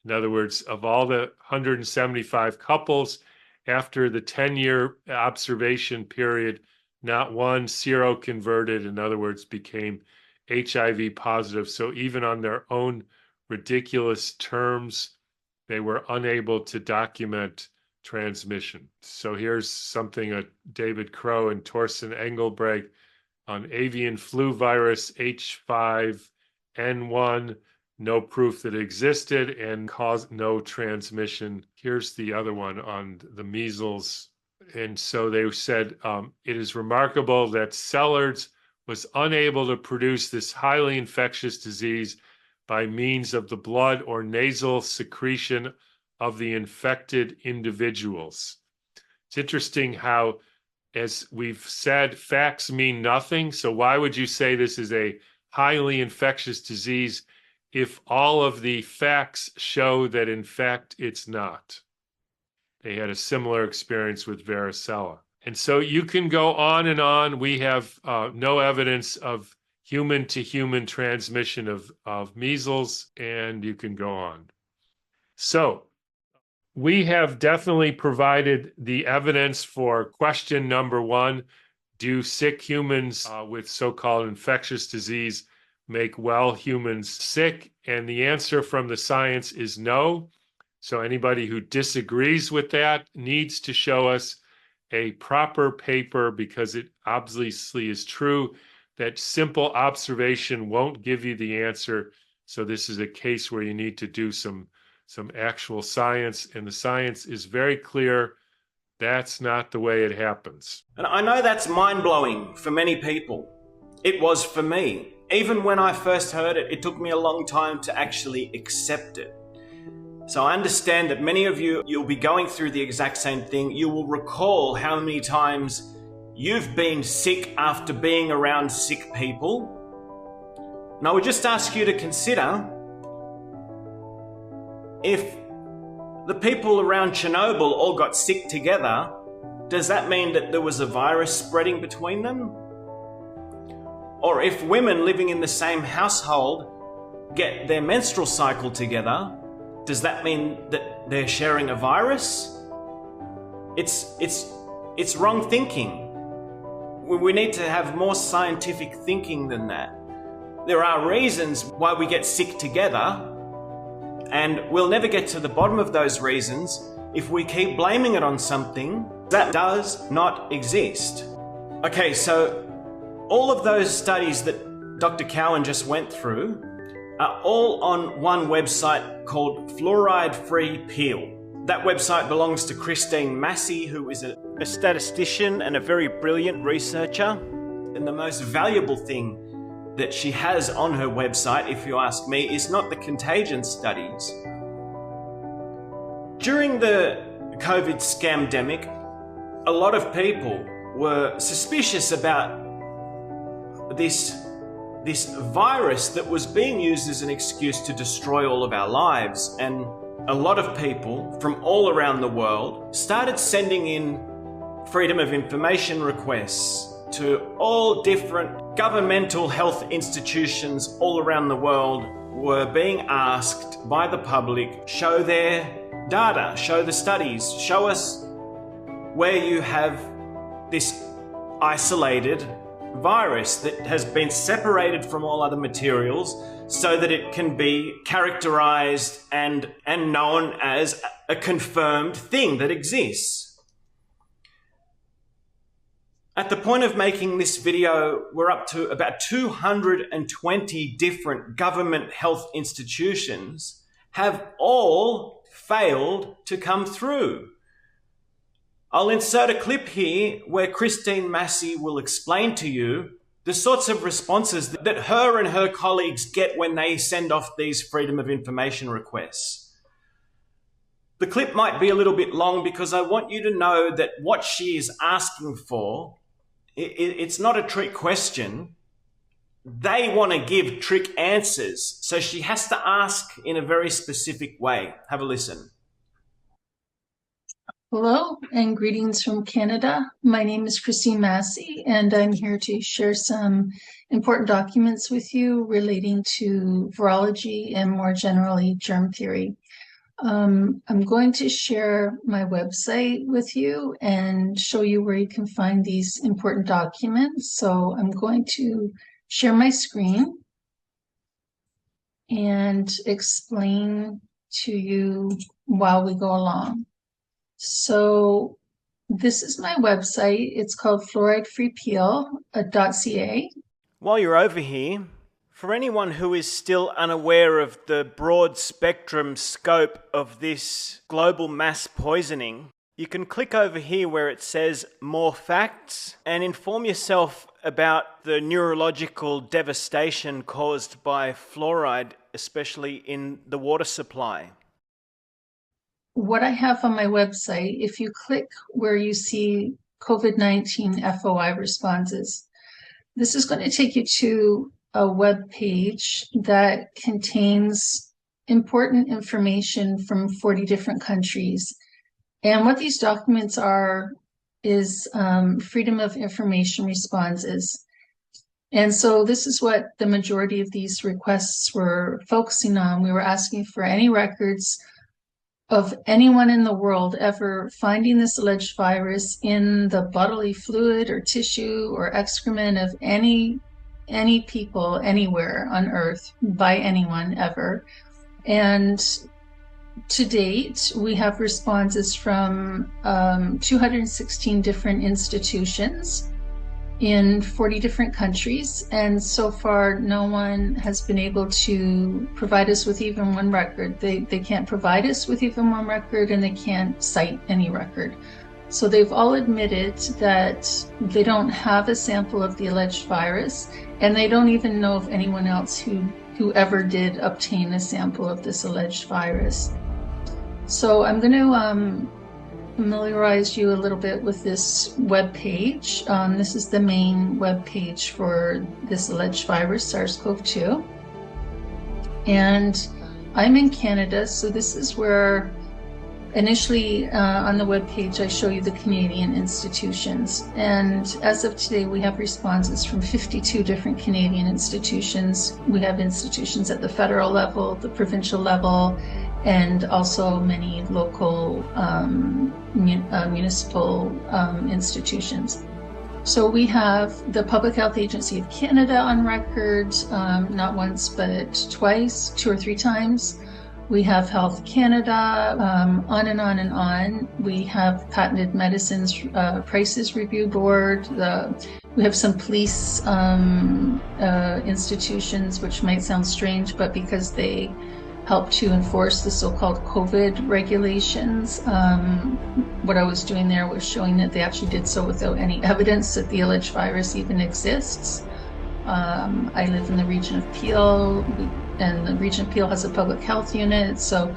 In other words, of all the 175 couples, after the 10-year observation period, not one seroconverted, in other words, became HIV positive. So even on their own ridiculous terms, they were unable to document transmission. So here's something David Crow and Torsten Engelbreg on avian flu virus H5N1, no proof that it existed and caused no transmission. Here's the other one on the measles. And so they said, it is remarkable that Sellards was unable to produce this highly infectious disease by means of the blood or nasal secretion of the infected individuals. It's interesting how, as we've said, facts mean nothing. So why would you say this is a highly infectious disease if all of the facts show that in fact it's not? They had a similar experience with varicella. And so you can go on and on. We have no evidence of human-to-human transmission of measles, and you can go on. So we have definitely provided the evidence for question number one: do sick humans with so-called infectious disease make well humans sick? And the answer from the science is no. So anybody who disagrees with that needs to show us a proper paper, because it obviously is true that simple observation won't give you the answer. So this is a case where you need to do some actual science, and the science is very clear. That's not the way it happens. And I know that's mind-blowing for many people. It was for me. Even when I first heard it, it took me a long time to actually accept it. So I understand that many of you'll be going through the exact same thing. You will recall how many times you've been sick after being around sick people. And I would just ask you to consider, if the people around Chernobyl all got sick together, does that mean that there was a virus spreading between them? Or if women living in the same household get their menstrual cycle together, does that mean that they're sharing a virus? It's wrong thinking. We need to have more scientific thinking than that. There are reasons why we get sick together, and we'll never get to the bottom of those reasons if we keep blaming it on something that does not exist. Okay, so all of those studies that Dr. Cowan just went through are all on one website called Fluoride Free Peel. That website belongs to Christine Massey, who is a statistician and a very brilliant researcher. And the most valuable thing that she has on her website, if you ask me, is not the contagion studies. During the COVID scamdemic, a lot of people were suspicious about this virus that was being used as an excuse to destroy all of our lives. And a lot of people from all around the world started sending in freedom of information requests to all different governmental health institutions all around the world. Were being asked by the public, show their data, show the studies, show us where you have this isolated virus that has been separated from all other materials so that it can be characterized and known as a confirmed thing that exists. At the point of making this video, we're up to about 220 different government health institutions have all failed to come through. I'll insert a clip here where Christine Massey will explain to you the sorts of responses that her and her colleagues get when they send off these freedom of information requests. The clip might be a little bit long because I want you to know that what she is asking for, it's not a trick question. They want to give trick answers, so she has to ask in a very specific way. Have a listen. Hello and greetings from Canada. My name is Christine Massey and I'm here to share some important documents with you relating to virology and more generally germ theory. I'm going to share my website with you and show you where you can find these important documents. So I'm going to share my screen and explain to you while we go along. So this is my website. It's called fluoridefreepeel.ca. While you're over here, for anyone who is still unaware of the broad spectrum scope of this global mass poisoning, you can click over here where it says More Facts and inform yourself about the neurological devastation caused by fluoride, especially in the water supply. What I have on my website, if you click where you see COVID-19 FOI responses, this is going to take you to a web page that contains important information from 40 different countries. And what these documents are is freedom of information responses. And so this is what the majority of these requests were focusing on. We were asking for any records of anyone in the world ever finding this alleged virus in the bodily fluid or tissue or excrement of any people anywhere on Earth by anyone ever. And to date, we have responses from 216 different institutions in 40 different countries, and so far no one has been able to provide us with even one record. They can't provide us with even one record, and they can't cite any record. So they've all admitted that they don't have a sample of the alleged virus, and they don't even know of anyone else who ever did obtain a sample of this alleged virus. So I'm going to familiarize you a little bit with this web page. This is the main web page for this alleged virus, SARS-CoV-2. And I'm in Canada, so this is where initially on the web page I show you the Canadian institutions. And as of today, we have responses from 52 different Canadian institutions. We have institutions at the federal level, the provincial level, and also many local municipal institutions. So we have the Public Health Agency of Canada on record, not once but twice, 2 or 3 times. We have Health Canada, on and on and on. We have Patented Medicines Prices Review Board. We have some police institutions, which might sound strange, but because they help to enforce the so-called COVID regulations. What I was doing there was showing that they actually did so without any evidence that the alleged virus even exists. I live in the region of Peel, and the region of Peel has a public health unit, so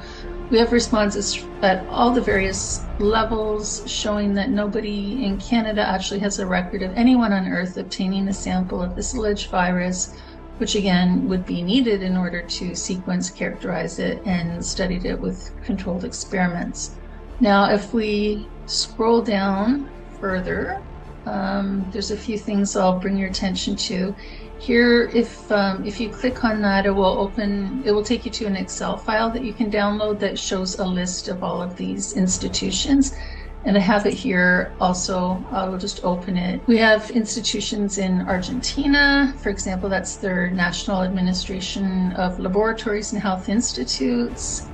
we have responses at all the various levels showing that nobody in Canada actually has a record of anyone on Earth obtaining a sample of this alleged virus, which again would be needed in order to sequence, characterize it, and study it with controlled experiments. Now, if we scroll down further, there's a few things I'll bring your attention to. Here, if you click on that, it will take you to an Excel file that you can download that shows a list of all of these institutions. And I have it here also. I will just open it. We have institutions in Argentina. For example, that's their National Administration of Laboratories and Health Institutes.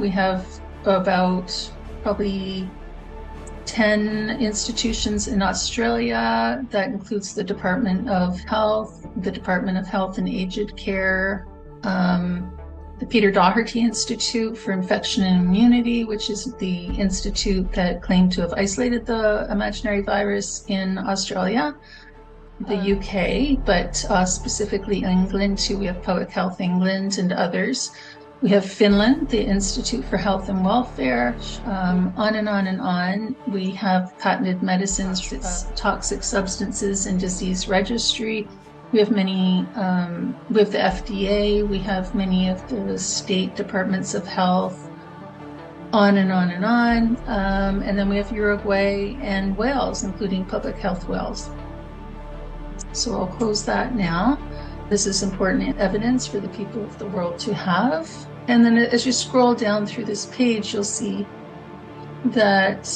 We have about probably 10 institutions in Australia. That includes the Department of Health, the Department of Health and Aged Care, the Peter Doherty Institute for Infection and Immunity, which is the institute that claimed to have isolated the imaginary virus in Australia, the UK, but specifically England too. We have Public Health England and others. We have Finland, the Institute for Health and Welfare, on and on and on. We have Patented Medicines, Toxic Substances and Disease Registry. We have many, we have the FDA, we have many of the state departments of health, on and on and on. And then we have Uruguay and Wales, including Public Health Wales. So I'll close that now. This is important evidence for the people of the world to have. And then as you scroll down through this page, you'll see that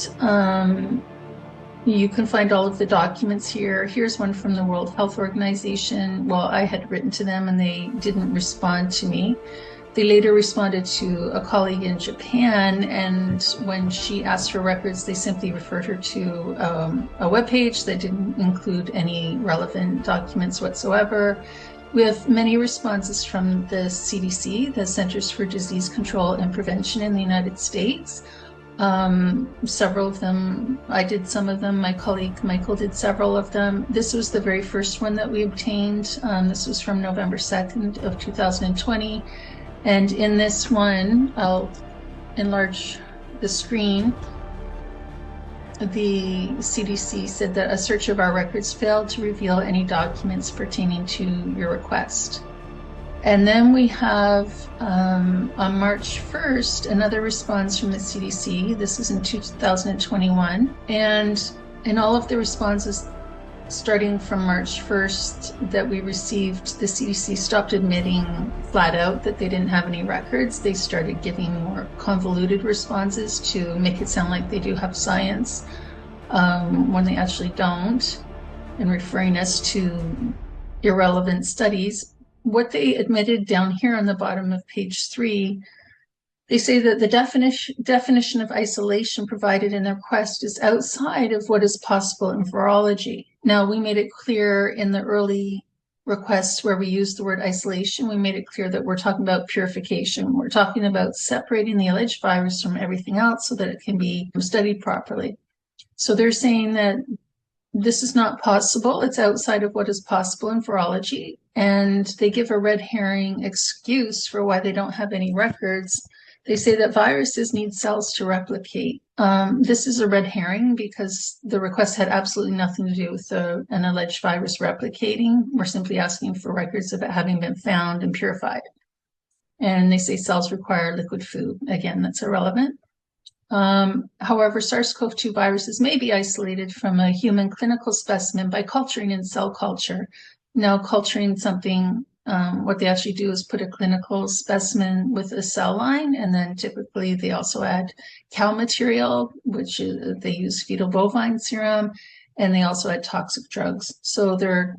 you can find all of the documents here. Here's one from the World Health Organization. Well, I had written to them and they didn't respond to me. They later responded to a colleague in Japan, and when she asked for records, they simply referred her to a webpage that didn't include any relevant documents whatsoever. We have many responses from the CDC, the Centers for Disease Control and Prevention in the United States. Several of them, I did some of them, my colleague Michael did several of them. This was the very first one that we obtained. This was from November 2nd of 2020. And in this one, I'll enlarge the screen. The CDC said that a search of our records failed to reveal any documents pertaining to your request. And then we have, on March 1st, another response from the CDC. This is in 2021. And in all of the responses, starting from March 1st that we received, the CDC stopped admitting flat out that they didn't have any records. They started giving more convoluted responses to make it sound like they do have science when they actually don't, and referring us to irrelevant studies. What they admitted down here on the bottom of page 3, they say that the definition of isolation provided in the request is outside of what is possible in virology. Now, we made it clear in the early requests where we used the word isolation, we made it clear that we're talking about purification. We're talking about separating the alleged virus from everything else so that it can be studied properly. So they're saying that this is not possible. It's outside of what is possible in virology. And they give a red herring excuse for why they don't have any records. They say that viruses need cells to replicate. This is a red herring because the request had absolutely nothing to do with an alleged virus replicating. We're simply asking for records of it having been found and purified. And they say cells require liquid food. Again, that's irrelevant. However, SARS-CoV-2 viruses may be isolated from a human clinical specimen by culturing in cell culture. Now, culturing something, what they actually do is put a clinical specimen with a cell line, and then typically they also add cow material, which is, they use fetal bovine serum, and they also add toxic drugs. So they're,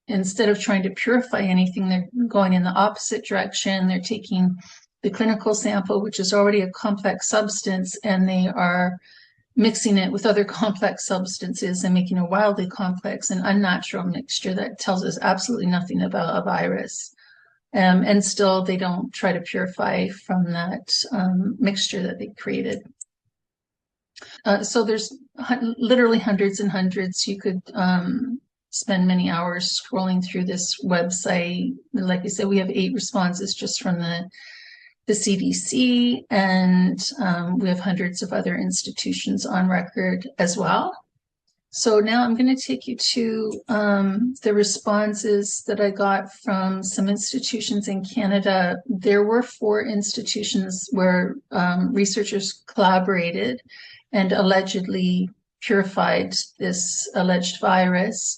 instead of trying to purify anything, they're going in the opposite direction. They're taking the clinical sample, which is already a complex substance, and they are mixing it with other complex substances and making a wildly complex and unnatural mixture that tells us absolutely nothing about a virus. And still, they don't try to purify from that mixture that they created. So there's literally hundreds and hundreds. You could spend many hours scrolling through this website. Like I said, we have 8 responses just from the CDC, and we have hundreds of other institutions on record as well. So now I'm going to take you to the responses that I got from some institutions in Canada. There were 4 institutions where researchers collaborated and allegedly purified this alleged virus.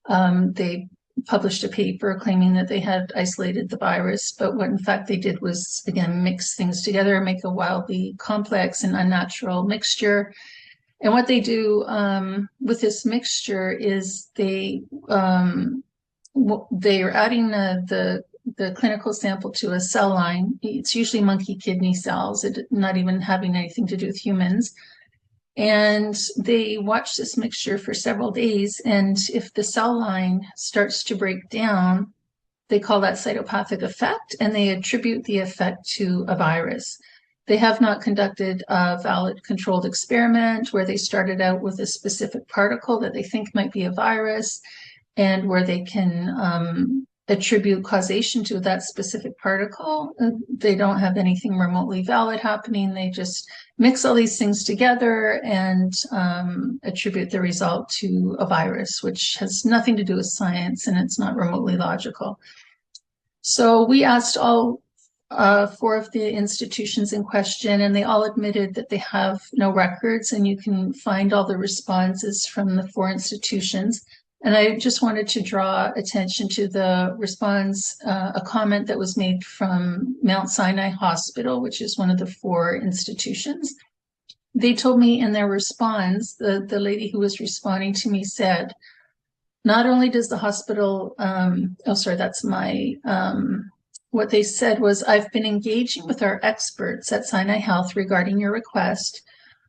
They published a paper claiming that they had isolated the virus, but what in fact they did was, again, mix things together and make a wildly complex and unnatural mixture. And what they do with this mixture is they are adding the clinical sample to a cell line. It's usually monkey kidney cells, not even having anything to do with humans. And they watch this mixture for several days. And if the cell line starts to break down, they call that cytopathic effect, and they attribute the effect to a virus. They have not conducted a valid controlled experiment where they started out with a specific particle that they think might be a virus, and where they can attribute causation to that specific particle. They don't have anything remotely valid happening. They just mix all these things together and attribute the result to a virus, which has nothing to do with science, and it's not remotely logical. So we asked all 4 of the institutions in question, and they all admitted that they have no records, and you can find all the responses from the 4 institutions. And I just wanted to draw attention to the response, a comment that was made from Mount Sinai Hospital, which is one of the 4 institutions. They told me in their response, the lady who was responding to me said, not only does the hospital, what they said was, I've been engaging with our experts at Sinai Health regarding your request.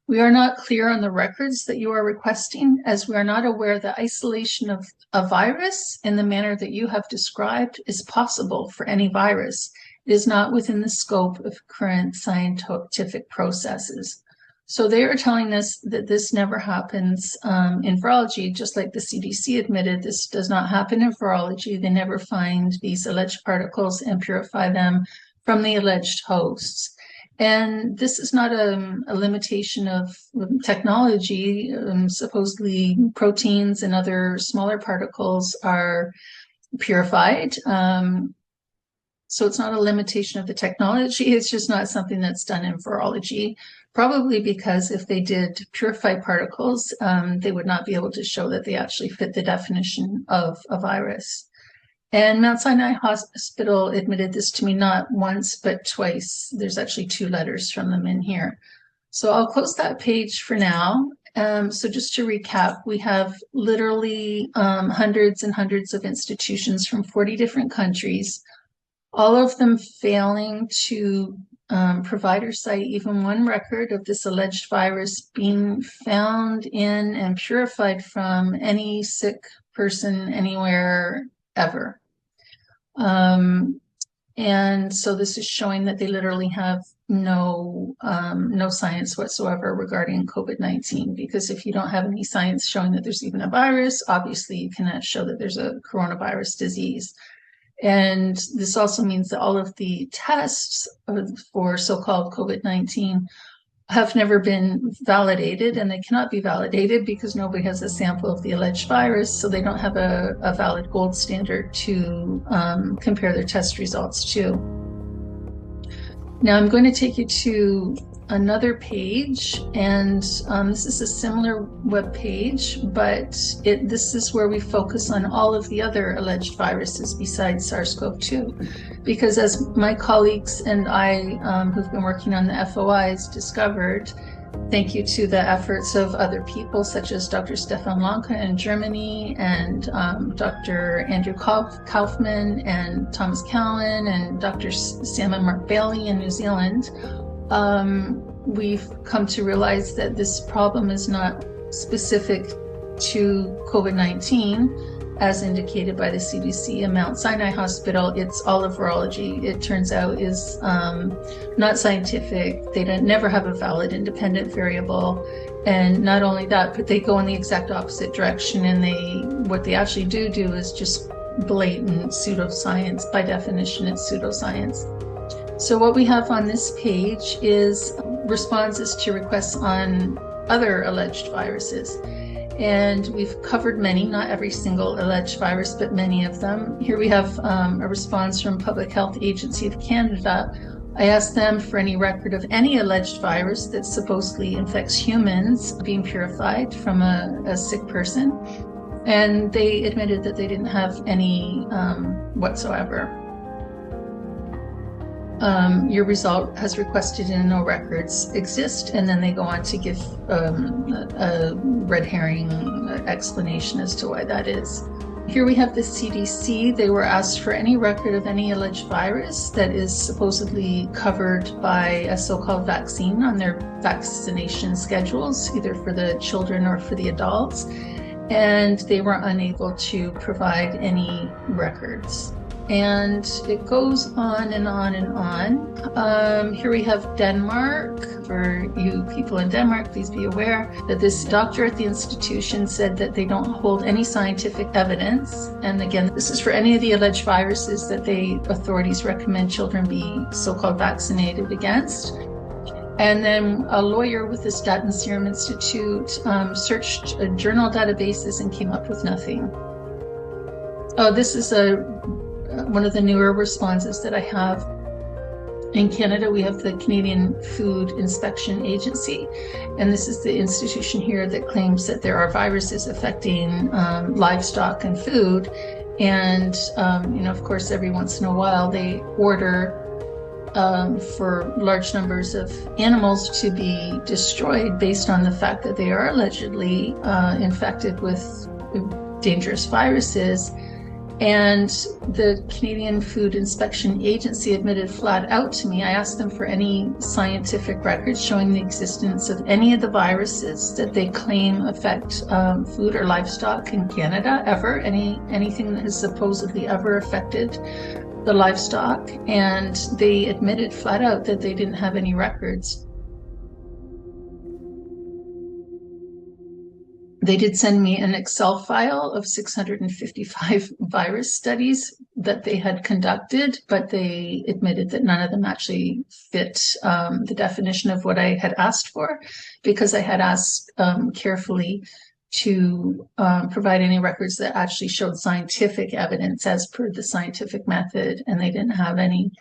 We are not clear on the records that you are requesting, as we are not aware that isolation of a virus in the manner that you have described is possible for any virus. It is not within the scope of current scientific processes. So they are telling us that this never happens in virology, just like the CDC admitted this does not happen in virology. They never find these alleged particles and purify them from the alleged hosts. And this is not a limitation of technology. Supposedly proteins and other smaller particles are purified. So it's not a limitation of the technology. It's just not something that's done in virology, probably because if they did purify particles, they would not be able to show that they actually fit the definition of a virus. And Mount Sinai Hospital admitted this to me not once, but twice. There's actually 2 letters from them in here. So I'll close that page for now. So just to recap, we have literally hundreds and hundreds of institutions from 40 different countries, all of them failing to provide or cite even one record of this alleged virus being found in and purified from any sick person anywhere ever. And so this is showing that they literally have no science whatsoever regarding COVID-19, because if you don't have any science showing that there's even a virus, obviously you cannot show that there's a coronavirus disease. And this also means that all of the tests for so-called COVID-19 have never been validated, and they cannot be validated because nobody has a sample of the alleged virus, so they don't have a valid gold standard to compare their test results to. Now I'm going to take you to another page, and this is a similar web page, but this is where we focus on all of the other alleged viruses besides SARS-CoV-2, because as my colleagues and I who've been working on the FOIs discovered, Thank you to the efforts of other people such as Dr. Stefan Lanka in Germany and Dr. Andrew Kaufman and Thomas Cowan and Dr. Sam and Mark Bailey in New Zealand. We've come to realize that this problem is not specific to COVID-19 as indicated by the CDC and Mount Sinai Hospital. It's all of virology, it turns out, is not scientific. They never have a valid independent variable. And not only that, but they go in the exact opposite direction, and what they actually do is just blatant pseudoscience. By definition, it's pseudoscience. So what we have on this page is responses to requests on other alleged viruses. And we've covered many, not every single alleged virus, but many of them. Here we have a response from Public Health Agency of Canada. I asked them for any record of any alleged virus that supposedly infects humans being purified from a sick person. And they admitted that they didn't have any whatsoever. Your result has requested and no records exist, and then they go on to give a red herring explanation as to why that is. Here we have the CDC. They were asked for any record of any alleged virus that is supposedly covered by a so-called vaccine on their vaccination schedules, either for the children or for the adults, and they were unable to provide any records. And it goes on and on and on. Here we have Denmark. For you people in Denmark, please be aware that this doctor at the institution said that they don't hold any scientific evidence. And again, this is for any of the alleged viruses that authorities recommend children be so-called vaccinated against. And then a lawyer with the Statens Serum Institute searched journal databases and came up with nothing. Oh, this is one of the newer responses that I have. In Canada, we have the Canadian Food Inspection Agency, and this is the institution here that claims that there are viruses affecting livestock and food. And, of course, every once in a while they order for large numbers of animals to be destroyed based on the fact that they are allegedly infected with dangerous viruses. And the Canadian Food Inspection Agency admitted flat out to me, I asked them for any scientific records showing the existence of any of the viruses that they claim affect food or livestock in Canada ever, anything that has supposedly ever affected the livestock. And they admitted flat out that they didn't have any records. They did send me an Excel file of 655 virus studies that they had conducted, but they admitted that none of them actually fit the definition of what I had asked for, because I had asked carefully to provide any records that actually showed scientific evidence as per the scientific method, and they didn't have any.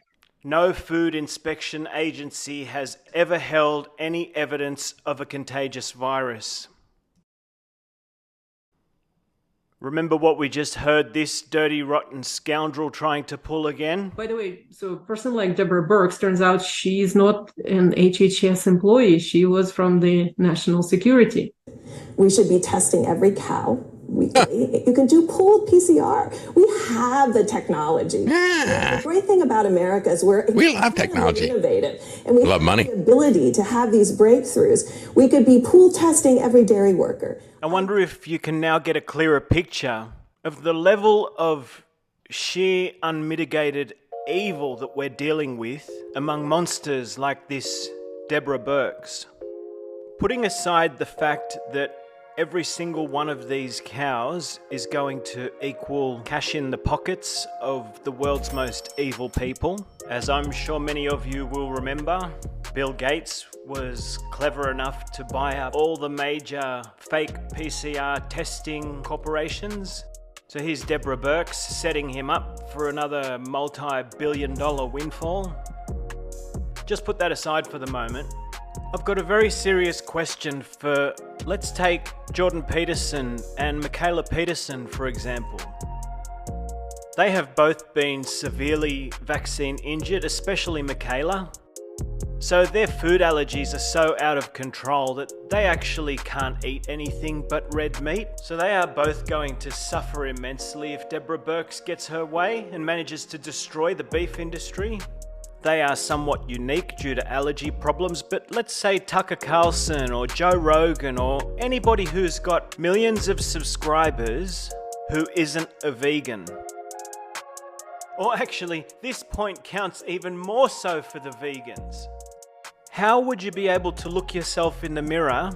No food inspection agency has ever held any evidence of a contagious virus. Remember what we just heard this dirty, rotten scoundrel trying to pull again? By the way, so a person like Deborah Birx, turns out she's not an HHS employee. She was from the National Security. We should be testing every cow weekly. You can do pooled PCR. We have the technology. The great thing about America is we love technology, innovative, and we love money. The ability to have these breakthroughs. We could be pool testing every dairy worker. I wonder if you can now get a clearer picture of the level of sheer unmitigated evil that we're dealing with among monsters like this Deborah Birx. Putting aside the fact that every single one of these cows is going to equal cash in the pockets of the world's most evil people. As I'm sure many of you will remember, Bill Gates was clever enough to buy up all the major fake PCR testing corporations. So here's Deborah Birx setting him up for another multi-billion-dollar windfall. Just put that aside for the moment. I've got a very serious question for, let's take Jordan Peterson and Michaela Peterson, for example. They have both been severely vaccine injured, especially Michaela. So their food allergies are so out of control that they actually can't eat anything but red meat. So they are both going to suffer immensely if Deborah Birx gets her way and manages to destroy the beef industry. They are somewhat unique due to allergy problems, but let's say Tucker Carlson or Joe Rogan or anybody who's got millions of subscribers who isn't a vegan. Or actually, this point counts even more so for the vegans. How would you be able to look yourself in the mirror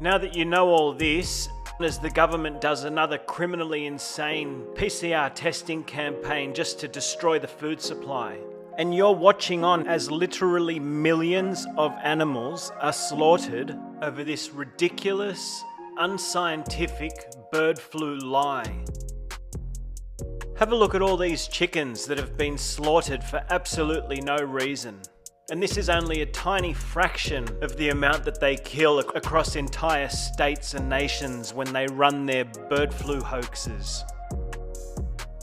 now that you know all this, as the government does another criminally insane PCR testing campaign just to destroy the food supply? And you're watching on as literally millions of animals are slaughtered over this ridiculous, unscientific bird flu lie. Have a look at all these chickens that have been slaughtered for absolutely no reason. And this is only a tiny fraction of the amount that they kill across entire states and nations when they run their bird flu hoaxes.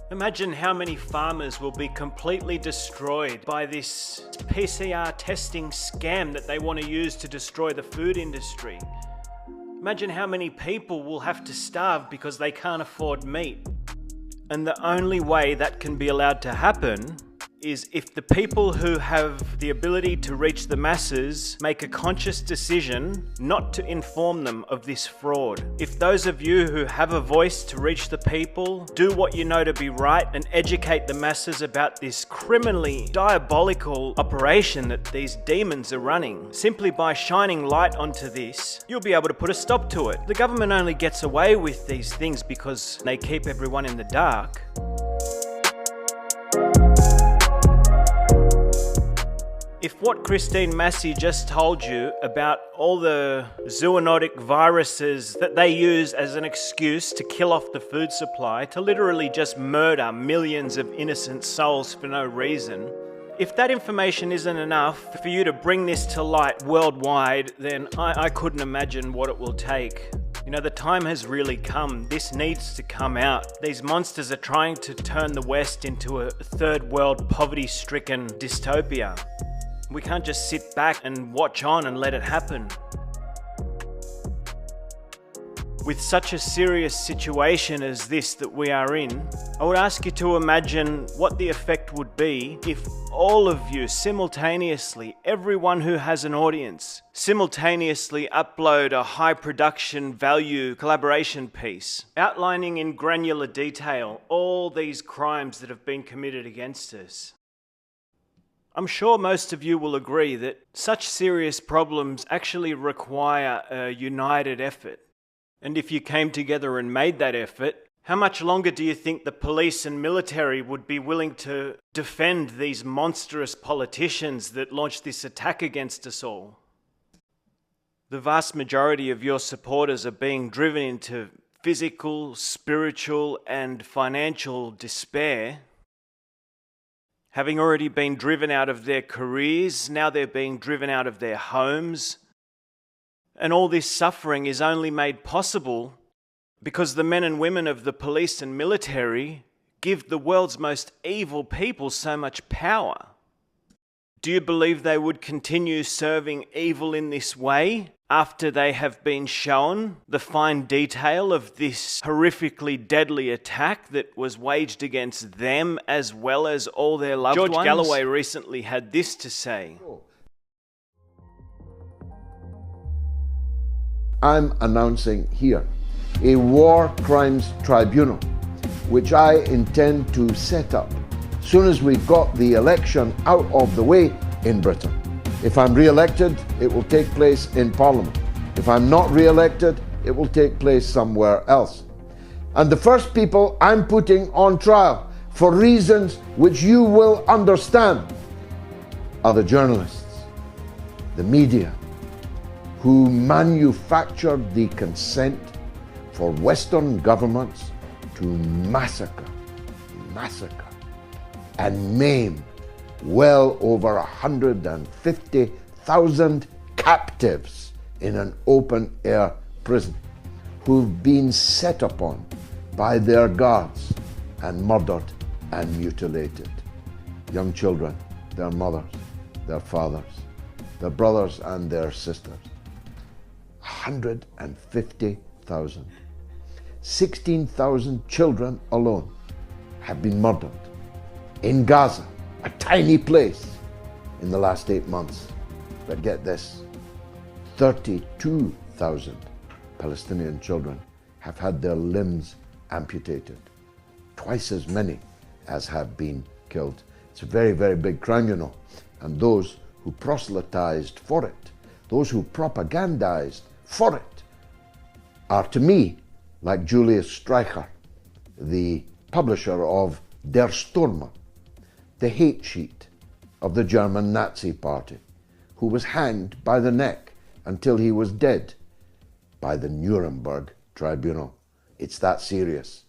Imagine how many farmers will be completely destroyed by this PCR testing scam that they want to use to destroy the food industry. Imagine how many people will have to starve because they can't afford meat. And the only way that can be allowed to happen is if the people who have the ability to reach the masses make a conscious decision not to inform them of this fraud. If those of you who have a voice to reach the people do what you know to be right and educate the masses about this criminally diabolical operation that these demons are running, simply by shining light onto this, you'll be able to put a stop to it. The government only gets away with these things because they keep everyone in the dark. If what Christine Massey just told you about all the zoonotic viruses that they use as an excuse to kill off the food supply, to literally just murder millions of innocent souls for no reason, if that information isn't enough for you to bring this to light worldwide, then I couldn't imagine what it will take. You know, the time has really come. This needs to come out. These monsters are trying to turn the West into a third world poverty-stricken dystopia. We can't just sit back and watch on and let it happen. With such a serious situation as this that we are in, I would ask you to imagine what the effect would be if all of you simultaneously, everyone who has an audience, simultaneously upload a high production value collaboration piece outlining in granular detail all these crimes that have been committed against us. I'm sure most of you will agree that such serious problems actually require a united effort. And if you came together and made that effort, how much longer do you think the police and military would be willing to defend these monstrous politicians that launched this attack against us all? The vast majority of your supporters are being driven into physical, spiritual, and financial despair. Having already been driven out of their careers, now they're being driven out of their homes. And all this suffering is only made possible because the men and women of the police and military give the world's most evil people so much power. Do you believe they would continue serving evil in this way after they have been shown the fine detail of this horrifically deadly attack that was waged against them as well as all their loved ones? George Galloway recently had this to say. I'm announcing here a war crimes tribunal, which I intend to set up soon as we've got the election out of the way in Britain. If I'm re-elected, it will take place in Parliament. If I'm not re-elected, it will take place somewhere else. And the first people I'm putting on trial for reasons which you will understand are the journalists, the media, who manufactured the consent for Western governments to massacre, and maim well over 150,000 captives in an open-air prison who've been set upon by their guards and murdered and mutilated. Young children, their mothers, their fathers, their brothers and their sisters. 150,000. 16,000 children alone have been murdered in Gaza, a tiny place, in the last 8 months. But get this, 32,000 Palestinian children have had their limbs amputated, twice as many as have been killed. It's a very, very big crime, you know. And those who proselytized for it, those who propagandized for it, are to me like Julius Streicher, the publisher of Der Stürmer, the hate sheet of the German Nazi Party, who was hanged by the neck until he was dead by the Nuremberg Tribunal. It's that serious.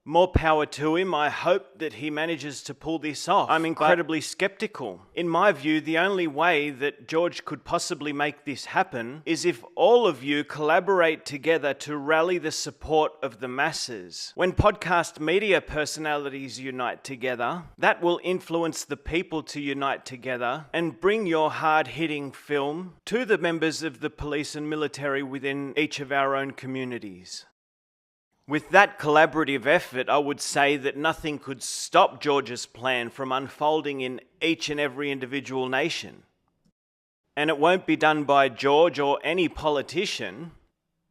More power to him. I hope that he manages to pull this off. I'm incredibly skeptical. In my view, the only way that George could possibly make this happen is if all of you collaborate together to rally the support of the masses. When podcast media personalities unite together, that will influence the people to unite together and bring your hard-hitting film to the members of the police and military within each of our own communities. With that collaborative effort, I would say that nothing could stop George's plan from unfolding in each and every individual nation. And it won't be done by George or any politician.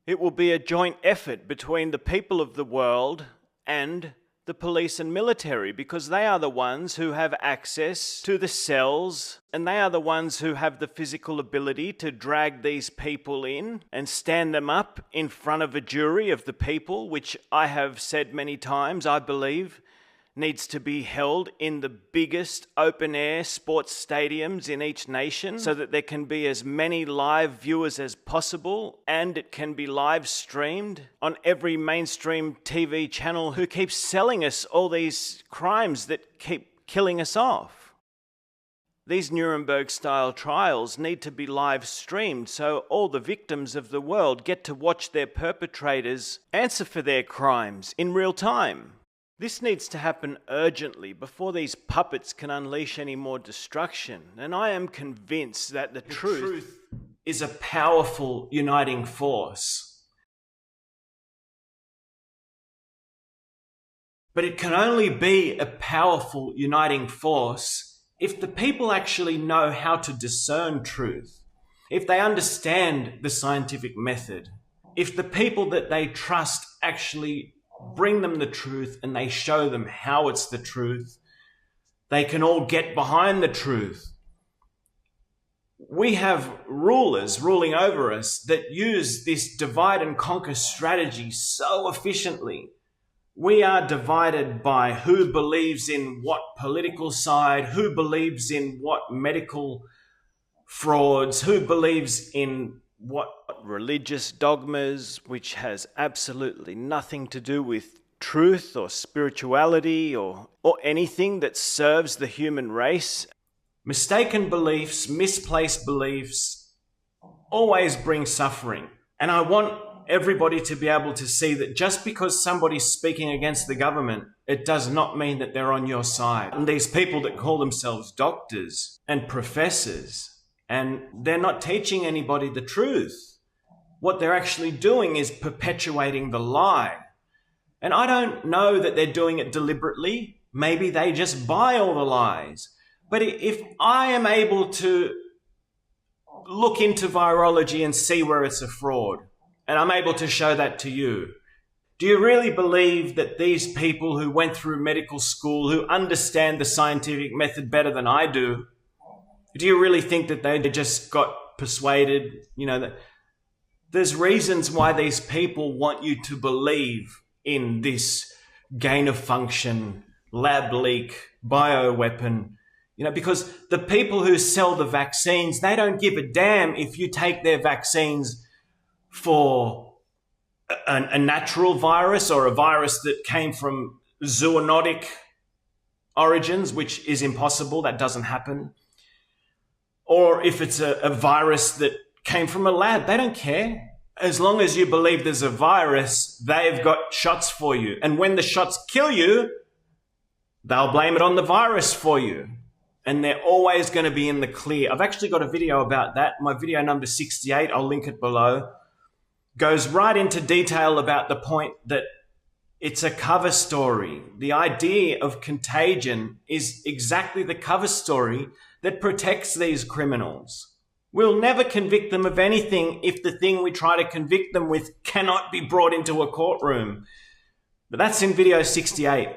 It will be a joint effort between the people of the world and the police and military, because they are the ones who have access to the cells, and they are the ones who have the physical ability to drag these people in and stand them up in front of a jury of the people, which I have said many times, I believe, needs to be held in the biggest open-air sports stadiums in each nation so that there can be as many live viewers as possible, and it can be live streamed on every mainstream TV channel who keeps selling us all these crimes that keep killing us off. These Nuremberg-style trials need to be live streamed so all the victims of the world get to watch their perpetrators answer for their crimes in real time. This needs to happen urgently before these puppets can unleash any more destruction. And I am convinced that the truth is a powerful uniting force. But it can only be a powerful uniting force if the people actually know how to discern truth, if they understand the scientific method, if the people that they trust actually bring them the truth and they show them how it's the truth, they can all get behind the truth. We have rulers ruling over us that use this divide and conquer strategy so efficiently. We are divided by who believes in what political side, who believes in what medical frauds, who believes in what religious dogmas, which has absolutely nothing to do with truth or spirituality or anything that serves the human race. Mistaken beliefs, misplaced beliefs always bring suffering. And I want everybody to be able to see that just because somebody's speaking against the government, it does not mean that they're on your side. And these people that call themselves doctors and professors, and they're not teaching anybody the truth. What they're actually doing is perpetuating the lie. And I don't know that they're doing it deliberately. Maybe they just buy all the lies. But if I am able to look into virology and see where it's a fraud, and I'm able to show that to you, do you really believe that these people who went through medical school, who understand the scientific method better than I do, do you really think that they just got persuaded? You know, that there's reasons why these people want you to believe in this gain of function, lab leak, bioweapon, you know, because the people who sell the vaccines, they don't give a damn if you take their vaccines for a natural virus or a virus that came from zoonotic origins, which is impossible, that doesn't happen. Or if it's a virus that came from a lab, they don't care. As long as you believe there's a virus, they've got shots for you. And when the shots kill you, they'll blame it on the virus for you. and they're always going to be in the clear. I've actually got a video about that. My video number 68, I'll link it below, goes right into detail about the point that it's a cover story. The idea of contagion is exactly the cover story that protects these criminals. We'll never convict them of anything if the thing we try to convict them with cannot be brought into a courtroom. But that's in video 68.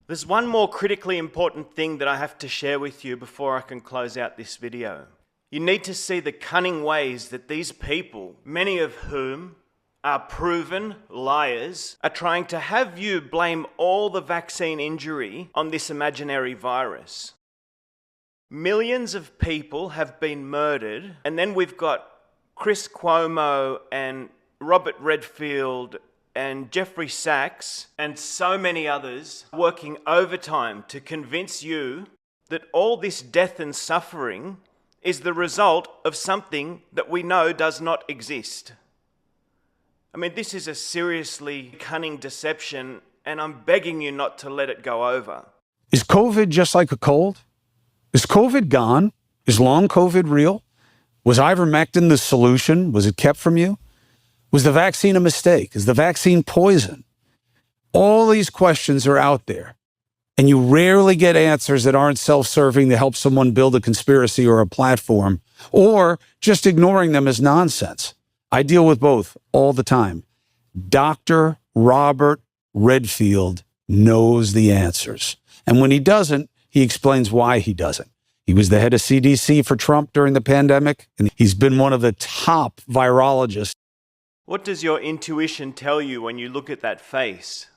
There's one more critically important thing that I have to share with you before I can close out this video. You need to see the cunning ways that these people, many of whom are proven liars, are trying to have you blame all the vaccine injury on this imaginary virus. Millions of people have been murdered, and then we've got Chris Cuomo and Robert Redfield and Jeffrey Sachs and so many others working overtime to convince you that all this death and suffering is the result of something that we know does not exist. I mean, this is a seriously cunning deception, and I'm begging you not to let it go over. Is COVID just like a cold? Is COVID gone? Is long COVID real? Was ivermectin the solution? Was it kept from you? Was the vaccine a mistake? Is the vaccine poison? All these questions are out there, and you rarely get answers that aren't self-serving to help someone build a conspiracy or a platform, or just ignoring them as nonsense. I deal with both all the time. Dr. Robert Redfield knows the answers. And when he doesn't, he explains why he doesn't. He was the head of CDC for Trump during the pandemic, and he's been one of the top virologists. What does your intuition tell you when you look at that face?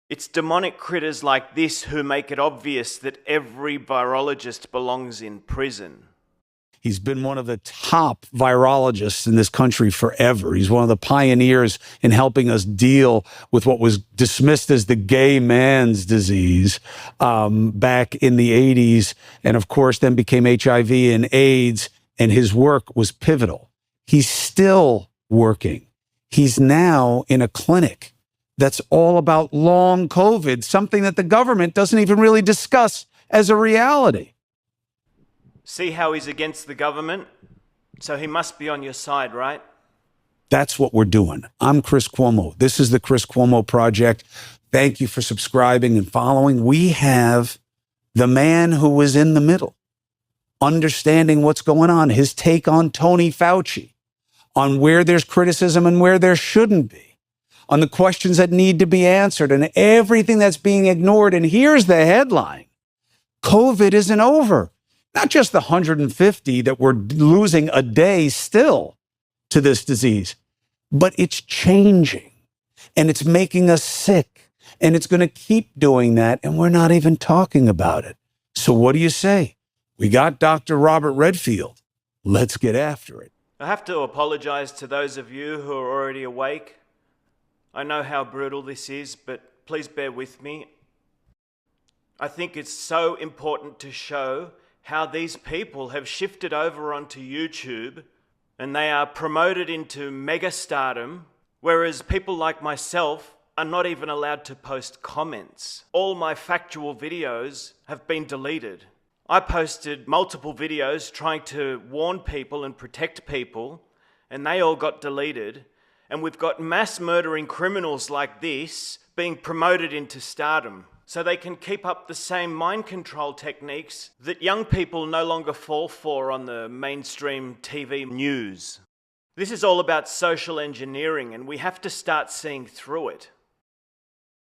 It's demonic critters like this who make it obvious that every virologist belongs in prison. He's been one of the top virologists in this country forever. He's one of the pioneers in helping us deal with what was dismissed as the gay man's disease back in the 80s, and of course then became HIV and AIDS, and his work was pivotal. He's still working. He's now in a clinic that's all about long COVID, something that the government doesn't even really discuss as a reality. See how he's against the government? So he must be on your side, right? That's what we're doing. I'm Chris Cuomo. This is the Chris Cuomo Project. Thank you for subscribing and following. We have the man who was in the middle, understanding what's going on, his take on Tony Fauci, on where there's criticism and where there shouldn't be, on the questions that need to be answered and everything that's being ignored. And here's the headline: COVID isn't over. Not just the 150 that we're losing a day still to this disease, but it's changing and it's making us sick, and it's going to keep doing that, and we're not even talking about it. So what do you say? We got Dr. Robert Redfield. Let's get after it. I have to apologize to those of you who are already awake. I know how brutal this is, but please bear with me. I think it's so important to show how these people have shifted over onto YouTube and they are promoted into mega stardom, whereas people like myself are not even allowed to post comments. All my factual videos have been deleted. I posted multiple videos trying to warn people and protect people, and they all got deleted. And we've got mass murdering criminals like this being promoted into stardom, so they can keep up the same mind control techniques that young people no longer fall for on the mainstream TV news. This is all about social engineering, and we have to start seeing through it.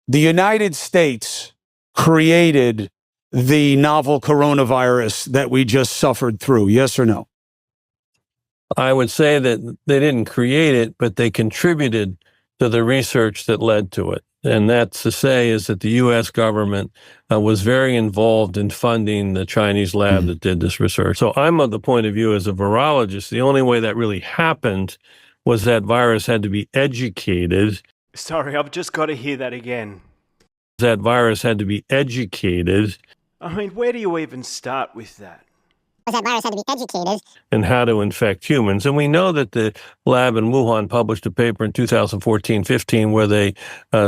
The United States created the novel coronavirus that we just suffered through, yes or no? I would say that they didn't create it, but they contributed to the research that led to it. And that's to say is that the U.S. government was very involved in funding the Chinese lab that did this research. So I'm of the point of view as a virologist, the only way that really happened was that virus had to be educated. Sorry, I've just got to hear that again. That virus had to be educated. I mean, where do you even start with that? That virus had to be educated. And how to infect humans. And we know that the lab in Wuhan published a paper in 2014-15 where they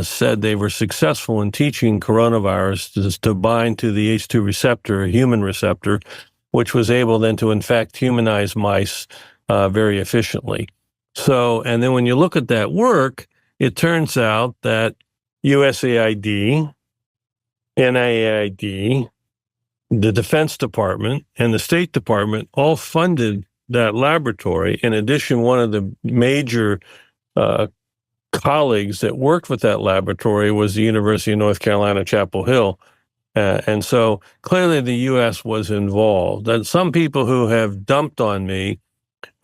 said they were successful in teaching coronavirus to bind to the H2 receptor, a human receptor, which was able then to infect humanized mice very efficiently. So, and then when you look at that work, it turns out that USAID, NIAID, the Defense Department and the State Department all funded that laboratory. In addition, one of the major colleagues that worked with that laboratory was the University of North Carolina, Chapel Hill. And so clearly the U.S. was involved. And some people who have dumped on me,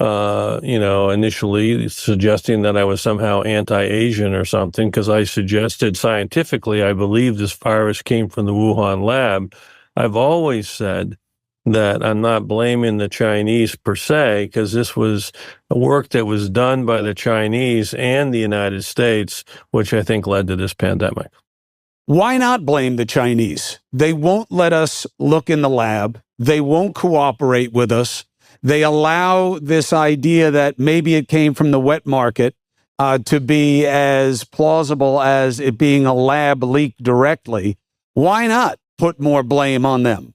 initially suggesting that I was somehow anti-Asian or something, because I suggested scientifically I believe this virus came from the Wuhan lab. I've always said that I'm not blaming the Chinese per se, because this was a work that was done by the Chinese and the United States, which I think led to this pandemic. Why not blame the Chinese? They won't let us look in the lab. They won't cooperate with us. They allow this idea that maybe it came from the wet market to be as plausible as it being a lab leak directly. Why not put more blame on them?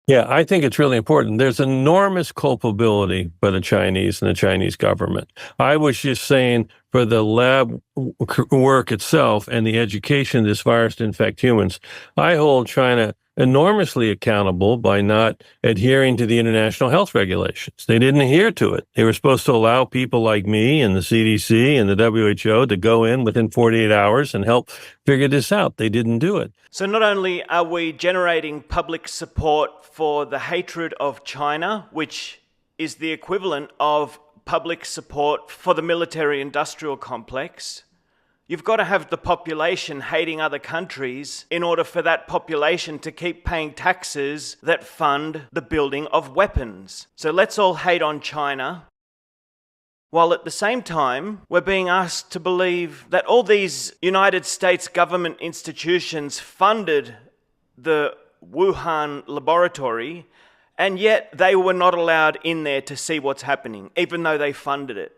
Yeah, I think it's really important. There's enormous culpability by the Chinese and the Chinese government. I was just saying for the lab work itself and the education of this virus to infect humans, I hold China enormously accountable by not adhering to the international health regulations. They didn't adhere to it. They were supposed to allow people like me and the CDC and the WHO to go in within 48 hours and help figure this out. They didn't do it. So not only are we generating public support for the hatred of China, which is the equivalent of public support for the military-industrial complex, you've got to have the population hating other countries in order for that population to keep paying taxes that fund the building of weapons. So let's all hate on China, while at the same time, we're being asked to believe that all these United States government institutions funded the Wuhan laboratory, and yet they were not allowed in there to see what's happening, even though they funded it.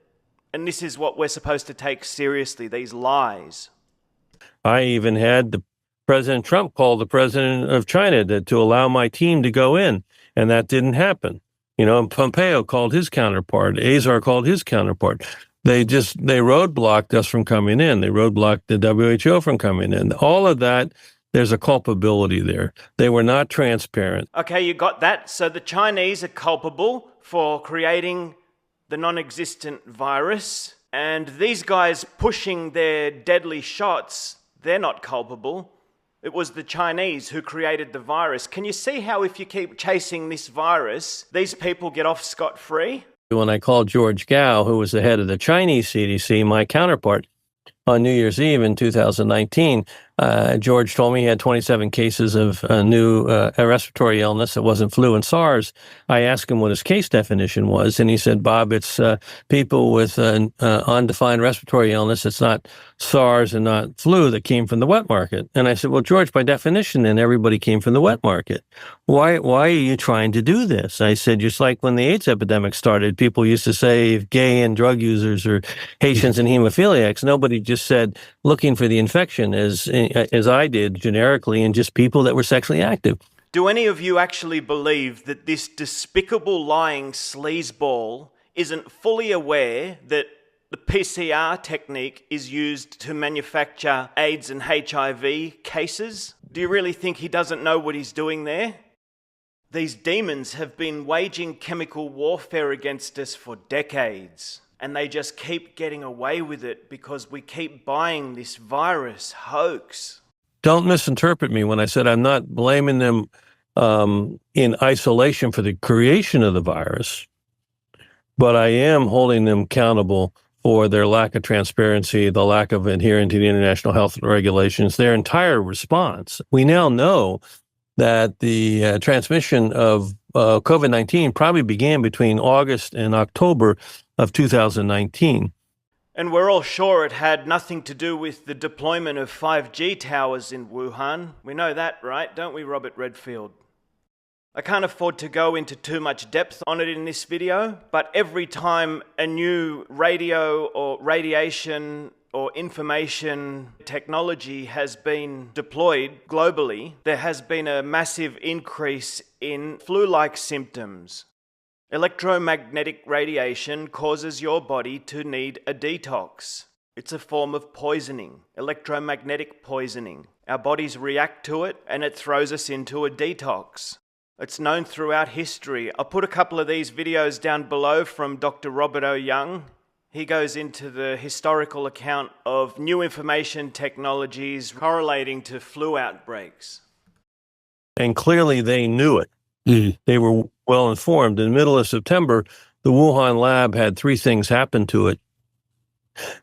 And this is what we're supposed to take seriously, these lies. I even had President Trump call the president of China to allow my team to go in, and that didn't happen. And Pompeo called his counterpart. Azar called his counterpart. They roadblocked us from coming in. They roadblocked the WHO from coming in. All of that, there's a culpability there. They were not transparent. Okay, you got that. So the Chinese are culpable for creating the non-existent virus, and these guys pushing their deadly shots, they're not culpable. It was the Chinese who created the virus. Can you see how if you keep chasing this virus, these people get off scot-free? When I called George Gao, who was the head of the Chinese CDC, my counterpart, on New Year's Eve in 2019, George told me he had 27 cases of a new respiratory illness that wasn't flu and SARS. I asked him what his case definition was, and he said, Bob, it's people with undefined respiratory illness. It's not SARS and not flu that came from the wet market. And I said, well, George, by definition, then everybody came from the wet market. Why are you trying to do this? I said, just like when the AIDS epidemic started, people used to say gay and drug users or Haitians and hemophiliacs. Nobody just said looking for the infection as I did generically, and just people that were sexually active. Do any of you actually believe that this despicable lying sleazeball isn't fully aware that the PCR technique is used to manufacture AIDS and HIV cases? Do you really think he doesn't know what he's doing there? These demons have been waging chemical warfare against us for decades, and they just keep getting away with it because we keep buying this virus hoax. Don't misinterpret me when I said I'm not blaming them in isolation for the creation of the virus, but I am holding them accountable for their lack of transparency, the lack of adhering to the international health regulations, their entire response. We now know that the transmission of COVID-19 probably began between August and October of 2019. And we're all sure it had nothing to do with the deployment of 5G towers in Wuhan. We know that, right? Don't we, Robert Redfield? I can't afford to go into too much depth on it in this video, but every time a new radio or radiation or information technology has been deployed globally, there has been a massive increase in flu-like symptoms. Electromagnetic radiation causes your body to need a detox. It's a form of poisoning, electromagnetic poisoning. Our bodies react to it and it throws us into a detox. It's known throughout history. I'll put a couple of these videos down below from Dr. Robert O. Young. He goes into the historical account of new information technologies correlating to flu outbreaks. And clearly they knew it. They were well informed. In the middle of September, the Wuhan lab had three things happen to it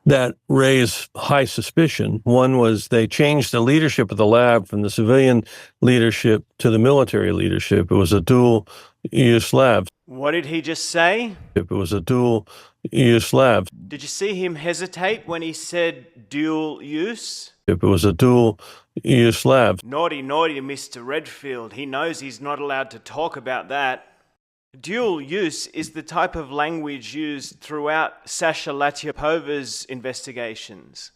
that raised high suspicion. One was they changed the leadership of the lab from the civilian leadership to the military leadership. It was a dual-use lab. What did he just say? It was a dual-use lab. Did you see him hesitate when he said dual use? It was a dual-use lab. Naughty, naughty, Mr. Redfield. He knows he's not allowed to talk about that. Dual use is the type of language used throughout Sasha Latyapova's investigations.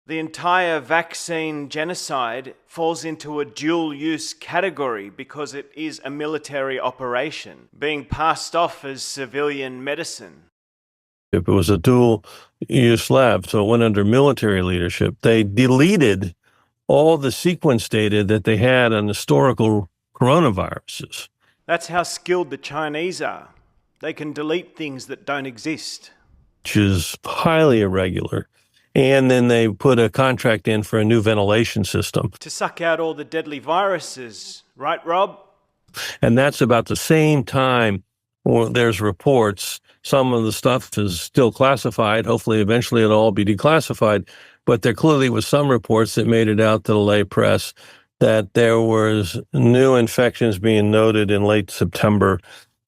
The entire vaccine genocide falls into a dual use category because it is a military operation, being passed off as civilian medicine. It was a dual-use lab, so it went under military leadership. They deleted all the sequence data that they had on historical coronaviruses. That's how skilled the Chinese are. They can delete things that don't exist. Which is highly irregular. And then they put a contract in for a new ventilation system. To suck out all the deadly viruses. Right, Rob? And that's about the same time when there's reports. Some of the stuff is still classified. Hopefully, eventually it'll all be declassified. But there clearly was some reports that made it out to the lay press that there was new infections being noted in late September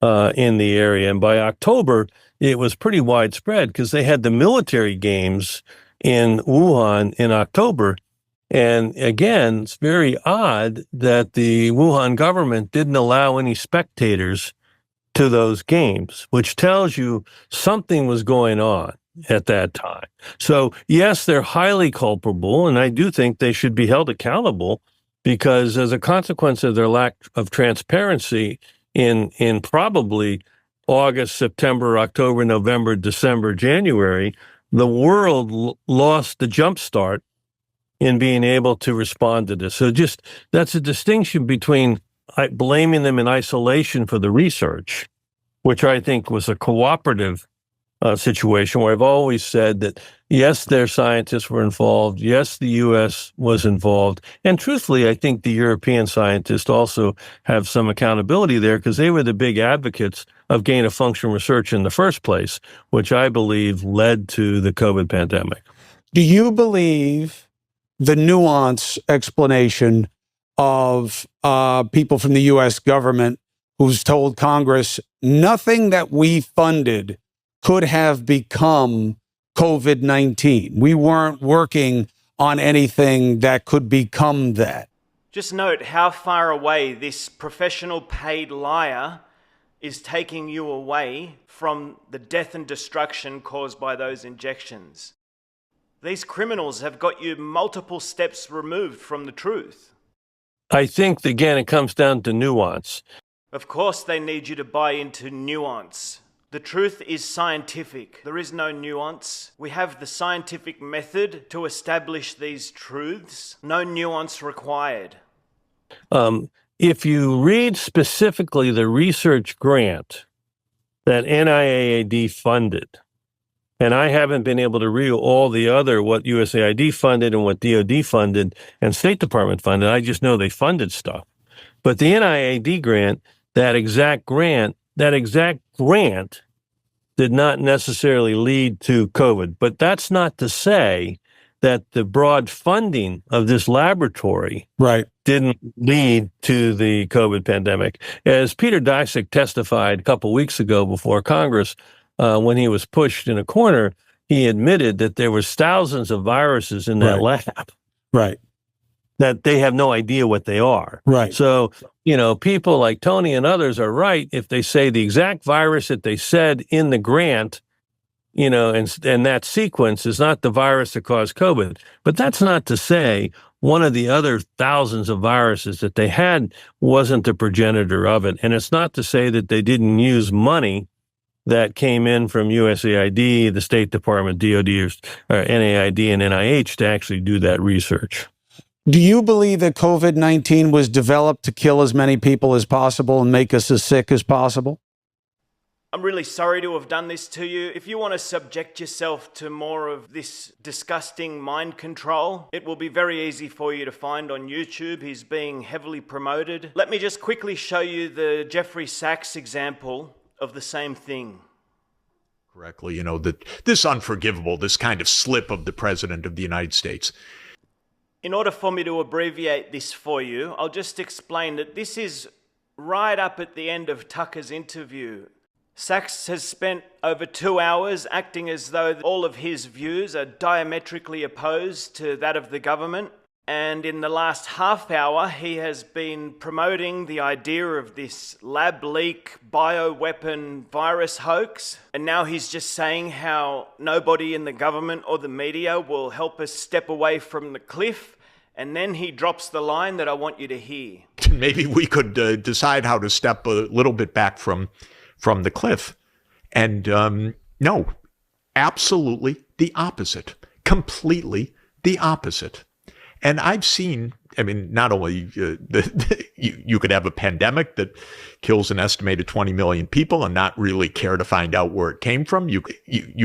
in the area. And by October, it was pretty widespread because they had the military games in Wuhan in October. And again, it's very odd that the Wuhan government didn't allow any spectators to those games, which tells you something was going on at that time. So yes, they're highly culpable, and I do think they should be held accountable because as a consequence of their lack of transparency in probably August, September, October, November, December, January, the world lost the jump start in being able to respond to this. So just that's a distinction between blaming them in isolation for the research, which I think was a cooperative situation where I've always said that, yes, their scientists were involved. Yes, the U.S. was involved. And truthfully, I think the European scientists also have some accountability there because they were the big advocates of gain-of-function research in the first place, which I believe led to the COVID pandemic. Do you believe the nuance explanation of people from the U.S. government who's told Congress nothing that we funded could have become COVID-19? We weren't working on anything that could become that. Just note how far away this professional paid liar is taking you away from the death and destruction caused by those injections. These criminals have got you multiple steps removed from the truth. I think, again, it comes down to nuance. Of course they need you to buy into nuance. The truth is scientific. There is no nuance. We have the scientific method to establish these truths. No nuance required. If you read specifically the research grant that NIAID funded, and I haven't been able to read all the other, what USAID funded and what DOD funded and State Department funded. I just know they funded stuff. But the NIAID grant, that exact grant did not necessarily lead to COVID. But that's not to say that the broad funding of this laboratory didn't lead to the COVID pandemic. As Peter Daszak testified a couple weeks ago before Congress, when he was pushed in a corner, he admitted that there was thousands of viruses in that lab. Right. that they have no idea what they are. Right. So, people like Tony and others are right if they say the exact virus that they said in the grant, and that sequence is not the virus that caused COVID. But that's not to say one of the other thousands of viruses that they had wasn't the progenitor of it. And it's not to say that they didn't use money that came in from USAID, the State Department, DOD, or NAID and NIH to actually do that research. Do you believe that COVID-19 was developed to kill as many people as possible and make us as sick as possible? I'm really sorry to have done this to you. If you want to subject yourself to more of this disgusting mind control, it will be very easy for you to find on YouTube. He's being heavily promoted. Let me just quickly show you the Jeffrey Sachs example of the same thing. Correctly, that this unforgivable, this kind of slip of the President of the United States. In order for me to abbreviate this for you, I'll just explain that this is right up at the end of Tucker's interview. Sachs has spent over 2 hours acting as though all of his views are diametrically opposed to that of the government. And in the last half hour, he has been promoting the idea of this lab leak bioweapon virus hoax. And now he's just saying how nobody in the government or the media will help us step away from the cliff. And then he drops the line that I want you to hear. Maybe we could decide how to step a little bit back from the cliff. And no, absolutely the opposite. Completely the opposite. And I've seen, not only you could have a pandemic that kills an estimated 20 million people and not really care to find out where it came from. You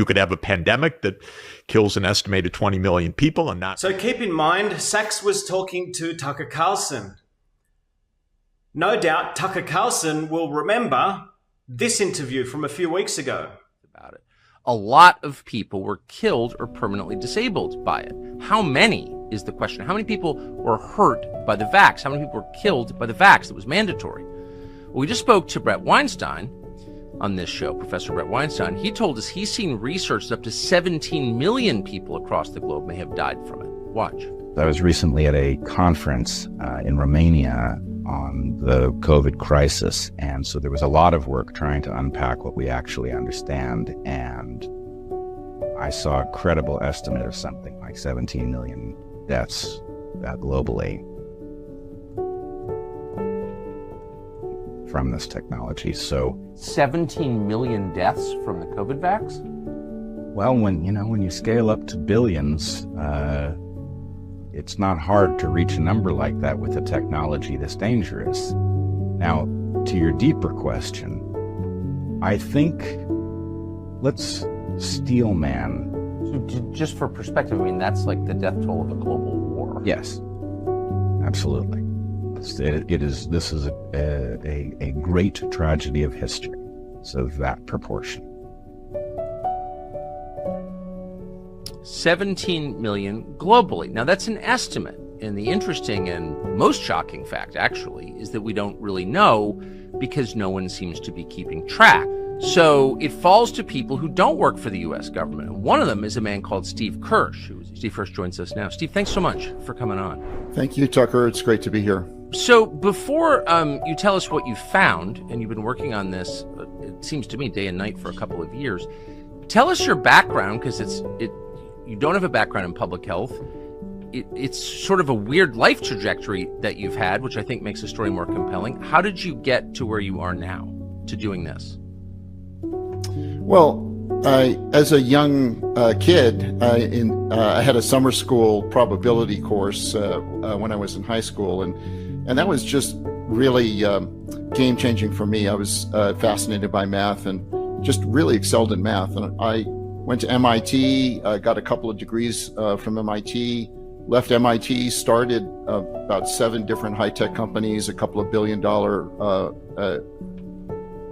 could have a pandemic that kills an estimated 20 million people and not. So keep in mind, Sachs was talking to Tucker Carlson. No doubt Tucker Carlson will remember this interview from a few weeks ago. About it. A lot of people were killed or permanently disabled by it. How many is the question? How many people were hurt by the vax? How many people were killed by the vax that was mandatory? Well, we just spoke to Brett Weinstein on this show, Professor Brett Weinstein. He told us he's seen research that up to 17 million people across the globe may have died from it. Watch. I was recently at a conference in Romania on the COVID crisis, and so there was a lot of work trying to unpack what we actually understand, and I saw a credible estimate of something like 17 million deaths globally from this technology. So 17 million deaths from the COVID vax? Well, when you scale up to billions, it's not hard to reach a number like that with a technology this dangerous. Now, to your deeper question, I think let's steel man. So just for perspective, that's like the death toll of a global war. Yes, absolutely. This is a great tragedy of history. So that proportion. 17 million globally. Now that's an estimate. And the interesting and most shocking fact, actually, is that we don't really know because no one seems to be keeping track. So it falls to people who don't work for the U.S. government. And one of them is a man called Steve Kirsch. Steve Kirsch joins us now. Steve, thanks so much for coming on. Thank you, Tucker. It's great to be here. So before you tell us what you found, and you've been working on this, it seems to me, day and night for a couple of years, tell us your background, because you don't have a background in public health. It's sort of a weird life trajectory that you've had, which I think makes the story more compelling. How did you get to where you are now, to doing this? Well, as a young kid, I had a summer school probability course when I was in high school, and that was just really game-changing for me. I was fascinated by math and just really excelled in math. And I went to MIT, got a couple of degrees from MIT, left MIT, started about 7 different high-tech companies, a couple of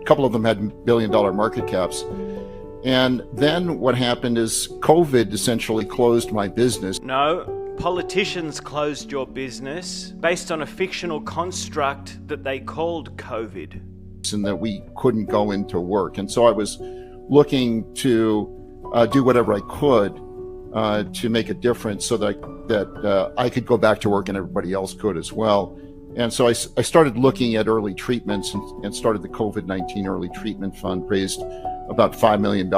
couple of them had billion-dollar market caps. And then what happened is COVID essentially closed my business. No, politicians closed your business based on a fictional construct that they called COVID. And that we couldn't go into work. And so I was looking to do whatever I could to make a difference so that I could go back to work and everybody else could as well. And so I started looking at early treatments and started the COVID-19 Early Treatment Fund, raised about $5 million.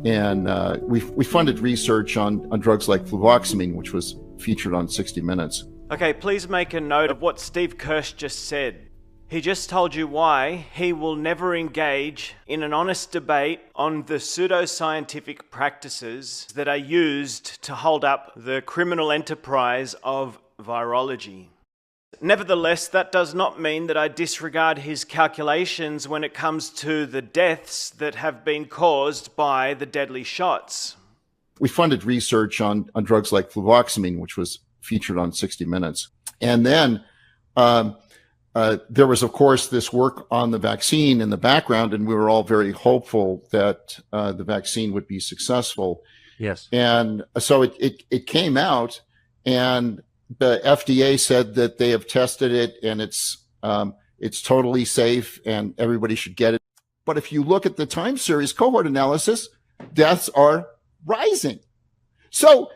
And we funded research on drugs like fluvoxamine, which was featured on 60 Minutes. Okay, please make a note of what Steve Kirsch just said. He just told you why he will never engage in an honest debate on the pseudoscientific practices that are used to hold up the criminal enterprise of virology. Nevertheless, that does not mean that I disregard his calculations when it comes to the deaths that have been caused by the deadly shots. We funded research on drugs like fluvoxamine, which was featured on 60 Minutes. And then there was, of course, this work on the vaccine in the background, and we were all very hopeful that the vaccine would be successful. Yes. And so it came out, and the FDA said that they have tested it, and it's totally safe, and everybody should get it. But if you look at the time series cohort analysis, deaths are rising. So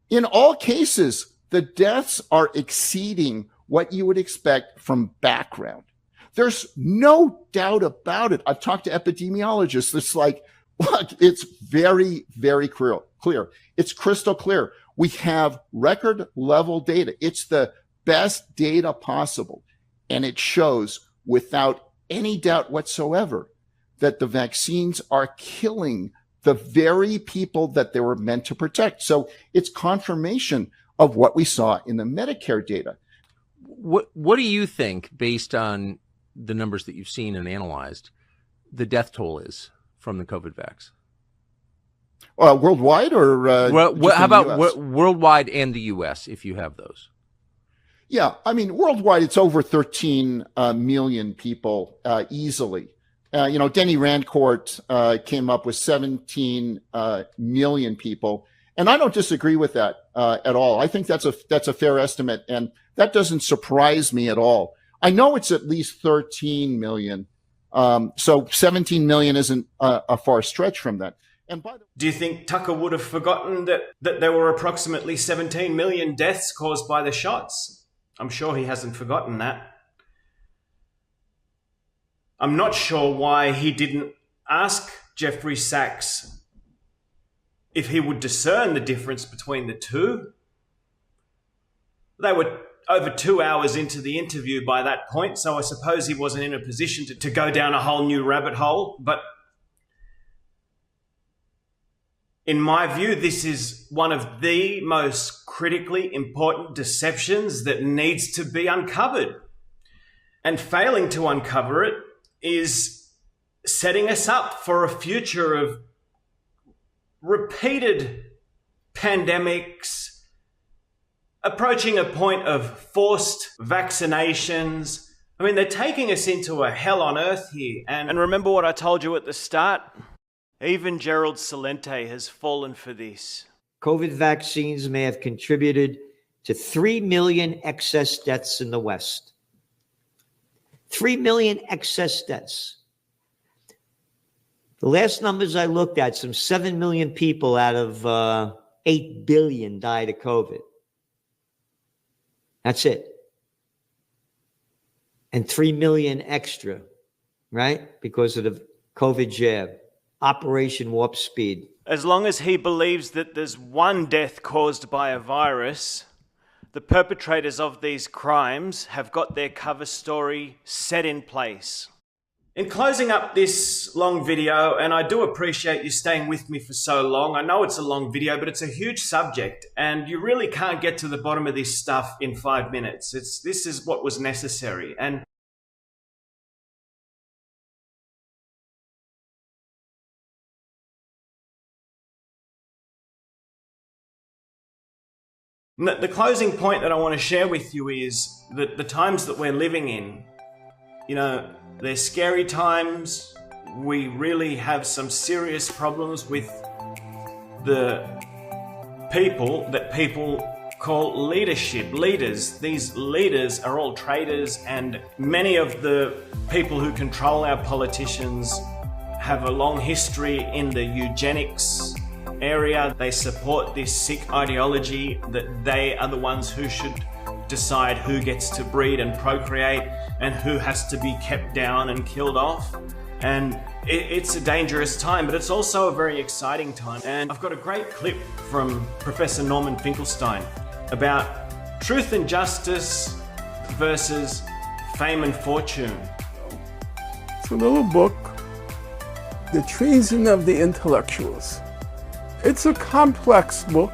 in all cases, the deaths are exceeding what you would expect from background. There's no doubt about it. I've talked to epidemiologists. It's like, look, it's very, very clear. It's crystal clear. We have record level data. It's the best data possible. And it shows without any doubt whatsoever that the vaccines are killing the very people that they were meant to protect. So it's confirmation of what we saw in the Medicare data. What do you think, based on the numbers that you've seen and analyzed, the death toll is from the COVID vax? Worldwide or how about worldwide and the U.S., if you have those? Yeah, I mean, worldwide, it's over 13 million people easily. Denny Rancourt came up with 17 million people. And I don't disagree with that at all. I think that's a fair estimate, and that doesn't surprise me at all. I know it's at least 13 million, so 17 million isn't a far stretch from that. And do you think Tucker would have forgotten that there were approximately 17 million deaths caused by the shots? I'm sure he hasn't forgotten that. I'm not sure why he didn't ask Jeffrey Sachs if he would discern the difference between the two. They were over 2 hours into the interview by that point, so I suppose he wasn't in a position to go down a whole new rabbit hole. But in my view, this is one of the most critically important deceptions that needs to be uncovered. And failing to uncover it is setting us up for a future of repeated pandemics, approaching a point of forced vaccinations. I mean, they're taking us into a hell on earth here. And remember what I told you at the start? Even Gerald Celente has fallen for this. COVID vaccines may have contributed to 3 million excess deaths in the West. 3 million excess deaths. The last numbers I looked at, some 7 million people out of 8 billion died of COVID. That's it. And 3 million extra, right? Because of the COVID jab. Operation Warp Speed. As long as he believes that there's one death caused by a virus, the perpetrators of these crimes have got their cover story set in place. In closing up this long video, and I do appreciate you staying with me for so long. I know it's a long video, but it's a huge subject, and you really can't get to the bottom of this stuff in 5 minutes. This is what was necessary. And the closing point that I want to share with you is that the times that we're living in, they're scary times. We really have some serious problems with the people that people call leaders. These leaders are all traitors, and many of the people who control our politicians have a long history in the eugenics area. They support this sick ideology that they are the ones who should decide who gets to breed and procreate and who has to be kept down and killed off. And it's a dangerous time, but it's also a very exciting time. And I've got a great clip from Professor Norman Finkelstein about truth and justice versus fame and fortune. It's a little book, The Treason of the Intellectuals. It's a complex book,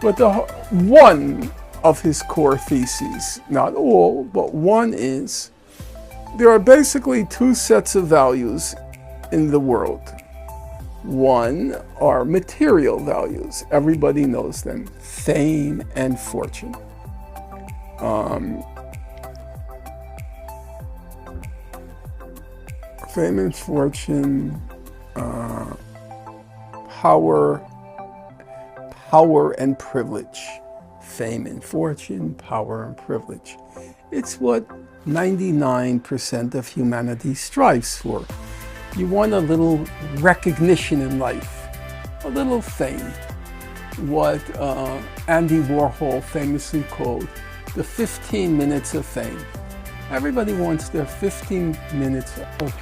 but one of his core theses, not all, but one is, there are basically two sets of values in the world. One are material values. Everybody knows them. Fame and fortune. Fame and fortune, power and privilege. Fame and fortune, power and privilege. It's what 99% of humanity strives for. You want a little recognition in life, a little fame. What Andy Warhol famously called the 15 minutes of fame. Everybody wants their 15 minutes of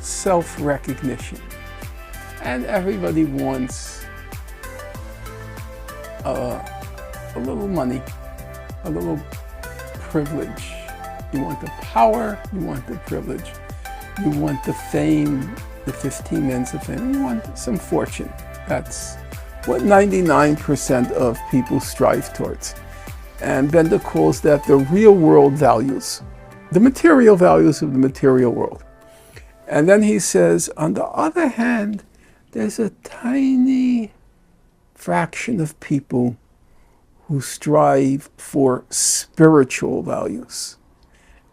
self-recognition. And everybody wants a little money, a little privilege. You want the power, you want the privilege, you want the fame, the 15 minutes of fame, you want some fortune. That's what 99% of people strive towards. And Bender calls that the real world values, the material values of the material world. And then he says, on the other hand, there's a tiny fraction of people who strive for spiritual values.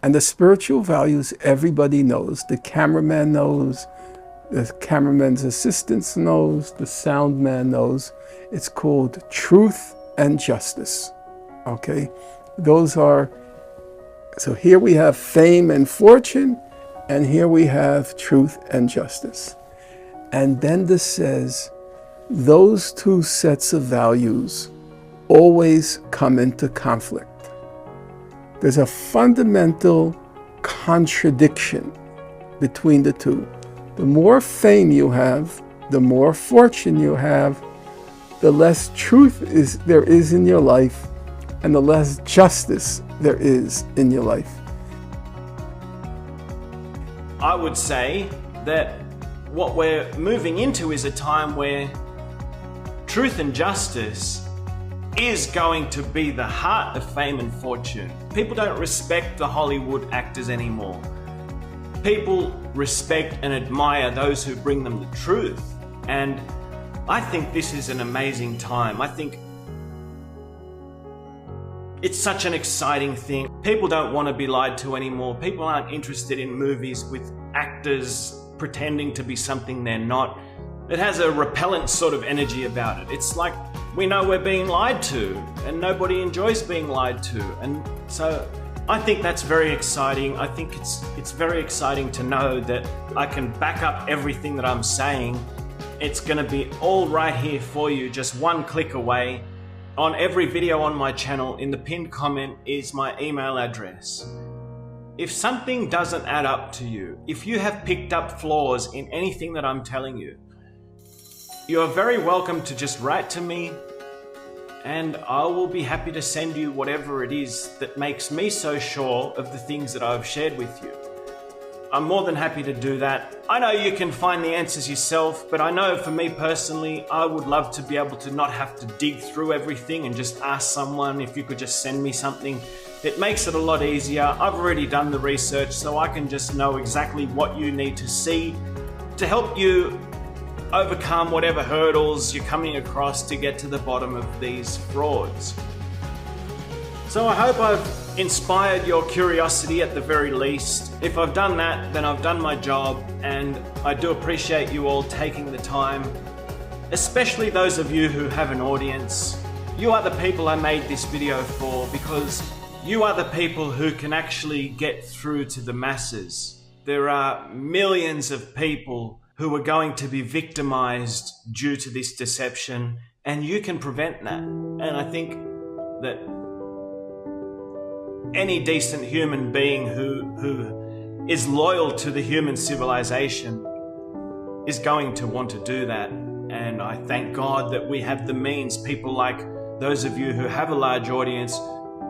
And the spiritual values everybody knows. The cameraman knows, the cameraman's assistant knows, the sound man knows. It's called truth and justice. Okay? Those are, so here we have fame and fortune, and here we have truth and justice. And Bender says, those two sets of values always come into conflict. There's a fundamental contradiction between the two. The more fame you have, the more fortune you have, the less truth there is in your life, and the less justice there is in your life. I would say that what we're moving into is a time where truth and justice is going to be the heart of fame and fortune. People don't respect the Hollywood actors anymore. People respect and admire those who bring them the truth. And I think this is an amazing time. I think it's such an exciting thing. People don't want to be lied to anymore. People aren't interested in movies with actors pretending to be something they're not. It has a repellent sort of energy about it. It's like we know we're being lied to, and nobody enjoys being lied to. And so I think that's very exciting. I think it's very exciting to know that I can back up everything that I'm saying. It's going to be all right here for you, just one click away. On every video on my channel, in the pinned comment is my email address. If something doesn't add up to you, if you have picked up flaws in anything that I'm telling you, you are very welcome to just write to me, and I will be happy to send you whatever it is that makes me so sure of the things that I've shared with you. I'm more than happy to do that. I know you can find the answers yourself, but I know for me personally, I would love to be able to not have to dig through everything and just ask someone if you could just send me something. It makes it a lot easier. I've already done the research, so I can just know exactly what you need to see to help you overcome whatever hurdles you're coming across to get to the bottom of these frauds. So I hope I've inspired your curiosity at the very least. If I've done that, then I've done my job, and I do appreciate you all taking the time, especially those of you who have an audience. You are the people I made this video for, because you are the people who can actually get through to the masses. There are millions of people who are going to be victimized due to this deception, and you can prevent that. And I think that any decent human being who is loyal to the human civilization is going to want to do that. And I thank God that we have the means. People like those of you who have a large audience,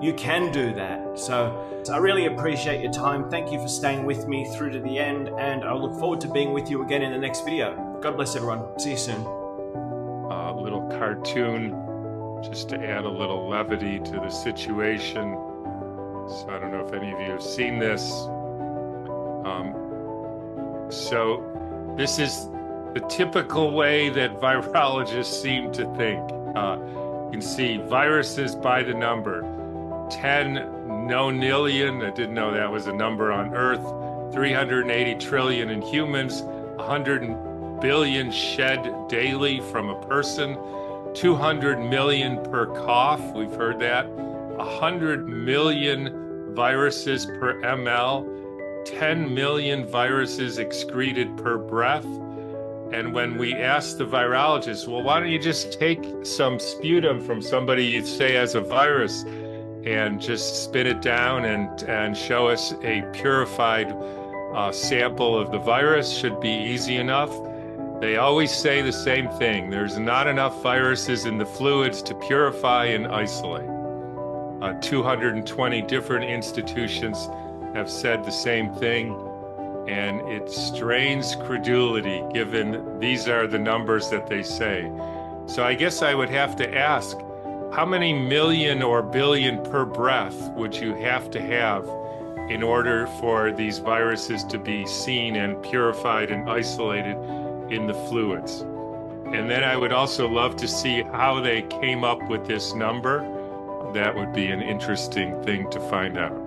you can do that. So I really appreciate your time. Thank you for staying with me through to the end, and I look forward to being with you again in the next video. God bless everyone. See you soon. A little cartoon just to add a little levity to the situation. So I don't know if any of you have seen this. So this is the typical way that virologists seem to think. You can see viruses by the number. 10 nonillion, I didn't know that was a number on Earth. 380 trillion in humans. 100 billion shed daily from a person. 200 million per cough, we've heard that. 100 million viruses per ml, 10 million viruses excreted per breath. And when we ask the virologist, well, why don't you just take some sputum from somebody you'd say has a virus and just spin it down and show us a purified sample of the virus, should be easy enough. They always say the same thing. There's not enough viruses in the fluids to purify and isolate. 220 different institutions have said the same thing, and it strains credulity given these are the numbers that they say. So I guess I would have to ask, how many million or billion per breath would you have to have in order for these viruses to be seen and purified and isolated in the fluids? And then I would also love to see how they came up with this number. That would be an interesting thing to find out.